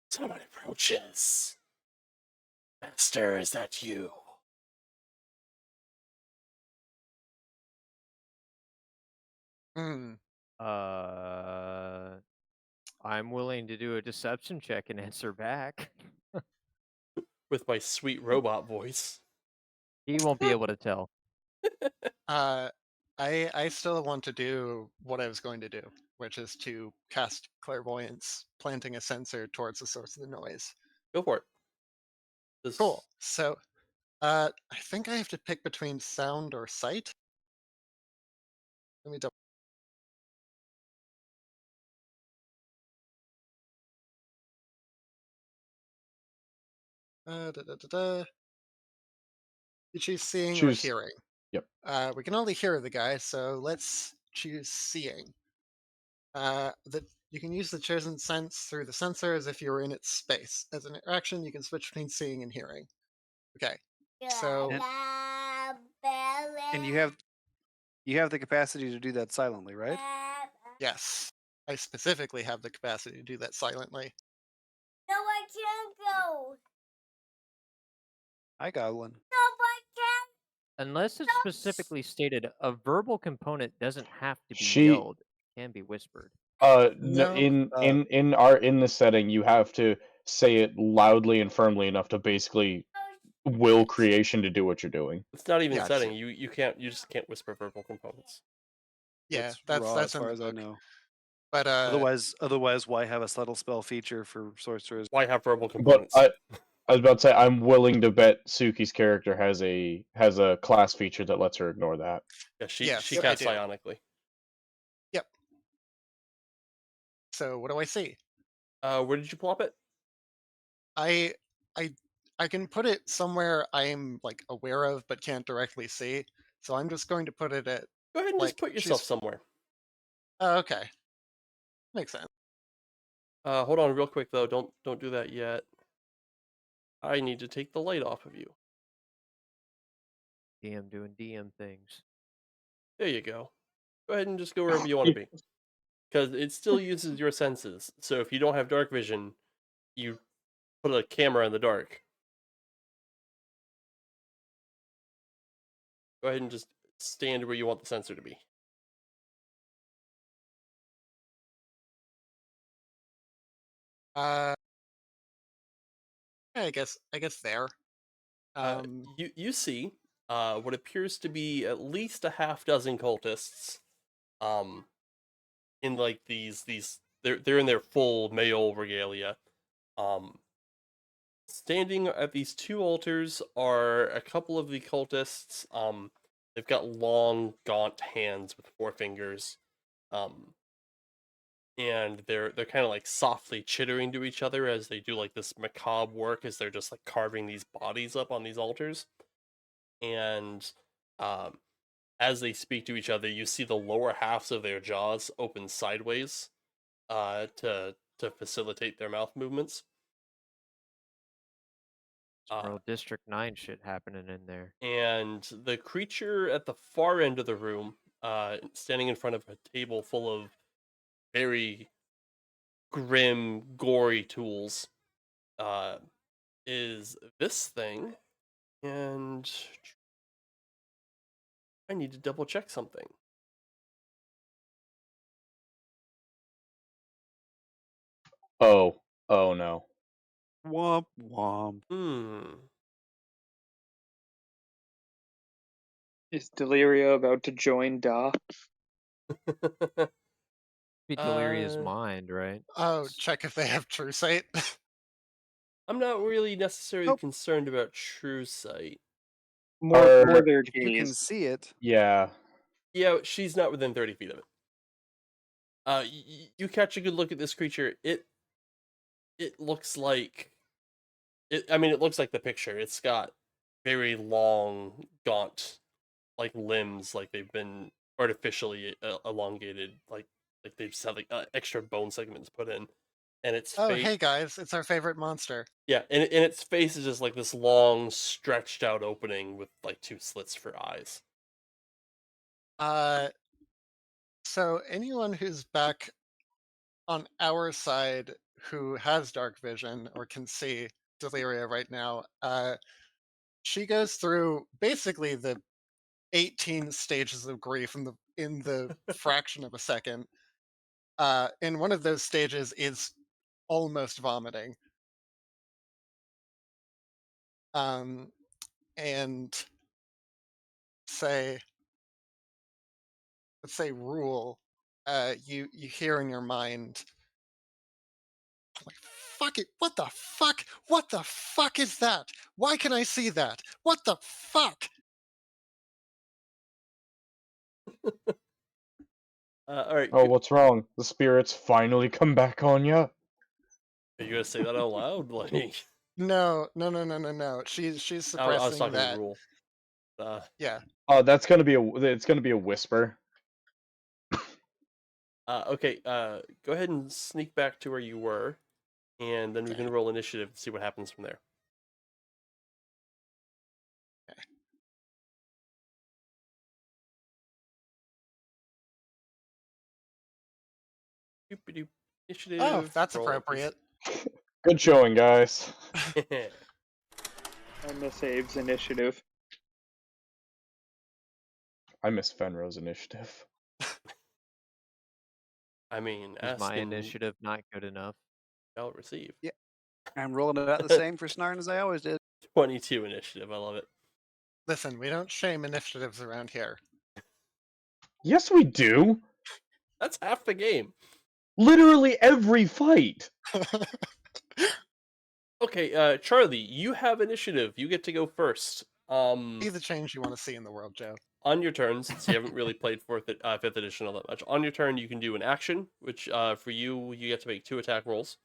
someone approaches. Master, is that you? Hmm. I'm willing to do a deception check and answer back. With my sweet robot voice. He won't be able to tell. I still want to do what I was going to do, which is to cast clairvoyance, planting a sensor towards the source of the noise. Go for it. Cool. So, I think I have to pick between sound or sight. Let me double. You choose seeing or Choose. hearing. Yep. We can only hear the guy, so let's choose seeing. You can use the chosen sense through the sensor as if you were in its space. As an interaction, you can switch between seeing and hearing. Okay. So And you have the capacity to do that silently, right? yes, I specifically have the capacity to do that silently. No, I can't go. I got one. No, I can't. Unless it's specifically stated, a verbal component doesn't have to be She- yelled. It can be whispered. No, No, in the setting, you have to say it loudly and firmly enough to basically will creation to do what you're doing. It's not even Yeah, setting. You just can't whisper verbal components. yeah, It's raw that's as far in as the I book. know. But Otherwise, why have a subtle spell feature for sorcerers? Why have verbal But components? I was about to say I'm willing to bet Suki's character has a class feature that lets her ignore that. Yeah, she yes, she I casts do. psionically. Yep. So what do I see? Where did you plop it? I I I can put it somewhere I'm like aware of but can't directly see. So I'm just going to put it at Go ahead and just like put yourself she's. somewhere. Oh, okay, makes sense. Hold on real quick though. Don't do that yet. I need to take the light off of you. DM doing DM things. There you go. Go ahead and just go wherever you want to be. Because it still uses your senses. So if you don't have dark vision, you put a camera in the dark. Go ahead and just stand where you want the sensor to be. Uh, I guess there. You see what appears to be at least a half dozen cultists in like these they're in their full male regalia. Standing at these two altars are a couple of the cultists. They've got long, gaunt hands with 4 fingers. And they're kind of like softly chittering to each other as they do like this macabre work as they're just like carving these bodies up on these altars. And um, as they speak to each other, you see the lower halves of their jaws open sideways to facilitate their mouth movements. Some real District 9 shit happening in there. And the creature at the far end of the room, standing in front of a table full of very grim, gory tools, is this thing. And I need to double check something. Oh no. Womp womp. Is Deliria about to join Da? Be Deliria's Uh, mind, right? Oh, check if they have true sight. I'm not really necessarily Nope. concerned about true sight. More their If you can gaze. see it, Yeah. Yeah, she's not within 30 feet of it. You catch a good look at this creature. It looks like it. I mean, it looks like the picture. It's got very long, gaunt, like limbs, like they've been artificially elongated, like they've just had like extra bone segments put in, and its Oh, face. hey guys, it's our favorite monster. Yeah, and its face is just like this long, stretched out opening with like 2 slits for eyes. So anyone who's back on our side who has dark vision or can see Deliria right now, she goes through basically the 18 stages of grief in the fraction of a second. And one of those stages is almost vomiting. And say, let's say, rule. You hear in your mind, like, fuck it, what the fuck? What the fuck is that? Why can I see that? What the fuck? All right, Oh, what's wrong? The spirits finally come back on ya? are you gonna say that out loud? Like, No. She's I was suppressing talking to that. Rule. Yeah. Oh, that's gonna be it's gonna be a whisper. Okay. Go ahead and sneak back to where you were, and then we Okay. can roll initiative to see what happens from there. Doop-a-doop. Initiative. Oh, that's roll a appropriate. Good showing, guys. piece- I miss Abe's initiative. I miss Fenro's initiative. I mean, Is my asking initiative not good enough? shall receive. I'm rolling it out the same for Snarn as I always did. 22 initiative. I love it. Listen, we don't shame initiatives around here. Yes, we do. That's half the game. Literally every fight. Okay, Charlie, you have initiative. You get to go first. Be the change you want to see in the world, Joe. On your turn, since you haven't really played 5th edition all that much, on your turn you can do an action, which for you get to make 2 attack rolls.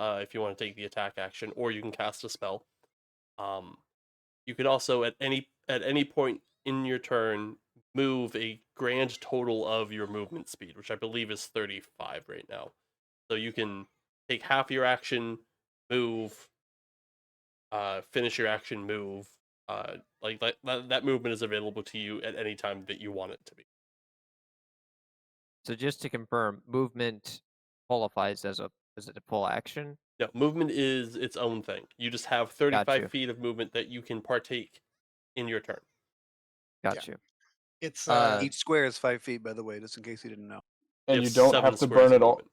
if you want to take the attack action, or you can cast a spell. You can also at any point in your turn move a grand total of your movement speed, which I believe is 35 right now. So you can take half your action, move, finish your action, move. Like that movement is available to you at any time that you want it to be. So just to confirm, movement qualifies as a full action. No, movement is its own thing. You just have 35 Got you. feet of movement that you can partake in your turn. Got you. It's Each square is 5 feet, by the way, just in case you didn't know. And have you don't 7 have to squares burn of it all. movement.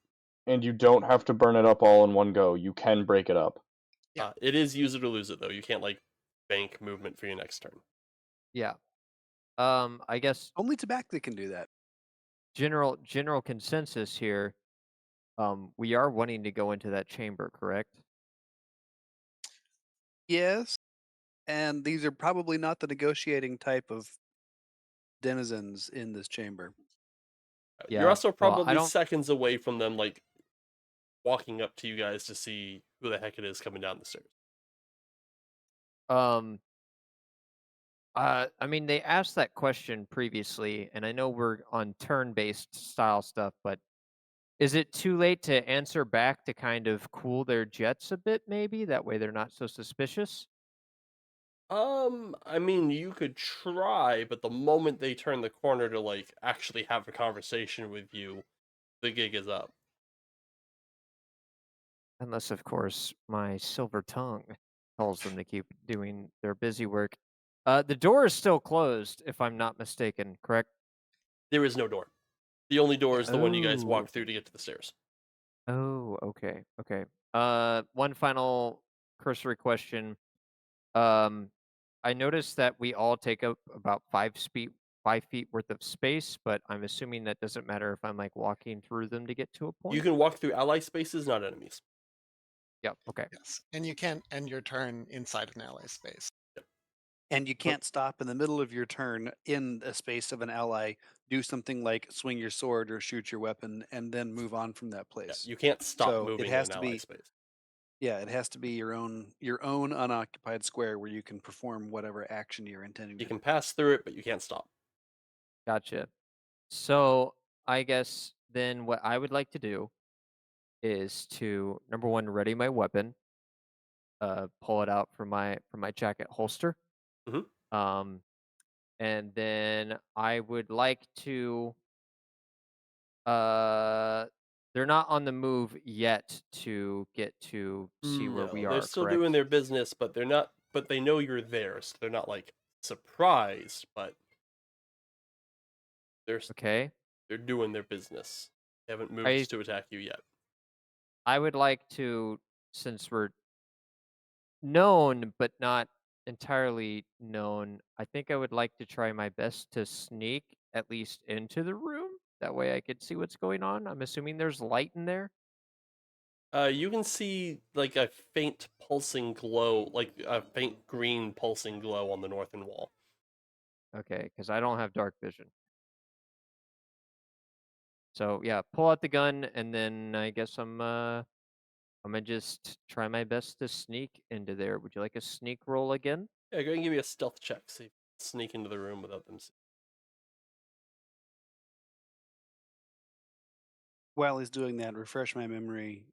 And you don't have to burn it up all in one go. You can break it up. Yeah. It is use it or lose it though. You can't like bank movement for your next turn. Yeah. I guess Only Tabacta can do that. general consensus here. We are wanting to go into that chamber, correct? Yes. And these are probably not the negotiating type of denizens in this chamber. You're Yeah, also well, probably I don't. seconds away from them like walking up to you guys to see who the heck it is coming down the stairs. I mean, they asked that question previously, and I know we're on turn-based style stuff, but is it too late to answer back to kind of cool their jets a bit, maybe? That way they're not so suspicious? I mean, you could try, but the moment they turn the corner to like actually have a conversation with you, the gig is up. Unless, of course, my silver tongue tells them to keep doing their busy work. The door is still closed, if I'm not mistaken, correct? There is no door. The only door is the one you guys Oh. walk through to get to the stairs. Oh, okay, okay. One final cursory question. I noticed that we all take up about 5 feet worth of space, but I'm assuming that doesn't matter if I'm like walking through them to get to a point. You can walk through ally spaces, not enemies. Yep. Okay. Yes, and you can't end your turn inside an ally space. And you can't stop in the middle of your turn in a space of an ally, do something like swing your sword or shoot your weapon, and then move on from that Yeah, place. you can't stop So it moving in has an to ally be- space. Yeah, it has to be your own unoccupied square where you can perform whatever action you're intending You to can do. pass through it, but you can't stop. Gotcha. So I guess then what I would like to do is to number one, ready my weapon, pull it out from my jacket holster. Mhm. And then I would like to uh they're not on the move yet to get to see where we No, are, they're still correct? doing their business, but they're not. But they know you're there, so they're not like surprised. But they're Okay. they're doing their business. They haven't moved I to attack you yet. I would like to, since we're known but not entirely known, I think I would like to try my best to sneak at least into the room. That way I could see what's going on. I'm assuming there's light in there. You can see like a faint pulsing glow, like a faint green pulsing glow on the northern wall. Okay, because I don't have dark vision. So yeah, pull out the gun, and then I guess I'm gonna just try my best to sneak into there. Would you like a sneak roll again? Yeah, go ahead and give me a stealth check. See if you can sneak into the room without them seeing. While he's doing that, refresh my memory.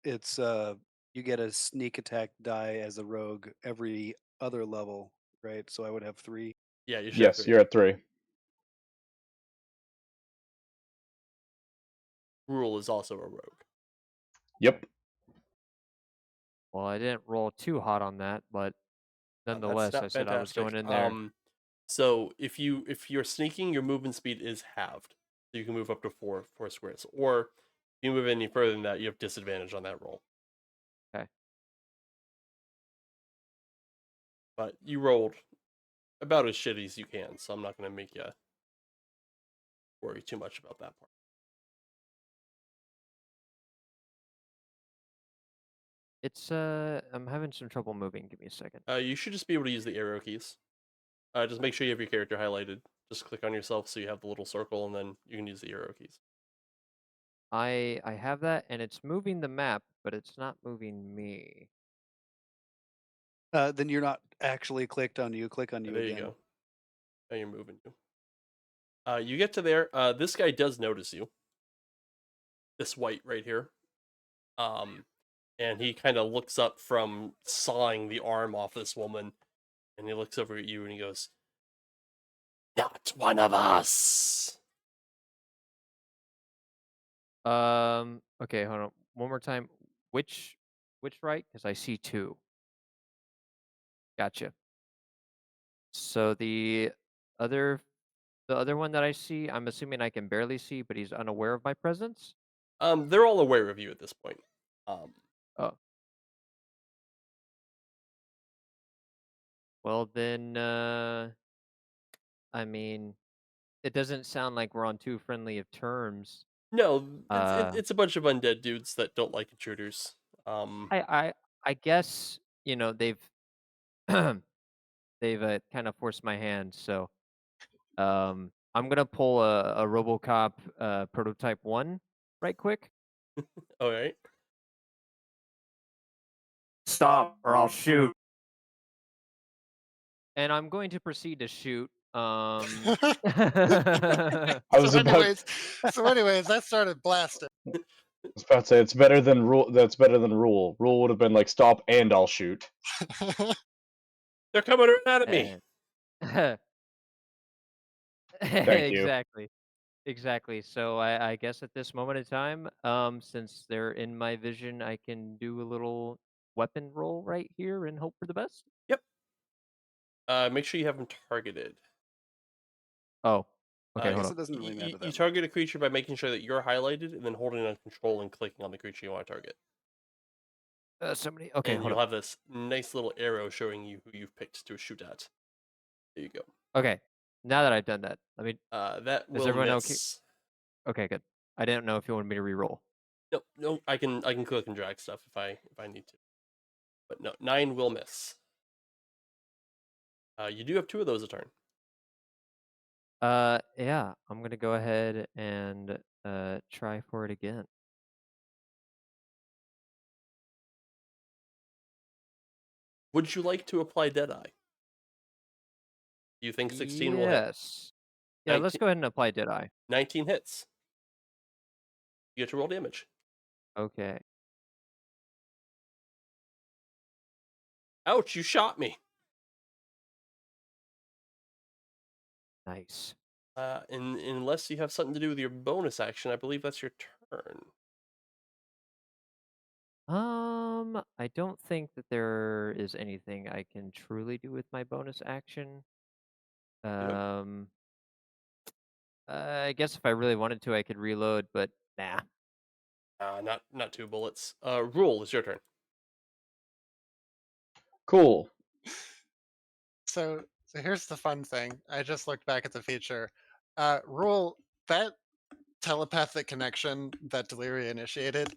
It's you get a sneak attack die as a rogue every other level, right? So I would have 3. Yeah, you should. Yes, Have you're at 3. Rule is also a rogue. Yep. Well, I didn't roll too hot on that, but That's nonetheless, not I said I was fantastic. going in there. So if you're sneaking, your movement speed is halved. So you can move up to four squares. Or if you move any further than that, you have disadvantage on that roll. Okay. But you rolled about as shitty as you can, so I'm not gonna make you worry too much about that part. It's I'm having some trouble moving. Give me a second. You should just be able to use the arrow keys. Just make sure you have your character highlighted. Just click on yourself so you have the little circle, and then you can use the arrow keys. I have that, and it's moving the map, but it's not moving me. Then you're not actually clicked on you. Click on you There you again. go. Now you're moving you. You get to there. This guy does notice you. This white right here. And he kind of looks up from sawing the arm off this woman, and he looks over at you and he goes, "Not one of us." Okay, hold on. One more time. Which right? Because I see two. Gotcha. So other the other one that I see, I'm assuming I can barely see, but he's unaware of my presence. They're all aware of you at this point. Oh. Well then, I mean, it doesn't sound like we're on too friendly of terms. No, Uh, it's a bunch of undead dudes that don't like intruders. I guess they've they've kind of forced my hand, so I'm gonna pull a RoboCop prototype 1 right quick. All right. Stop, or I'll shoot. And I'm going to proceed to shoot. I So was about, anyways, that started blasting. I was about to say it's better than rule. That's better than rule. Rule would have been like stop and I'll shoot. They're coming right at me. Thank you. Exactly. So I guess at this moment in time, since they're in my vision, I can do a little weapon roll right here and hope for the best. Yep. Make sure you have them targeted. Oh, I okay. Hold guess on. it doesn't really matter You that target a creature by making sure that you're highlighted and then holding on control and clicking on the creature you want to target. Somebody. Okay, And hold you'll on. have this nice little arrow showing you who you've picked to shoot at. There you go. Okay. Now that I've done that, I mean, That is will everyone miss. okay? Good. I didn't know if you wanted me to re-roll. No, I can click and drag stuff if I need to. But no, 9 will miss. You do have 2 of those a turn. Yeah, I'm gonna go ahead and try for it again. Would you like to apply Deadeye? Do you think 16 will hit? Yes. Yeah, let's 19 go ahead and apply Deadeye. 19 hits. You get to roll damage. Okay. Ouch, you shot me. Nice. And unless you have something to do with your bonus action, I believe that's your turn. I don't think that there is anything I can truly do with my bonus action. Yep. I guess if I really wanted to, I could reload, but nah. Not 2 bullets. Rule, it's your turn. Cool. So here's the fun thing. I just looked back at the feature. Rule, that telepathic connection that Deliria initiated,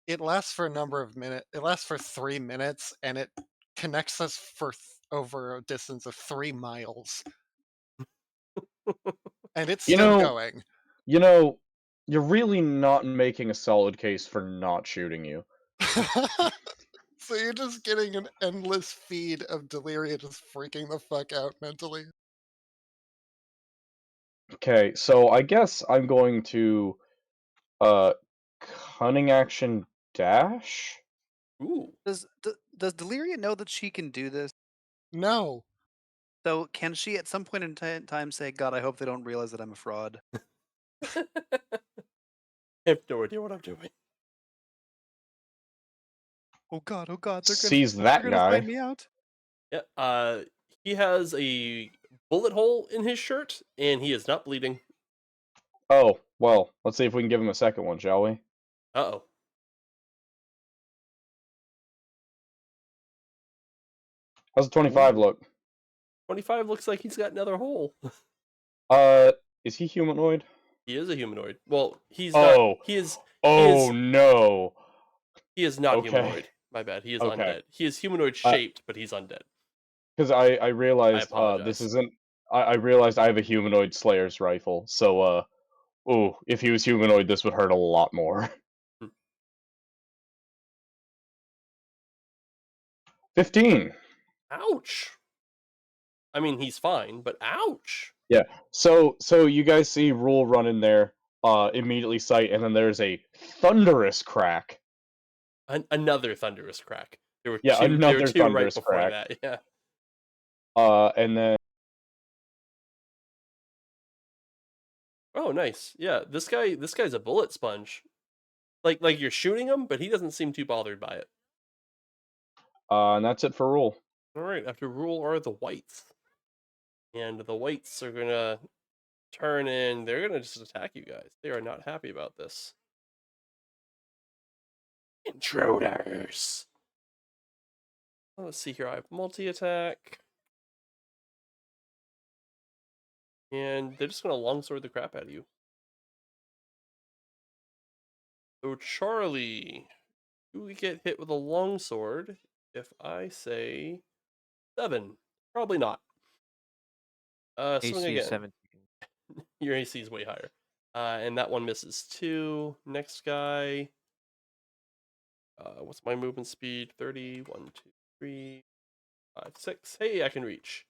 it lasts for a number of minutes. It lasts for 3 minutes, and it connects us for over a distance of 3 miles. And it's You still know- going. You're really not making a solid case for not shooting you. So you're just getting an endless feed of Deliria just freaking the fuck out mentally. Okay, so I guess I'm going to cunning action dash. Ooh. Does Deliria know that she can do this? No. So can she at some point in time say, "God, I hope they don't realize that I'm a fraud"? I have no idea what I'm doing. Oh God, they're gonna, Sees they're that gonna guy. find me out. Yeah. He has a bullet hole in his shirt, and he is not bleeding. Oh, well, let's see if we can give him a second one, shall we? Uh-oh. How's the 25 look? 25 looks like he's got another hole. Is he humanoid? He is a humanoid. Well, he's Oh. not. He is No. He is not Okay. humanoid. My bad. He is Okay. undead. He is humanoid shaped, but he's undead. Because I realized apologize. this isn't. I realized I have a humanoid Slayer's rifle, so Ooh, if he was humanoid, this would hurt a lot more. Hmm. 15. Ouch. I mean, he's fine, but ouch. Yeah. So you guys see Rule run in there, immediately sight, and then there's a thunderous crack. Another thunderous crack. There were Yeah, two. There were another two right thunderous before crack. that. Yeah. And then Oh, nice. Yeah, this guy's a bullet sponge. Like you're shooting him, but he doesn't seem too bothered by it. and that's it for Rule. All right. After rule are the whites, and the whites are gonna turn in. They're gonna just attack you guys. They are not happy about this. Intruders. Let's see here. I have multi-attack. And they're just gonna longsword the crap out of you. So Charlie, do we get hit with a longsword if I say 7? Probably not. Swing AC again. 17. Your AC is way higher. And that one misses 2. Next guy. What's my movement speed? 30. 1, 2, 3, 5, 6. Hey, I can reach.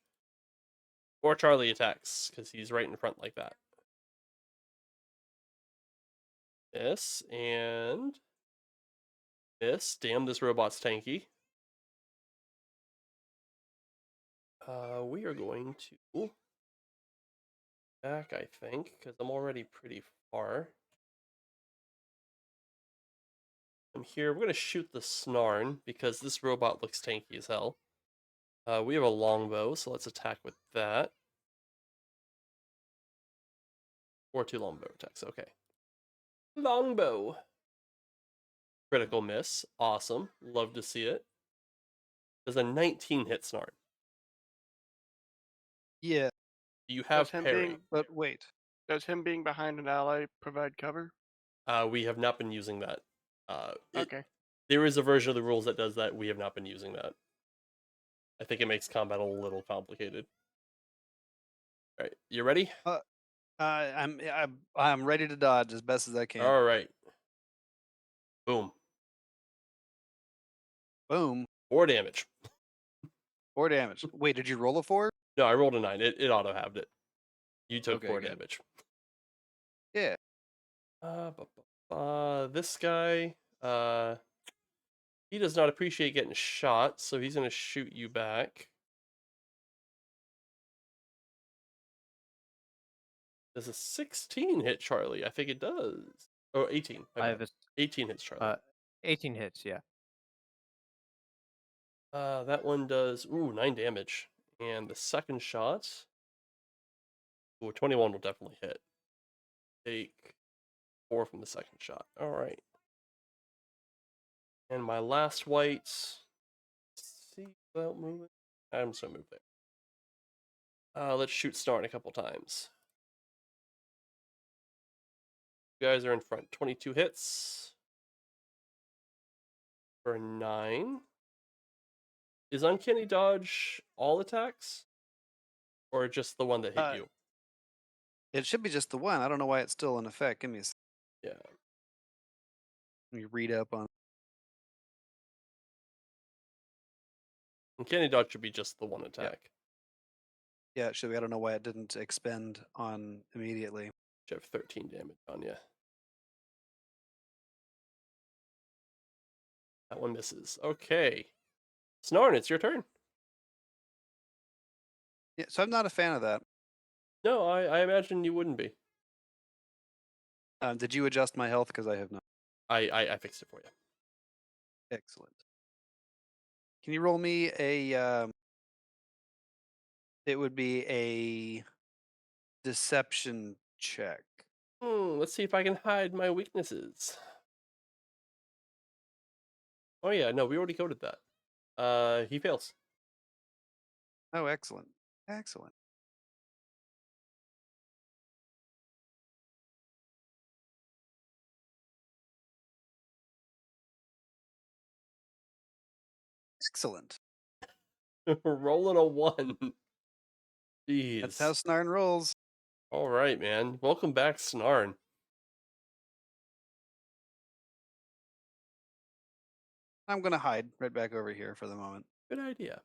Or Charlie attacks, because he's right in front like that. Miss, and miss. Damn, this robot's tanky. We are going to back, I think, because I'm already pretty far. I'm here. We're going to shoot the Snarn, because this robot looks tanky as hell. We have a longbow, so let's attack with that. Or 2 longbow attacks, okay. Longbow. Critical miss. Awesome. Love to see it. Does a 19 hit Snarn? Yeah, Do you have him parry? being- but wait. Does him being behind an ally provide cover? We have not been using that. Okay. There is a version of the rules that does that. We have not been using that. I think it makes combat a little complicated. All right, you ready? I'm ready to dodge as best as I can. All right. Boom. Boom. 4 damage. 4 damage. Wait, did you roll a 4? No, I rolled a 9. It auto-halved it. You took Okay, 4 good. damage. Yeah. This guy, he does not appreciate getting shot, so he's going to shoot you back. Does a 16 hit Charlie? I think it does. Oh, 18. I have 18 hits Charlie. 18 hits, yeah. That one does 9 damage. And the second shot, 21 will definitely hit. Take 4 from the second shot. All right. And my last white. See without moving. I'm just gonna move there. Let's shoot Snarn a couple times. You guys are in front. 22 hits for 9. Is Uncanny Dodge all attacks? Or just the one that hit you? It should be just the one. I don't know why it's still in effect. Give me a second. Yeah. Let me read up on. Uncanny Dodge should be just the one attack. Yeah, it should be. I don't know why it didn't expend on immediately. Should have 13 damage on you. That one misses. Okay. Snarn, it's your turn. Yeah, so I'm not a fan of that. No, I imagine you wouldn't be. Did you adjust my health? Because I have not. I fixed it for you. Excellent. Can you roll me a? It would be a deception check. Let's see if I can hide my weaknesses. Oh yeah, no, we already coded that. He fails. Oh, excellent. Excellent. Excellent. Rolling a 1. Jeez. That's how Snarn rolls. All right, man. Welcome back, Snarn. I'm gonna hide right back over here for the moment. Good idea.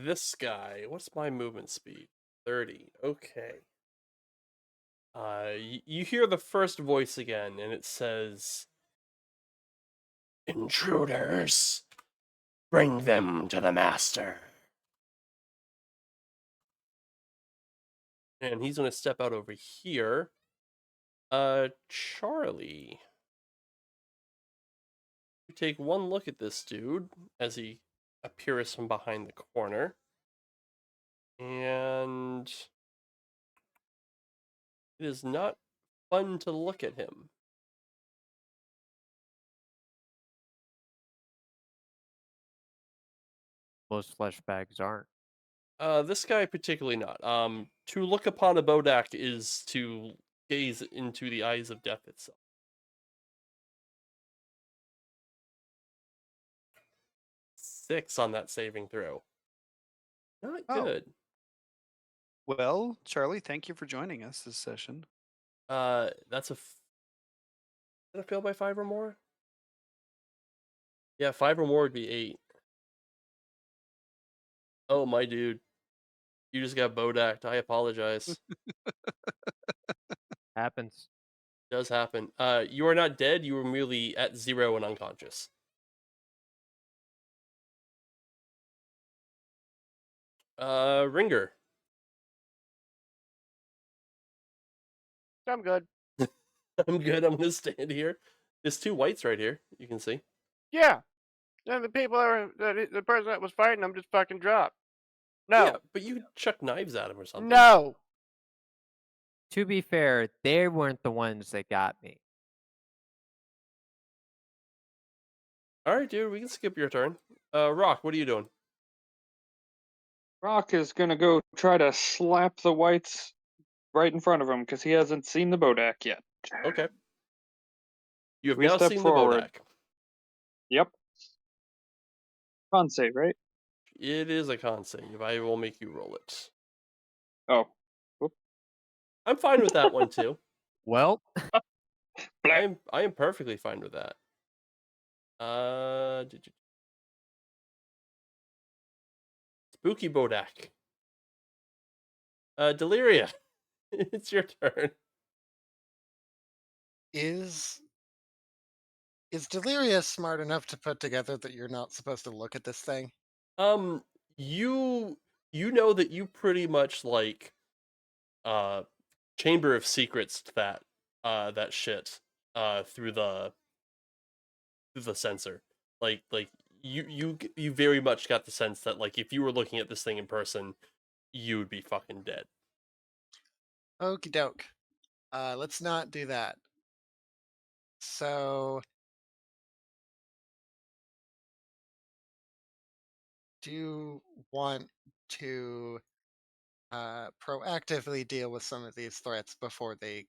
This guy. What's my movement speed? 30. Okay. You hear the first voice again, and it says, "Intruders, bring them to the master." And he's gonna step out over here. Charlie, you take one look at this dude as he appears from behind the corner, and it is not fun to look at him. Most flesh bags aren't. This guy particularly not. To look upon a Bodak is to gaze into the eyes of death itself. Six on that saving throw. Not Oh. good. Well, Charlie, thank you for joining us this session. That's a did I fail by 5 or more? Yeah, 5 or more would be 8. Oh, my dude. You just got Bodacked. I apologize. Happens. Does happen. You are not dead. You were merely at 0 and unconscious. Ringer. I'm good. I'm good. I'm gonna stand here. There's 2 whites right here. You can see. Yeah. And the people the person that was fighting them just fucking dropped. No. Yeah, but you chuck knives at him or something. No. To be fair, they weren't the ones that got me. All right, dude. We can skip your turn. Rock, what are you doing? Rock is gonna go try to slap the whites right in front of him because he hasn't seen the Bodak yet. Okay. You have We now step seen forward. the Bodak. Yep. Con save, right? It is a con save. I will make you roll it. Oh. I'm fine with that one too. Well, I am perfectly fine with that. Spooky Bodak. Deliria, it's your turn. Is Delirious smart enough to put together that you're not supposed to look at this thing? You know that you pretty much like Chamber of Secrets that shit through the sensor. Like you very much got the sense that like if you were looking at this thing in person, you would be fucking dead. Okie doke. Let's not do that. So, do you want to proactively deal with some of these threats before they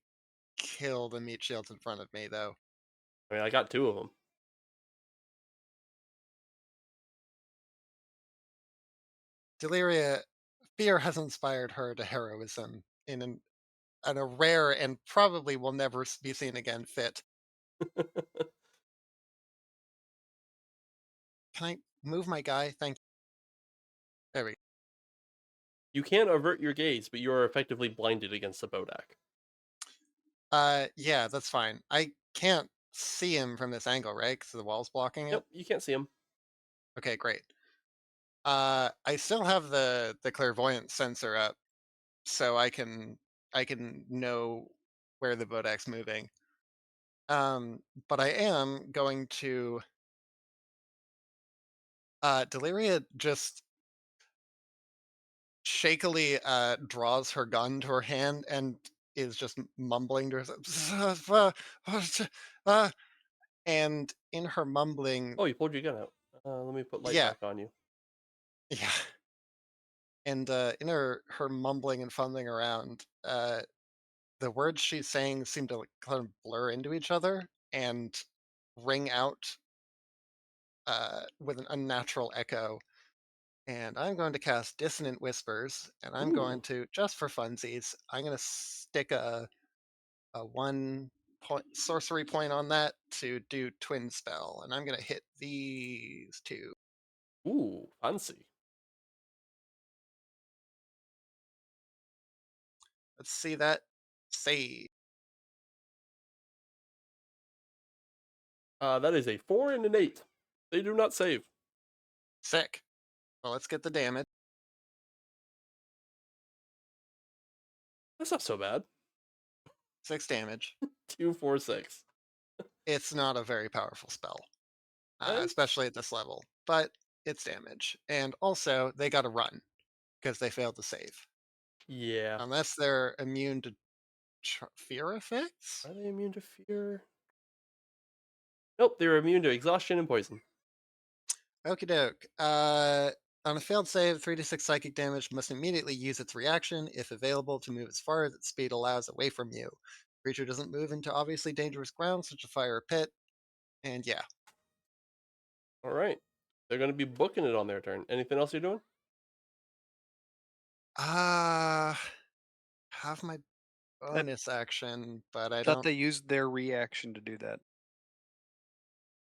kill the meat shields in front of me, though? I mean, I got 2 of them. Deliria, fear has inspired her to heroism in a rare and probably will never be seen again fit. Can I move my guy? Thank you. There we go. You can't avert your gaze, but you are effectively blinded against the Bodak. Yeah, that's fine. I can't see him from this angle, right? Because the wall's blocking it. Yep, you can't see him. Okay, great. I still have the clairvoyant sensor up, so I can know where the Bodak's moving. But I am going to Deliria just shakily draws her gun to her hand and is just mumbling to herself. And in her mumbling, Oh, you pulled your gun out. Let me put light yeah, back on you. yeah. And in her mumbling and fumbling around, the words she's saying seem to like, kind of blur into each other and ring out with an unnatural echo. And I'm going to cast Dissonant Whispers, and I'm going Ooh. to, just for funsies, I'm going to stick a 1 sorcery point on that to do twin spell, and I'm gonna hit these two. Ooh, fancy. Let's see that save. That is a 4 and an 8. They do not save. Sick. Well, let's get the damage. That's not so bad. 6 damage. 2, 4, 6. It's not a very powerful spell, That's- especially at this level, but it's damage. And also, they got to run because they failed to save. Yeah. Unless they're immune to fear effects? Are they immune to fear? Nope, they're immune to exhaustion and poison. Okie doke. On a failed save, 3d6 psychic damage must immediately use its reaction, if available, to move as far as its speed allows away from you. Creature doesn't move into obviously dangerous ground, such as fire or pit. And yeah. All right. They're going to be booking it on their turn. Anything else you're doing? Have my bonus action, but I thought don't. they used their reaction to do that.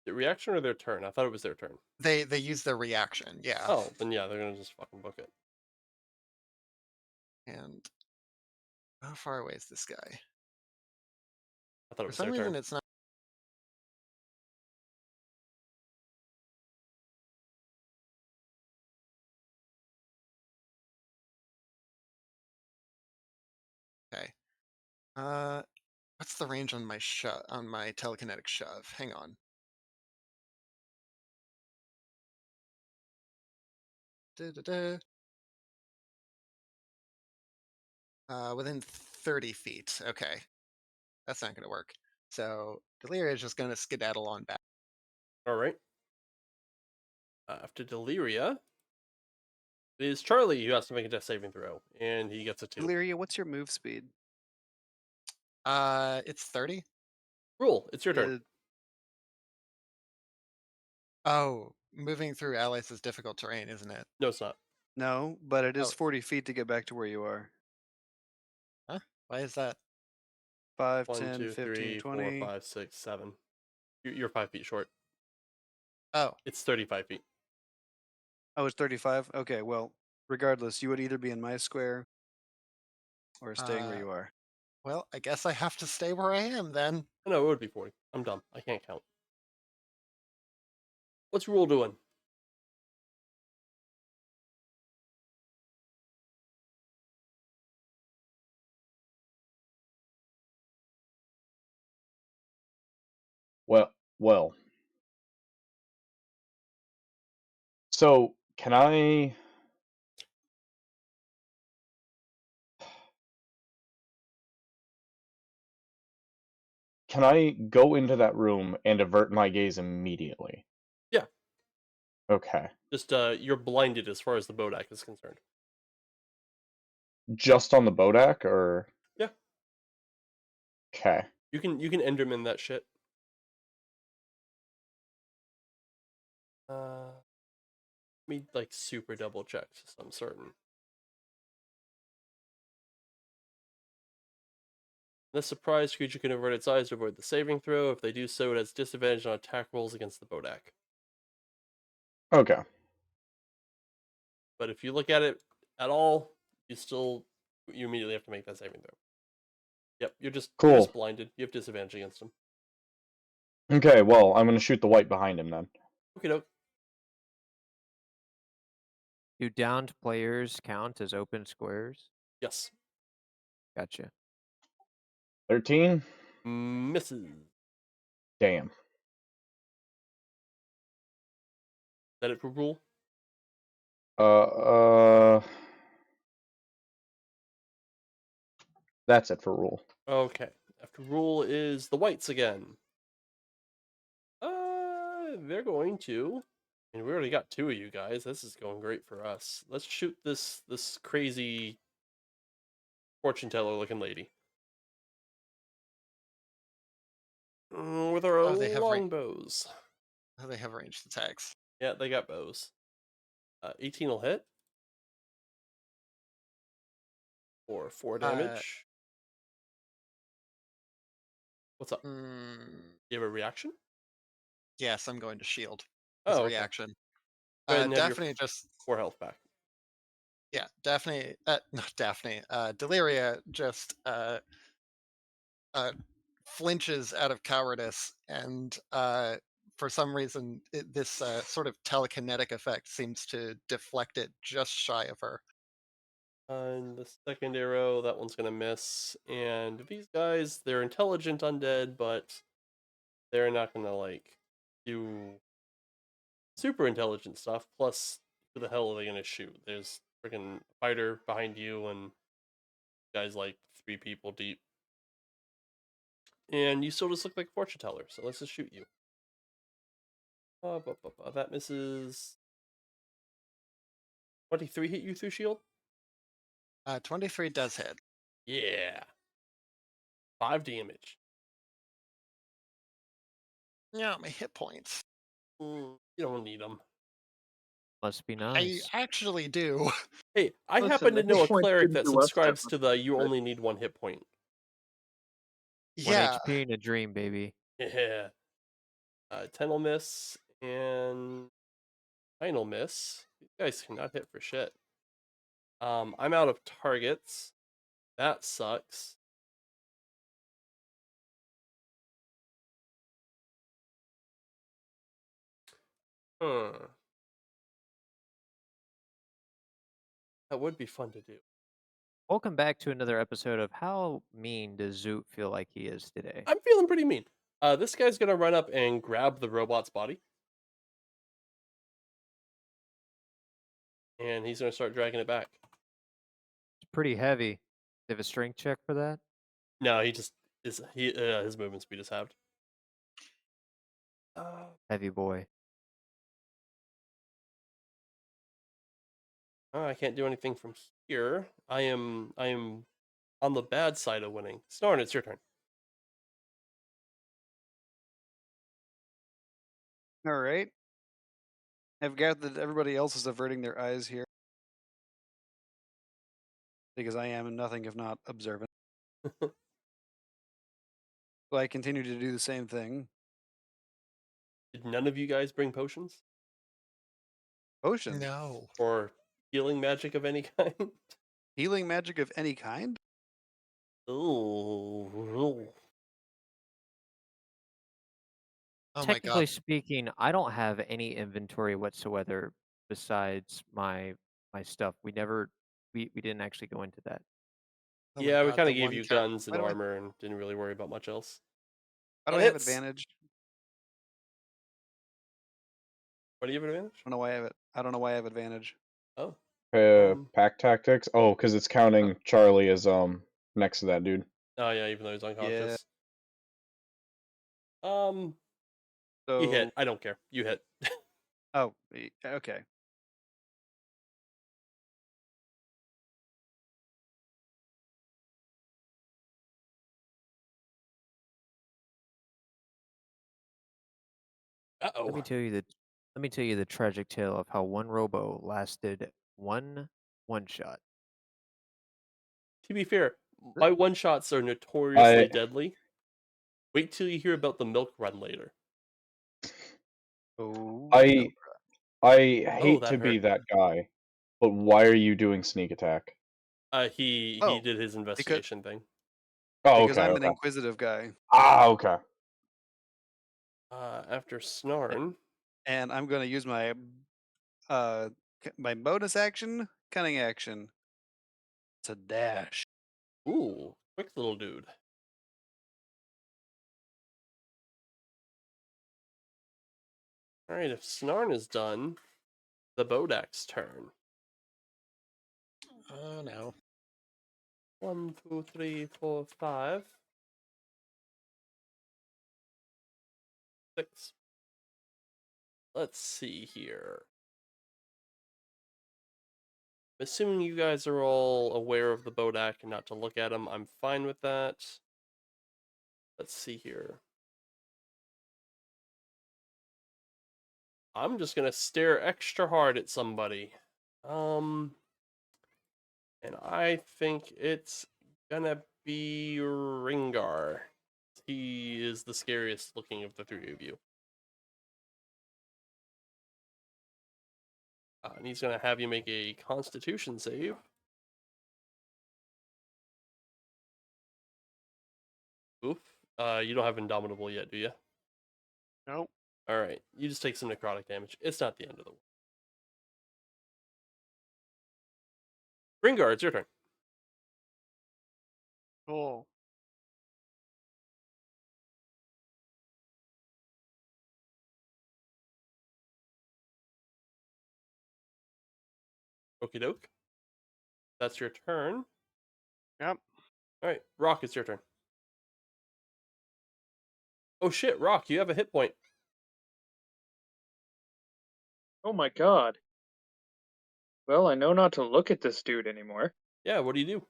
The reaction or their turn? I thought it was their turn. They use their reaction, yeah. Oh, then yeah, they're going to just fucking book it. And how far away is this guy? I thought it For was some their reason, turn. it's not. Okay. What's the range on my telekinetic shove? Hang on. Da-da-da. Within 30 feet. Okay. That's not going to work. So Deliria is just going to skedaddle on back. All right. After Deliria, it is Charlie who has to make a death saving throw, and he gets a 2. Illyria, what's your move speed? It's 30. Rule, it's your turn. It- Oh, moving through allies is difficult terrain, isn't it? No, it's not. no, but it is Oh. 40 feet to get back to where you are. Huh? Why is that? 5, 1, 10, 2, 15, 3, 4, 20. 5, 6, 7. You're 5 feet short. Oh, It's 35 feet. Oh, it's 35? Okay, well, regardless, you would either be in my square or staying where Uh, you are. well, I guess I have to stay where I am then. No, it would be 40. I'm dumb. I can't count. What's Rule doing? Well. So can I? Can I go into that room and avert my gaze immediately? Yeah. Okay. Just you're blinded as far as the Bodak is concerned. Just on the Bodak, or? Yeah. Okay. You can Enderman that shit. Let me like super double check, so I'm certain. This surprised creature can avert its eyes to avoid the saving throw. If they do so, it has disadvantage on attack rolls against the Bodak. Okay. But if you look at it at all, you immediately have to make that saving throw. Yep, you're just Cool. blinded. You have disadvantage against him. Okay, well, I'm gonna shoot the white behind him then. Okay, doke. Do downed players count as open squares? Yes. Gotcha. 13? Misses. Is Damn. that it for Rule? That's it for Rule. Okay. After Rule is the whites again. They're going to. And we already got 2 of you guys. This is going great for us. Let's shoot this crazy fortune teller looking lady. With our Oh, they have longbows. Oh, they have ranged attacks. Yeah, they got bows. 18 will hit. For 4 damage. What's up? Mm, You have a reaction? yes, I'm going to shield as Oh, a okay. reaction. Go ahead and have your Daphne just 4 health back. yeah, Daphne not Daphne, Deliria just uh flinches out of cowardice and for some reason this sort of telekinetic effect seems to deflect it just shy of her. And the second arrow, that one's gonna miss. And these guys, they're intelligent undead, but they're not gonna like do super intelligent stuff. Plus, who the hell are they gonna shoot? There's freaking fighter behind you, and guys like 3 people deep. And you still just look like a fortune teller, so let's just shoot you. That misses. 23 hit you through shield? 23 does hit. Yeah. 5 damage. Yeah, my hit points. You don't need them. Must be I nice. actually do. Hey, I Listen, happen the to know hit a points cleric didn't that do us that subscribes much to the you good. only need 1 hit point. 1 Yeah, HP and a dream, baby. Yeah. 10 will miss, and 9 will miss. You guys cannot hit for shit. I'm out of targets. That sucks. Huh. That would be fun to do. Welcome back to another episode of How Mean Does Zoot Feel Like He Is Today? I'm feeling pretty mean. This guy's gonna run up and grab the robot's body. And he's gonna start dragging it back. It's pretty heavy. Do you have a strength check for that? No, he just is his movement speed is halved. Heavy boy. I can't do anything from here. I am on the bad side of winning. Snorin, it's your turn. All right. I've gathered that everybody else is averting their eyes here because I am nothing if not observant. So I continue to do the same thing. Did none of you guys bring potions Potion. no. or healing magic of any kind? Healing magic of any kind? Ooh. Oh my Technically god. speaking, I don't have any inventory whatsoever besides my stuff. We didn't actually go into that. Oh my Yeah, we god, kind the of gave one you cat. guns and Why do I- armor and didn't really worry about much else. How do That I have hits. advantage? What do you have advantage? I don't know why I have it. I don't know why I have advantage. Oh. Pack tactics. Oh, because it's counting Charlie as next to that dude. Oh yeah, even though he's unconscious. So You hit. I don't care. You hit. Oh, okay. Uh-oh. Let me tell you the tragic tale of how one robo lasted one shot. To be fair, my one-shots are notoriously I deadly. Wait till you hear about the milk run later. Oh, I I Oh, hate that to be hurt. that guy, but why are you doing sneak attack? He Oh, did his investigation thing. Oh, because okay, I'm an okay. inquisitive guy, Okay. After Snarn, and I'm going to use my my bonus action, cunning action, to dash. ooh, quick little dude. All right, if Snarn is done, the Bodak's turn. Oh no. 1, 2, 3, 4, 5, 6. Let's see here. Assuming you guys are all aware of the Bodak and not to look at him, I'm fine with that. Let's see here. I'm just gonna stare extra hard at somebody. And I think it's gonna be Ringar. he is the scariest looking of the three of you. And he's gonna have you make a Constitution save. Oof. You don't have Indomitable yet, do you? Nope. All right. You just take some necrotic damage. It's not the end of the world. Gringar, it's your turn. Cool. Okie doke. That's your turn. Yep. All right, Rock, it's your turn. Oh shit, Rock, you have a hit point. Oh my god. Well, I know not to look at this dude anymore. Yeah, what do you do?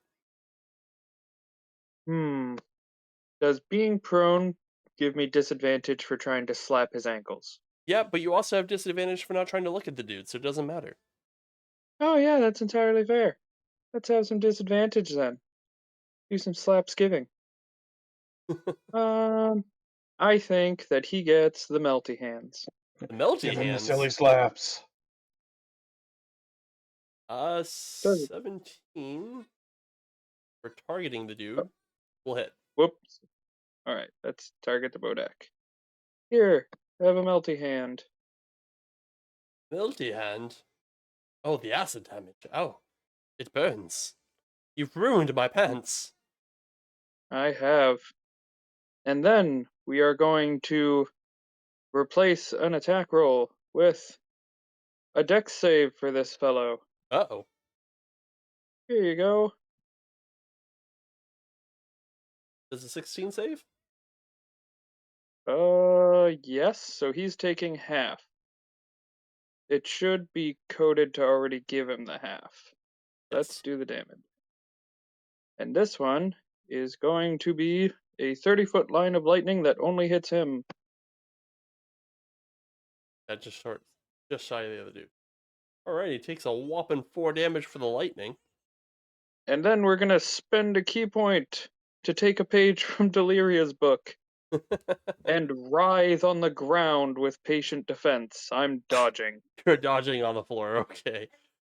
Does being prone give me disadvantage for trying to slap his ankles? Yeah, but you also have disadvantage for not trying to look at the dude, so it doesn't matter. Oh yeah, that's entirely fair. Let's have some disadvantage then. Do some slaps giving. I think that he gets the melty hands. The melty Give him the hands. silly slaps. 17 for targeting the dude will hit. Whoops. Alright, let's target the Bodak. Here, have a melty hand. Melty hand. Oh, the acid damage. Oh, it burns. You've ruined my pants. I have. And then we are going to replace an attack roll with a dex save for this fellow. Uh-oh. Here you go. Does a 16 save? Yes, so he's taking half. It should be coded to already give him the half. Let's Yes. do the damage. And this one is going to be a 30-foot line of lightning that only hits him. That just shy of the other dude. Alright, he takes a whopping 4 damage for the lightning. And then we're gonna spend a key point to take a page from Deliria's book and writhe on the ground with patient defense. I'm dodging. You're dodging on the floor, okay.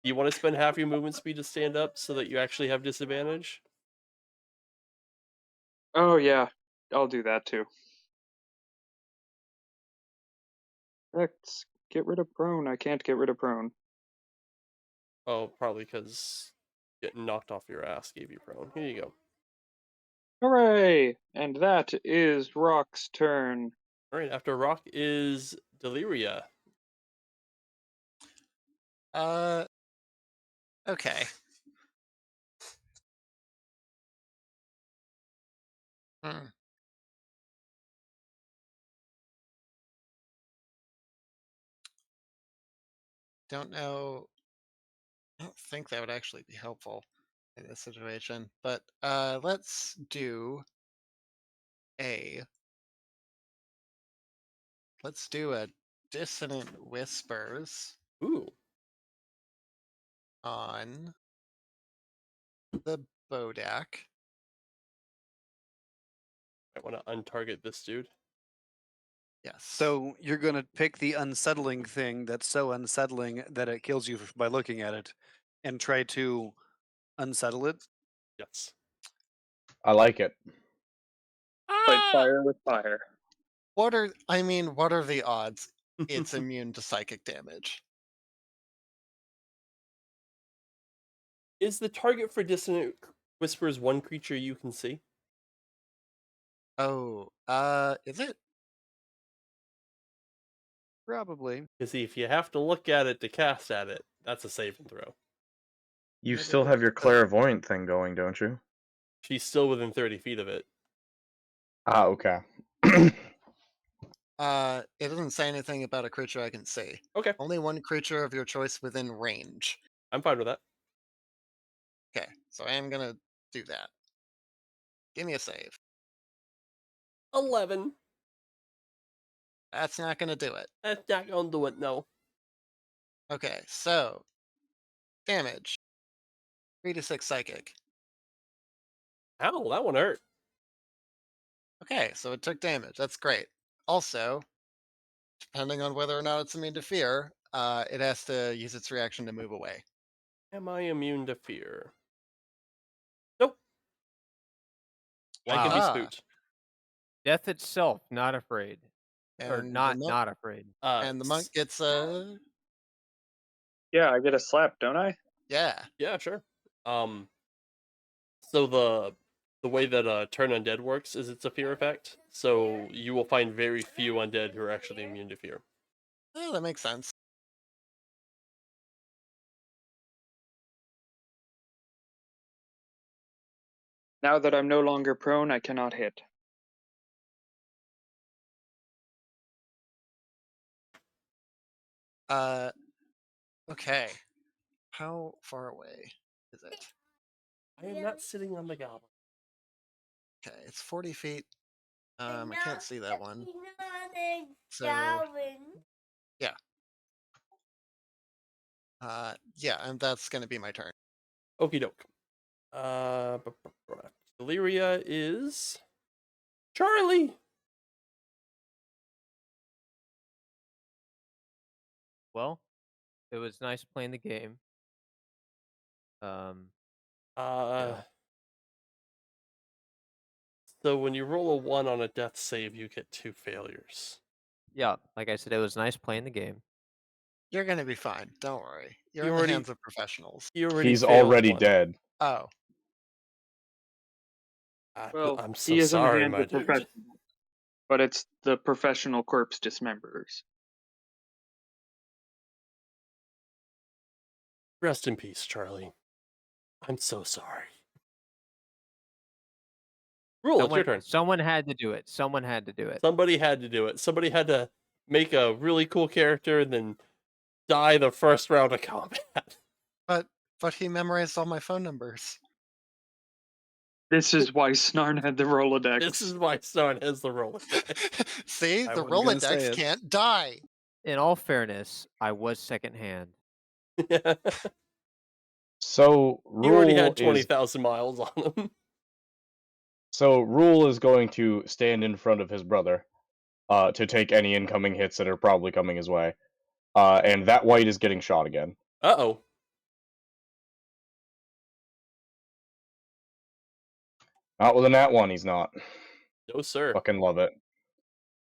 Do you want to spend half your movement speed to stand up so that you actually have disadvantage? Oh yeah, I'll do that too. Let's get rid of prone. I can't get rid of prone. Oh, probably because getting knocked off your ass gave you prone. Here you go. Hooray! And that is Rock's turn. Alright, after Rock is Deliria. Okay. Hmm. Don't know. I don't think that would actually be helpful in this situation. But let's do a dissonant whispers Ooh. on the Bodak. I want to untarget this dude. Yes. So you're going to pick the unsettling thing that's so unsettling that it kills you by looking at it and try to unsettle it? Yes. I like it. Fight fire with fire. what are the odds it's immune to psychic damage? Is the target for Dissonant Whispers one creature you can see? Oh, is it? Probably. Because if you have to look at it to cast at it, that's a save and throw. You Maybe still it have is, your but- clairvoyant thing going, don't you? She's still within 30 feet of it. Ah, okay. It doesn't say anything about a creature I can see. Okay, Only one creature of your choice within range. I'm fine with that. Okay, so I am gonna do that. Give me a save. 11. That's not gonna do it. That's not gonna do it, no. Okay, so damage. 3 to 6 psychic. Ow, that one hurt. Okay, so it took damage. That's great. Also, depending on whether or not it's immune to fear, it has to use its reaction to move away. Am I immune to fear? Nope. I can Wow. be Ah, spooked. Death itself, not afraid. Or and not afraid. and the monk gets a Yeah, I get a slap, don't I? yeah. Yeah, sure. So the way that turn undead works is it's a fear effect. So you will find very few undead who are actually immune to fear. Oh, that makes sense. Now that I'm no longer prone, I cannot hit. Okay. How far away is it? I am not sitting on the goblin. Okay, it's 40 feet. I can't see that one. He's not a So goblin. yeah, and that's gonna be my turn. Okie doke. Deliria is Charlie. Well, it was nice playing the game. Um, Uh, so when you roll a 1 on a death save, you get 2 failures. yeah, like I said, it was nice playing the game. You're gonna be fine. Don't worry. You're You in already- the hands of professionals. You already He's failed already 1. dead. Oh, Well, I'm so he is in the sorry, hands my of dude. professionals, but it's the professional corpse dismemberers. Rest in peace, Charlie. I'm so sorry. Rule, it's your turn. Someone had to do it. Someone had to do it. Somebody had to do it. Somebody had to make a really cool character and then die the first round of combat. but he memorized all my phone numbers. This is why Snarn had the Rolodex. This is why Stone has the Rolodex. See, I the wasn't gonna say Rolodex it. can't die. In all fairness, I was secondhand. So You already Rule had is 20,000 miles on him. so Rule is going to stand in front of his brother, to take any incoming hits that are probably coming his way. And that white is getting shot again. Uh-oh. Not with a nat 1, he's not. No, sir. Fucking love it.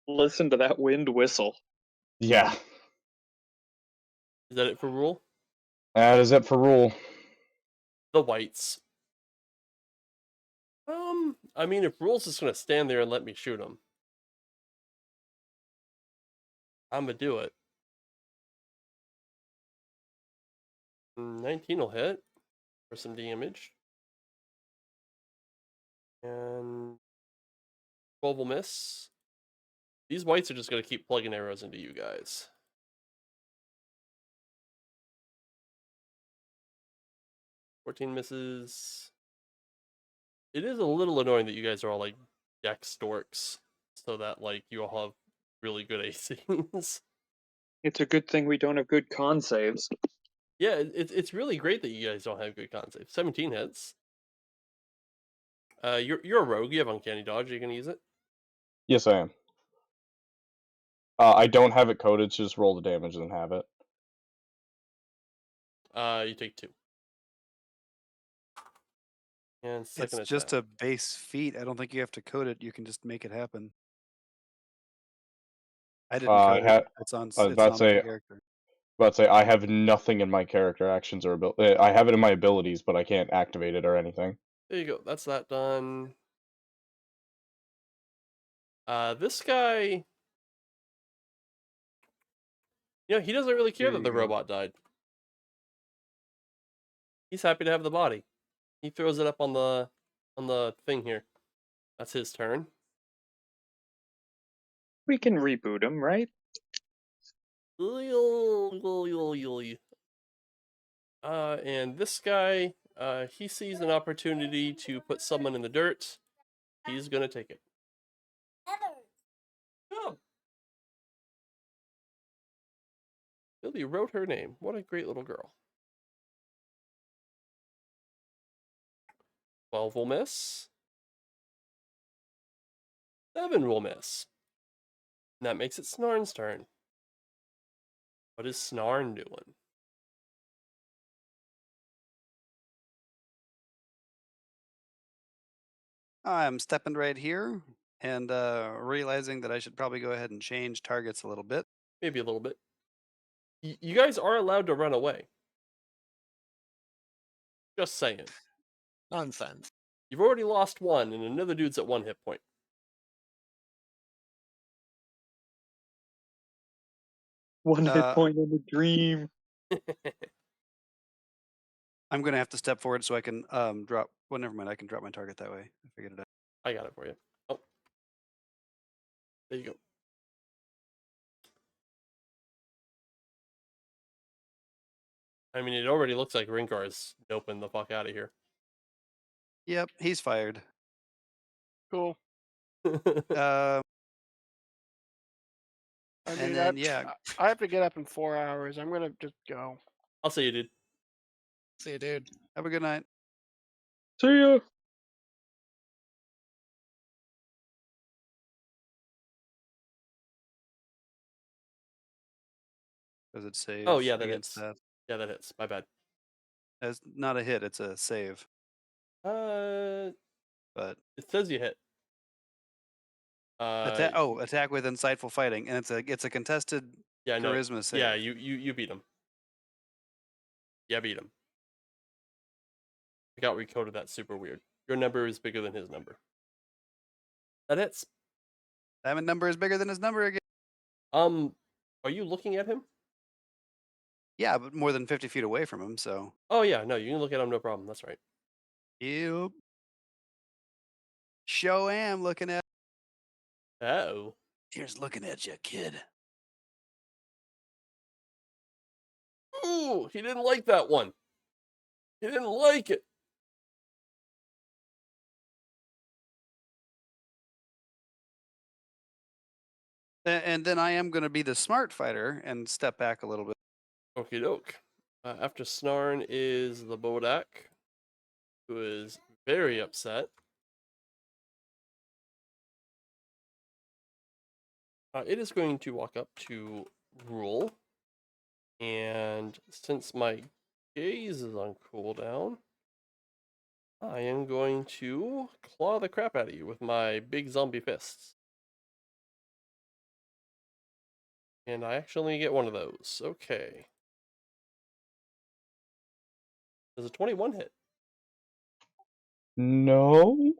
Listen to that wind whistle. Yeah, Is that it for Rule? that is it for Rule. The whites. I mean, if Rule's just gonna stand there and let me shoot him, I'm gonna do it. 19 will hit for some damage. And 12 will miss. These whites are just gonna keep plugging arrows into you guys. 14 misses. It is a little annoying that you guys are all like dex dorks, so that like you all have really good ACs. It's a good thing we don't have good con saves. Yeah, it's really great that you guys don't have good con saves. 17 hits. You're a rogue. You have uncanny dodge. Are you gonna use it? Yes, I am. I don't have it coded, so just roll the damage and have it. You take 2. And second It's just a attack. base feat. I don't think you have to code it. You can just make it happen. I didn't I code ha- it. It's on. I was It's about on to my say- character. But say I have nothing in my character actions or ability. I have it in my abilities, but I can't activate it or anything. There you go. That's that done. This guy, he doesn't really care There that the you go. robot died. He's happy to have the body. He throws it up on the thing here. That's his turn. We can reboot him, right? And this guy, he sees an opportunity to put someone in the dirt. He's gonna take it. Heather. Oh. Billy wrote her name. What a great little girl. 12 will miss. 7 will miss. And that makes it Snarn's turn. What is Snarn doing? I'm stepping right here and realizing that I should probably go ahead and change targets a little bit. Maybe a little bit. You guys are allowed to run away. Just saying. Nonsense. You've already lost one, and another dude's at 1 hit point. One hit Uh, point in the dream. I'm going to have to step forward so I can drop. Well, never mind. I can drop my target that way. I figured it out. I got it for you. Oh. There you go. I mean, it already looks like Rinkar's doping the fuck out of here. Yep, he's fired. Cool. Uh, I And mean, then, yeah. I have to get up in 4 hours. I'm gonna just go. I'll see you, dude. See you, dude. have a good night. See ya. Does it save? Oh, yeah, that against hits. that? Yeah, that hits. My bad. It's not a hit. It's a save. But it says you hit. Attack with insightful fighting, and it's a contested Yeah, no. charisma save. Yeah, you beat him. Yeah, beat him. I got recoded that super weird. Your number is bigger than his number. That hits. That number is bigger than his number again. Are you looking at him? Yeah, but more than 50 feet away from him. So. Oh yeah, no, you can look at him, no problem. That's right. Yep. Show am looking at. Oh. Here's looking at you, kid. Ooh, he didn't like that one. He didn't like it. And then I am going to be the smart fighter and step back a little bit. Okie doke. After Snarn is the Bodak, who is very upset. It is going to walk up to Rule. And since my gaze is on cooldown, I am going to claw the crap out of you with my big zombie fists. And I actually get one of those. Okay. Does a 21 hit? No.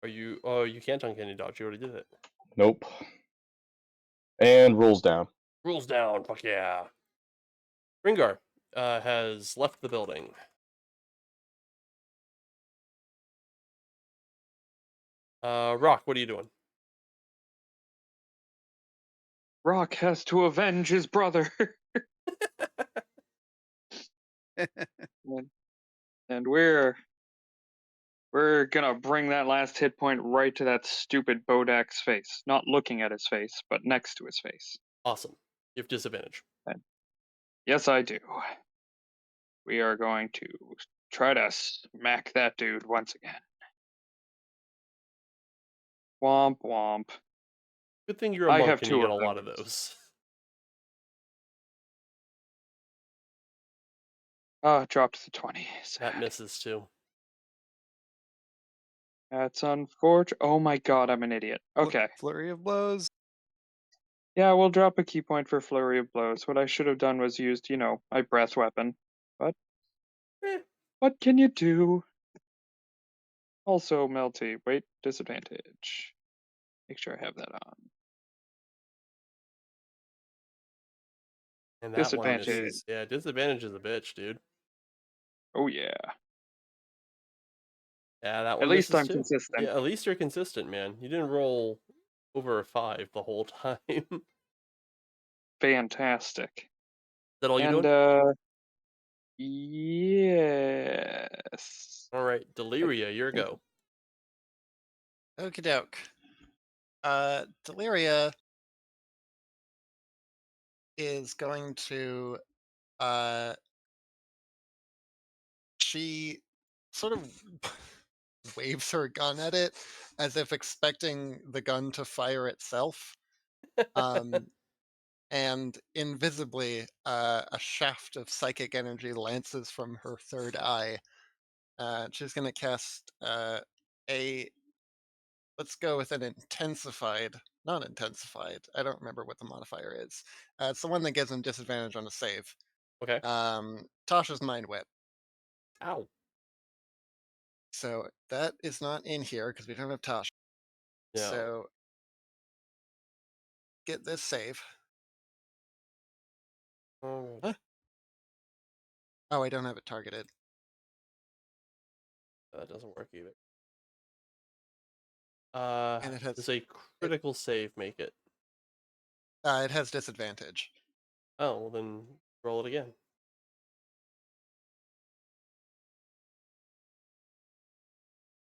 Are you? Oh, you can't uncanny dodge. You already did it. Nope. And rolls down. Rules down. Fuck yeah. Ringar has left the building. Rock, what are you doing? Rock has to avenge his brother. and we're gonna bring that last hit point right to that stupid Bodak's face. Not looking at his face, but next to his face. Awesome. You have disadvantage. Yes, I do. We are going to try to smack that dude once again. Womp womp. Good thing you're a I monk have and two you get a of lot of them. those. Dropped to 20. That misses too. That's unfortunate. Oh my god, I'm an idiot. Okay. Flurry of blows. Yeah, we'll drop a key point for Flurry of Blows. What I should have done was used, my breath weapon. But what can you do? Also, Melty. Wait, disadvantage. Make sure I have that on. And that one Disadvantage. misses. Yeah, disadvantage is a bitch, dude. Oh yeah. Yeah, that one At least misses I'm too. consistent. Yeah, at least you're consistent, man. You didn't roll over a 5 the whole time. Is Fantastic. that all you're And doing? yes. All right, Deliria, your go. Okie doke. Deliria is going to she sort of waves her gun at it as if expecting the gun to fire itself. Um, and invisibly, a shaft of psychic energy lances from her third eye. She's going to cast a. Let's go with an intensified, not intensified. I don't remember what the modifier is. It's the one that gives him disadvantage on a save. Okay. Tasha's Mind Whip. Ow. So that is not in here because we don't have Tasha. Yeah. So get this save. Huh? Oh, I don't have it targeted. That doesn't work either. And it has Does a critical save make it? it has disadvantage. Oh, well then roll it again.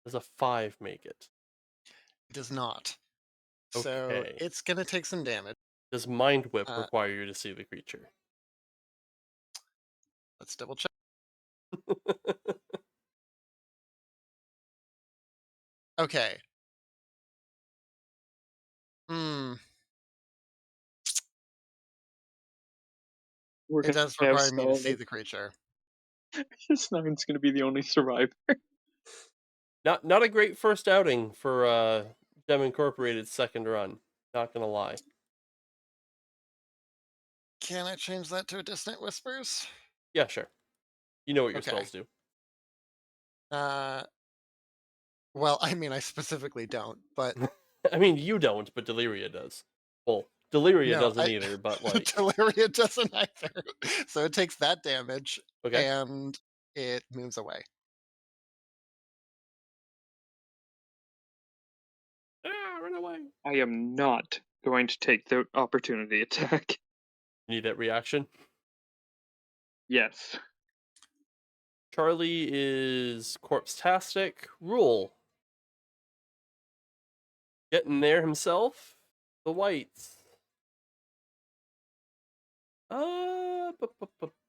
Does a 5 make it? It does not. So Okay. it's gonna take some damage. Does Mind Whip Uh, require you to see the creature? Let's double check. Okay. Hmm. We're It gonna does have require me to see Stalin. the creature. Snine's gonna be the only survivor. Not a great first outing for Gem Incorporated's second run. Not gonna lie. Can I change that to a Distant Whispers? Yeah, sure. You know what your Okay. spells do. Well, I mean, I specifically don't, but I mean, you don't, but Deliria does. Well, Deliria no, doesn't either, but like, Deliria doesn't either. So it takes that damage okay. and it moves away. Run away. I am not going to take the opportunity attack. You need that reaction. Yes. Charlie is corpse-tastic. Rule. Getting there himself. The whites.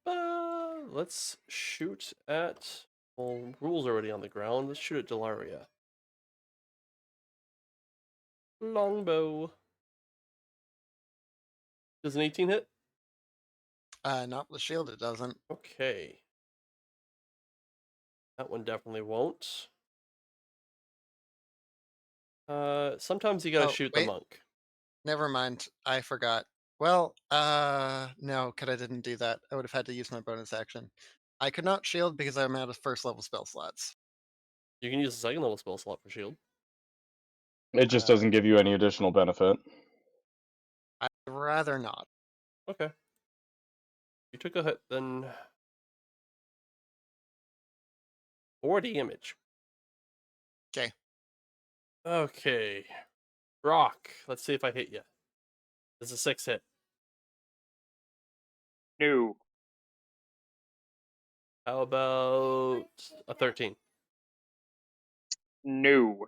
Let's shoot at. Well, Rule's already on the ground. Let's shoot at Delaria. Longbow. Does an 18 hit? Not with shield, it doesn't. Okay. That one definitely won't. Sometimes you gotta Oh, shoot wait. the monk. Never mind. I forgot. Well, no, because I didn't do that. I would have had to use my bonus action. I could not shield because I'm out of first level spell slots. You can use a second level spell slot for shield. It just doesn't give you any additional benefit. I'd rather not. Okay. You took a hit, then 40 damage. Okay. Okay. Rock. Let's see if I hit you. This is a 6 hit. No. How about a 13? No.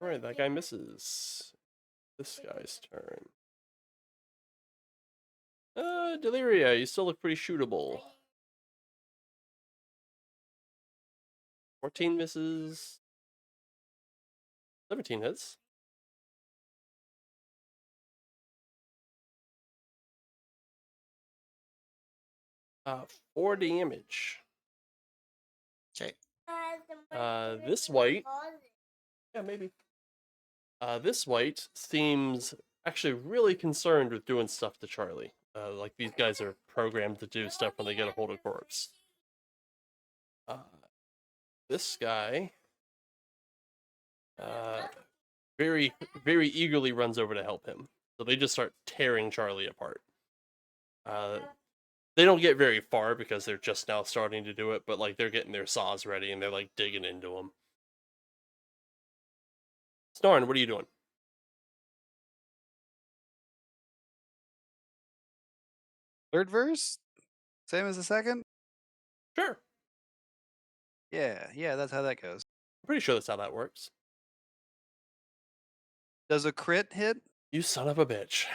Alright, that guy misses. This guy's turn. Deliria, you still look pretty shootable. 14 misses. 17 hits. Uh, 4 damage. Okay. This white. Yeah, maybe. This white seems actually really concerned with doing stuff to Charlie. Like these guys are programmed to do stuff when they get a hold of corpse. This guy very, very eagerly runs over to help him. So they just start tearing Charlie apart. They don't get very far because they're just now starting to do it, but like they're getting their saws ready and they're like digging into him. Snorin, what are you doing? Third verse? Same as the second? Sure. Yeah, that's how that goes. I'm pretty sure that's how that works. Does a crit hit? You son of a bitch.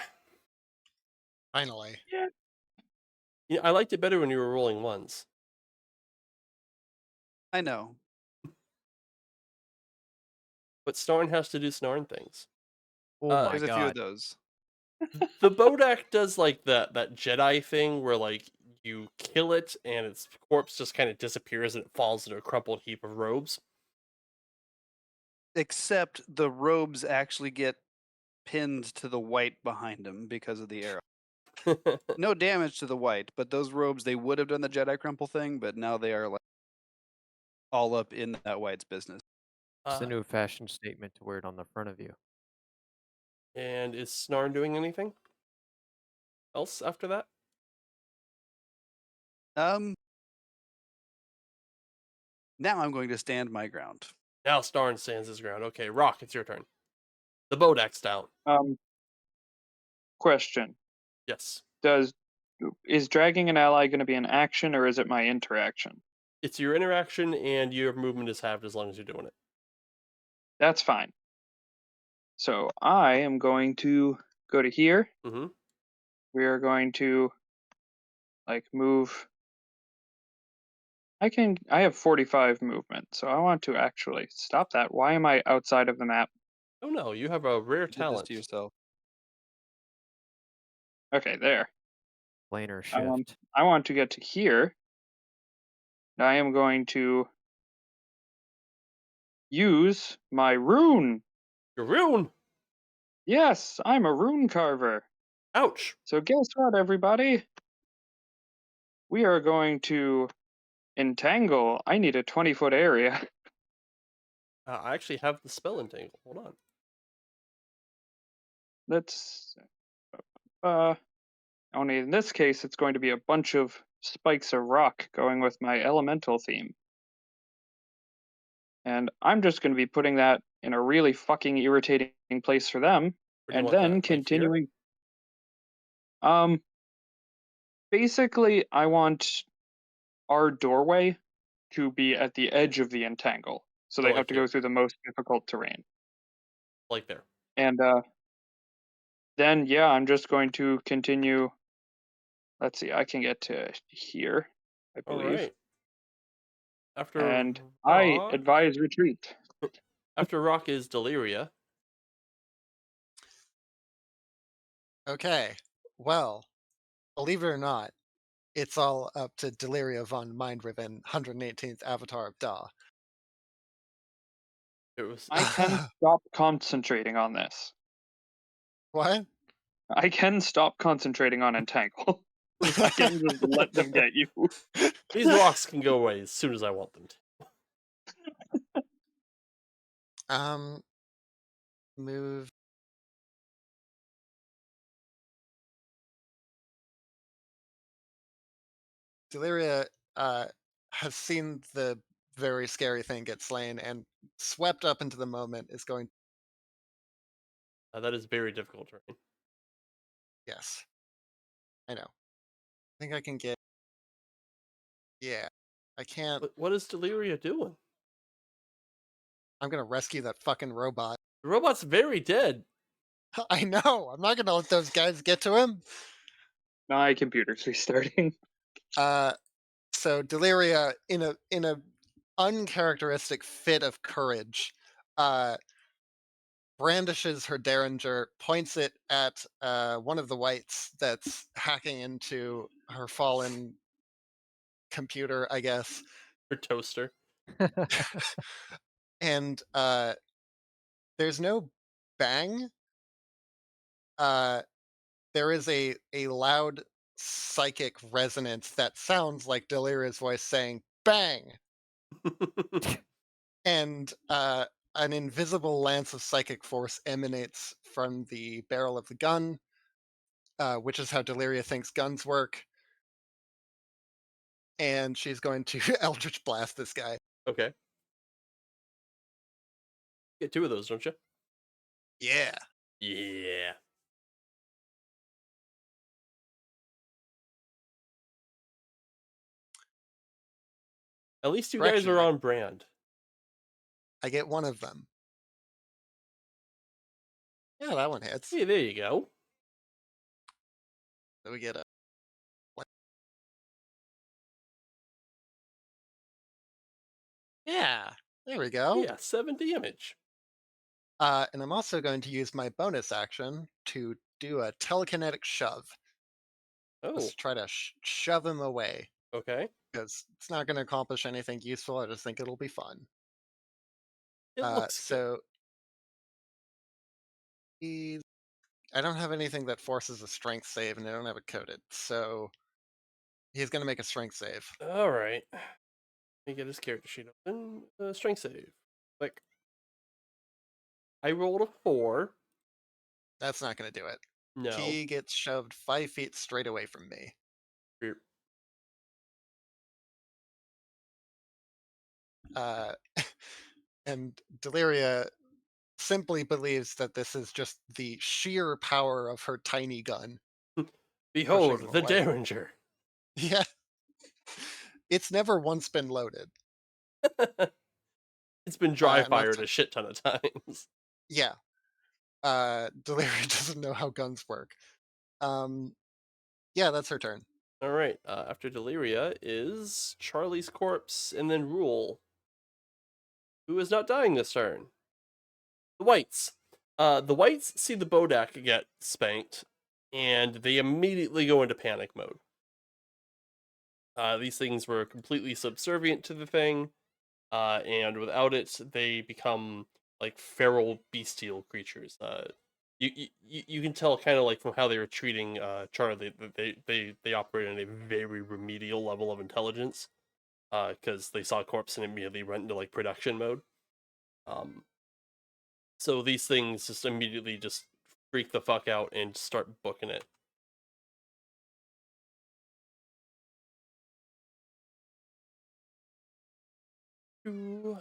Finally. Yeah, I liked it better when you were rolling ones. I know. but Snarn has to do Snarn things. Oh my There's a few of god. those. The Bodak does like that Jedi thing where like you kill it and its corpse just kind of disappears and it falls into a crumpled heap of robes. Except the robes actually get pinned to the white behind him because of the arrow. No damage to the white, but those robes, they would have done the Jedi crumple thing, but now they are like all up in that white's business. It's the new fashion statement to wear it on the front of you. And is Snarn doing anything else after that? Now I'm going to stand my ground. Now Snarn stands his ground. Okay, Rock, it's your turn. The Bodak's down. Question: Yes. Is dragging an ally going to be an action, or is it my interaction? It's your interaction and your movement is halved as long as you're doing it. That's fine. So I am going to go to here. Mm-hmm. We are going to like move. I have 45 movement, so I want to actually stop that. Why am I outside of the map? Oh no, you have a rare You did this talent. to yourself. Okay, there. Planar I shift. want to get to here. And I am going to use my rune. Your rune! Yes, I'm a rune carver. Ouch! So guess what, everybody? We are going to entangle. I need a 20-foot area. I actually have the spell entangle. Hold on. Let's. Only in this case, it's going to be a bunch of spikes of rock going with my elemental theme. And I'm just going to be putting that in a really fucking irritating place for them, Where do you and want then that? Like here? continuing. Basically, I want our doorway to be at the edge of the entangle, so they like have to here. go through the most difficult terrain. Like there. And then, yeah, I'm just going to continue. Let's see, I can get to here, I believe. All right. After And I Rock, advise retreat. after Rock is Deliria. Okay. Well, believe it or not, it's all up to Deliria von Mindriven, 118th Avatar of Da. It was I can stop concentrating on this. What? I can stop concentrating on entangle. I can just let them get you. These rocks can go away as soon as I want them to. Move. Deliria has seen the very scary thing get slain and swept up into the moment is going. That is very difficult terrain. Yes. I know. I think I can get. Yeah. I can't. But what is Deliria doing? I'm going to rescue that fucking robot. The robot's very dead. I know. I'm not going to let those guys get to him. My computer's restarting. So Deliria, in a uncharacteristic fit of courage, brandishes her derringer, points it at one of the whites that's hacking into her fallen computer, I guess. Her toaster. And there's no bang. There is a loud psychic resonance that sounds like Deliria's voice saying "bang," and an invisible lance of psychic force emanates from the barrel of the gun, which is how Deliria thinks guns work. And she's going to Eldritch Blast this guy. Okay. Get two of those, don't you? Yeah. Yeah. At least you guys Correction, are on brand. I get one of them. Yeah, that one hits. Hey, there you go. So we get a. Yeah, there we go. Yeah, 7 damage. And I'm also going to use my bonus action to do a telekinetic shove. Oh, Just try to shove him away. okay. Because it's not going to accomplish anything useful. I just think it'll be fun. It looks good. So I don't have anything that forces a strength save, and I don't have it coded. So he's going to make a strength save. All right. Let me get his character sheet open. Strength save. Click. I rolled a 4. That's not going to do it. No. He gets shoved 5 feet straight away from me. Beep. And Deliria simply believes that this is just the sheer power of her tiny gun. Behold, him the away. Derringer. Yeah. It's never once been loaded. It's been dry and that's fired a shit ton of times. Yeah. Deliria doesn't know how guns work. Yeah, that's her turn. All right. After Deliria is Charlie's corpse, and then Rule, who is not dying this turn. The Whites. The Whites see the Bodak get spanked, and they immediately go into panic mode. These things were completely subservient to the thing, and without it, they become like feral bestial creatures. You can tell kind of like from how they were treating Charlie that they operate on a very remedial level of intelligence, because they saw a corpse and immediately went into like production mode. So these things just immediately just freak the fuck out and start booking it. Two,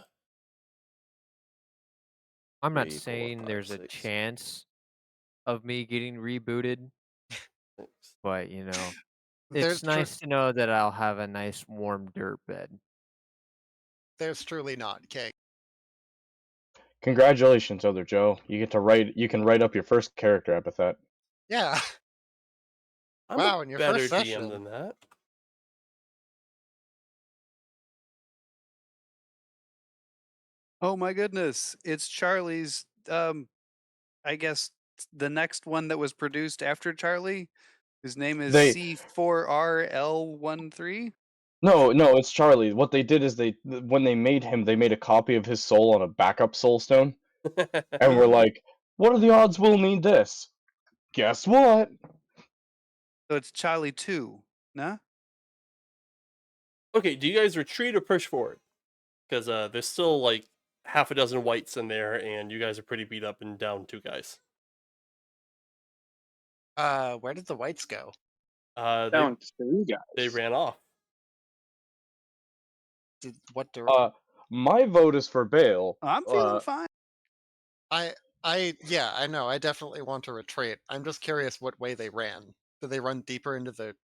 I'm not 3, 4, saying 5, there's a 6, chance of me getting rebooted, 6. but you know, There's it's nice to know that I'll have a nice warm dirt bed. there's truly not. Okay. Congratulations, Other Joe. You can write up your first character epithet. Yeah. I'm Wow, a in your better first DM session. than that. Oh my goodness. It's Charlie's I guess the next one that was produced after Charlie. His name is They C4RL13. No, it's Charlie. What they did is when they made him, they made a copy of his soul on a backup soul stone, and we're like, what are the odds we'll need this? Guess what? So it's Charlie 2, nah? Okay, do you guys retreat or push forward? Because there's still like half a dozen Whites in there, and you guys are pretty beat up and down 2 guys. Where did the Whites go? They Down 3 guys. they ran off. What direction? My vote is for bail. I'm feeling fine. Yeah, I know. I definitely want to retreat. I'm just curious what way they ran. Did they run deeper into the?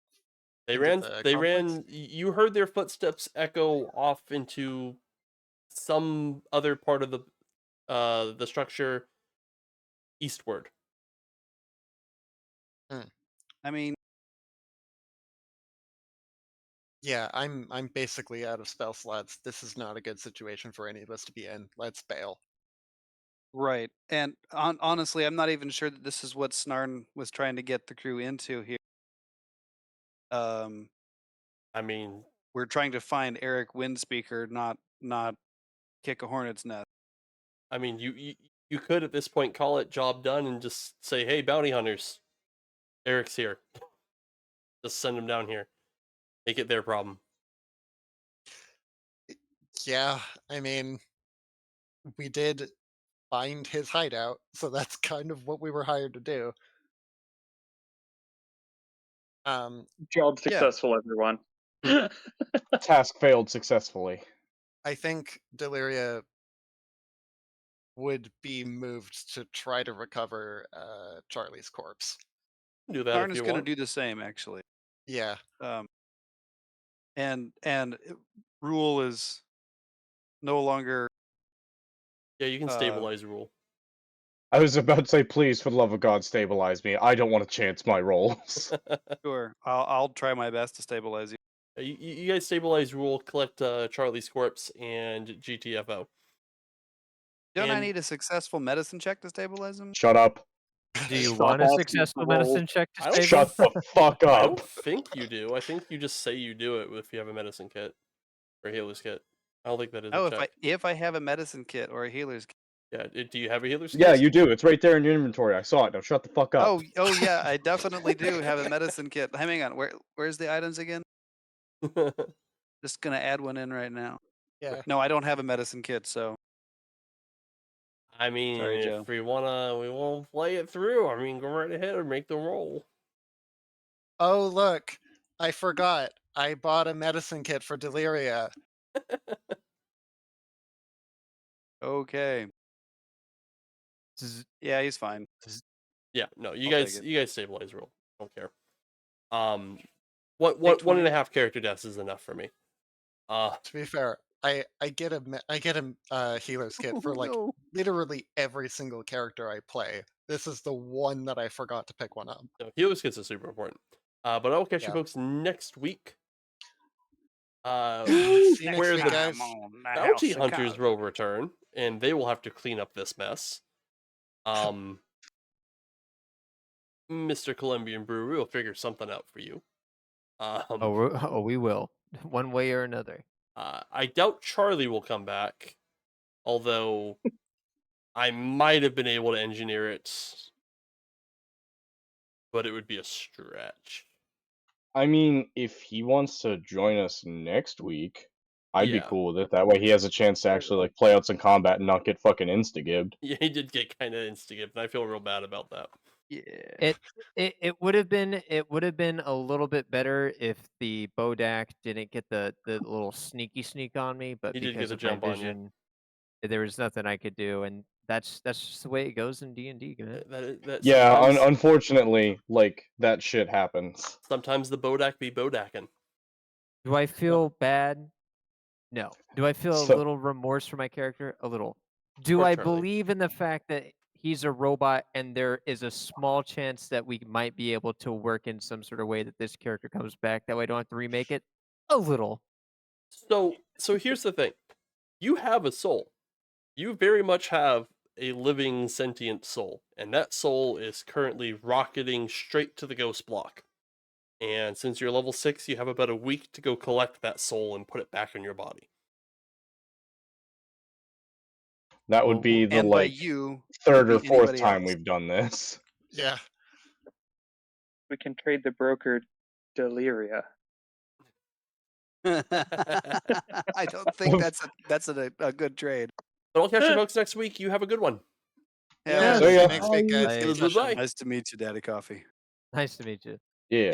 They into ran. the They complex? ran. You heard their footsteps echo off into some other part of the structure eastward. I mean, Yeah, I'm basically out of spell slots. This is not a good situation for any of us to be in. Let's bail. right. And honestly, I'm not even sure that this is what Snarn was trying to get the crew into here. I mean, We're trying to find Eric Windspeaker, not kick a hornet's nest. I mean, you could at this point call it job done and just say, "Hey, bounty hunters, Eric's here." Just send him down here. Make it their problem. Yeah, I mean, we did find his hideout, so that's kind of what we were hired to do. Job Yeah. successful, everyone. Task failed successfully. I think Deliria would be moved to try to recover Charlie's corpse. Do that Snarn if is you going to want. do the same, actually. Yeah. And Rule is no longer. Yeah, you can stabilize Rule. I was about to say, please, for the love of God, stabilize me. I don't want to chance my rolls. Sure, I'll try my best to stabilize you. You guys stabilize Rule, collect Charlie's corpse, and GTFO. Don't I And- need a successful medicine check to stabilize him? Shut up. Do you Stop want a asking successful for roll. medicine check to I don't save Shut him? the fuck I up. don't think you do. I think you just say you do it if you have a medicine kit or a healer's kit. I don't think that is Oh, a check. if I have a medicine kit or a healer's kit. Yeah, do you have a healer's kit? Yeah, you do. It's right there in your inventory. I saw it. Now shut the fuck up. Oh yeah, I definitely do have a medicine kit. Hang on, where's the items again? Just gonna add one in right now. Yeah. No, I don't have a medicine kit, so I mean, Sorry, if Joe. we wanna play it through, I mean, go right ahead and make the roll. Oh, look. I forgot. I bought a medicine kit for Deliria. okay. Zzz, Yeah, he's fine. Yeah, no, you I'll guys take it. you guys stabilize roll. Don't care. Take One 20. and a half character deaths is enough for me. To be fair, I get a healer's kit for like no. literally every single character I play. This is the one that I forgot to pick one up. No, healer's kits are super important. But I will catch you Yeah. folks next week. See you next where week, the guys. Bounty Hunters will return, and they will have to clean up this mess. Mr. Colombian Brewery will figure something out for you. we will, one way or another. I doubt Charlie will come back, although I might have been able to engineer it, but it would be a stretch. I mean, if he wants to join us next week, I'd be Yeah. cool with it. That way he has a chance to actually like play out some combat and not get fucking insta-gibbed. Yeah, he did get kind of instigated, and I feel real bad about that. Yeah. It would have been a little bit better if the Bodak didn't get the little sneak on me, but He did get because the of my jump on you. vision, there was nothing I could do, and that's just the way it goes in D&D, man. That Yeah, sometimes, unfortunately, like that shit happens. sometimes the Bodak be Bodakin. Do I feel bad? No. Do I feel So- a little remorse for my character? A little. Do Poor I Charlie. believe in the fact that he's a robot and there is a small chance that we might be able to work in some sort of way that this character comes back? That way I don't have to remake it? A little. So here's the thing. You have a soul. You very much have a living sentient soul, and that soul is currently rocketing straight to the ghost block. And since you're level 6, you have about a week to go collect that soul and put it back in your body. That would be the And by like you, third would or be fourth anybody time else. we've done this. Yeah. We can trade the broker Deliria. I don't think that's a good trade. But I'll catch you folks next week. You have a good one. Yeah. So See yeah. you next week, guys. Bye. Discussion. Bye. Nice to meet you, Daddy Coffee. Nice to meet you. Yeah. Yeah.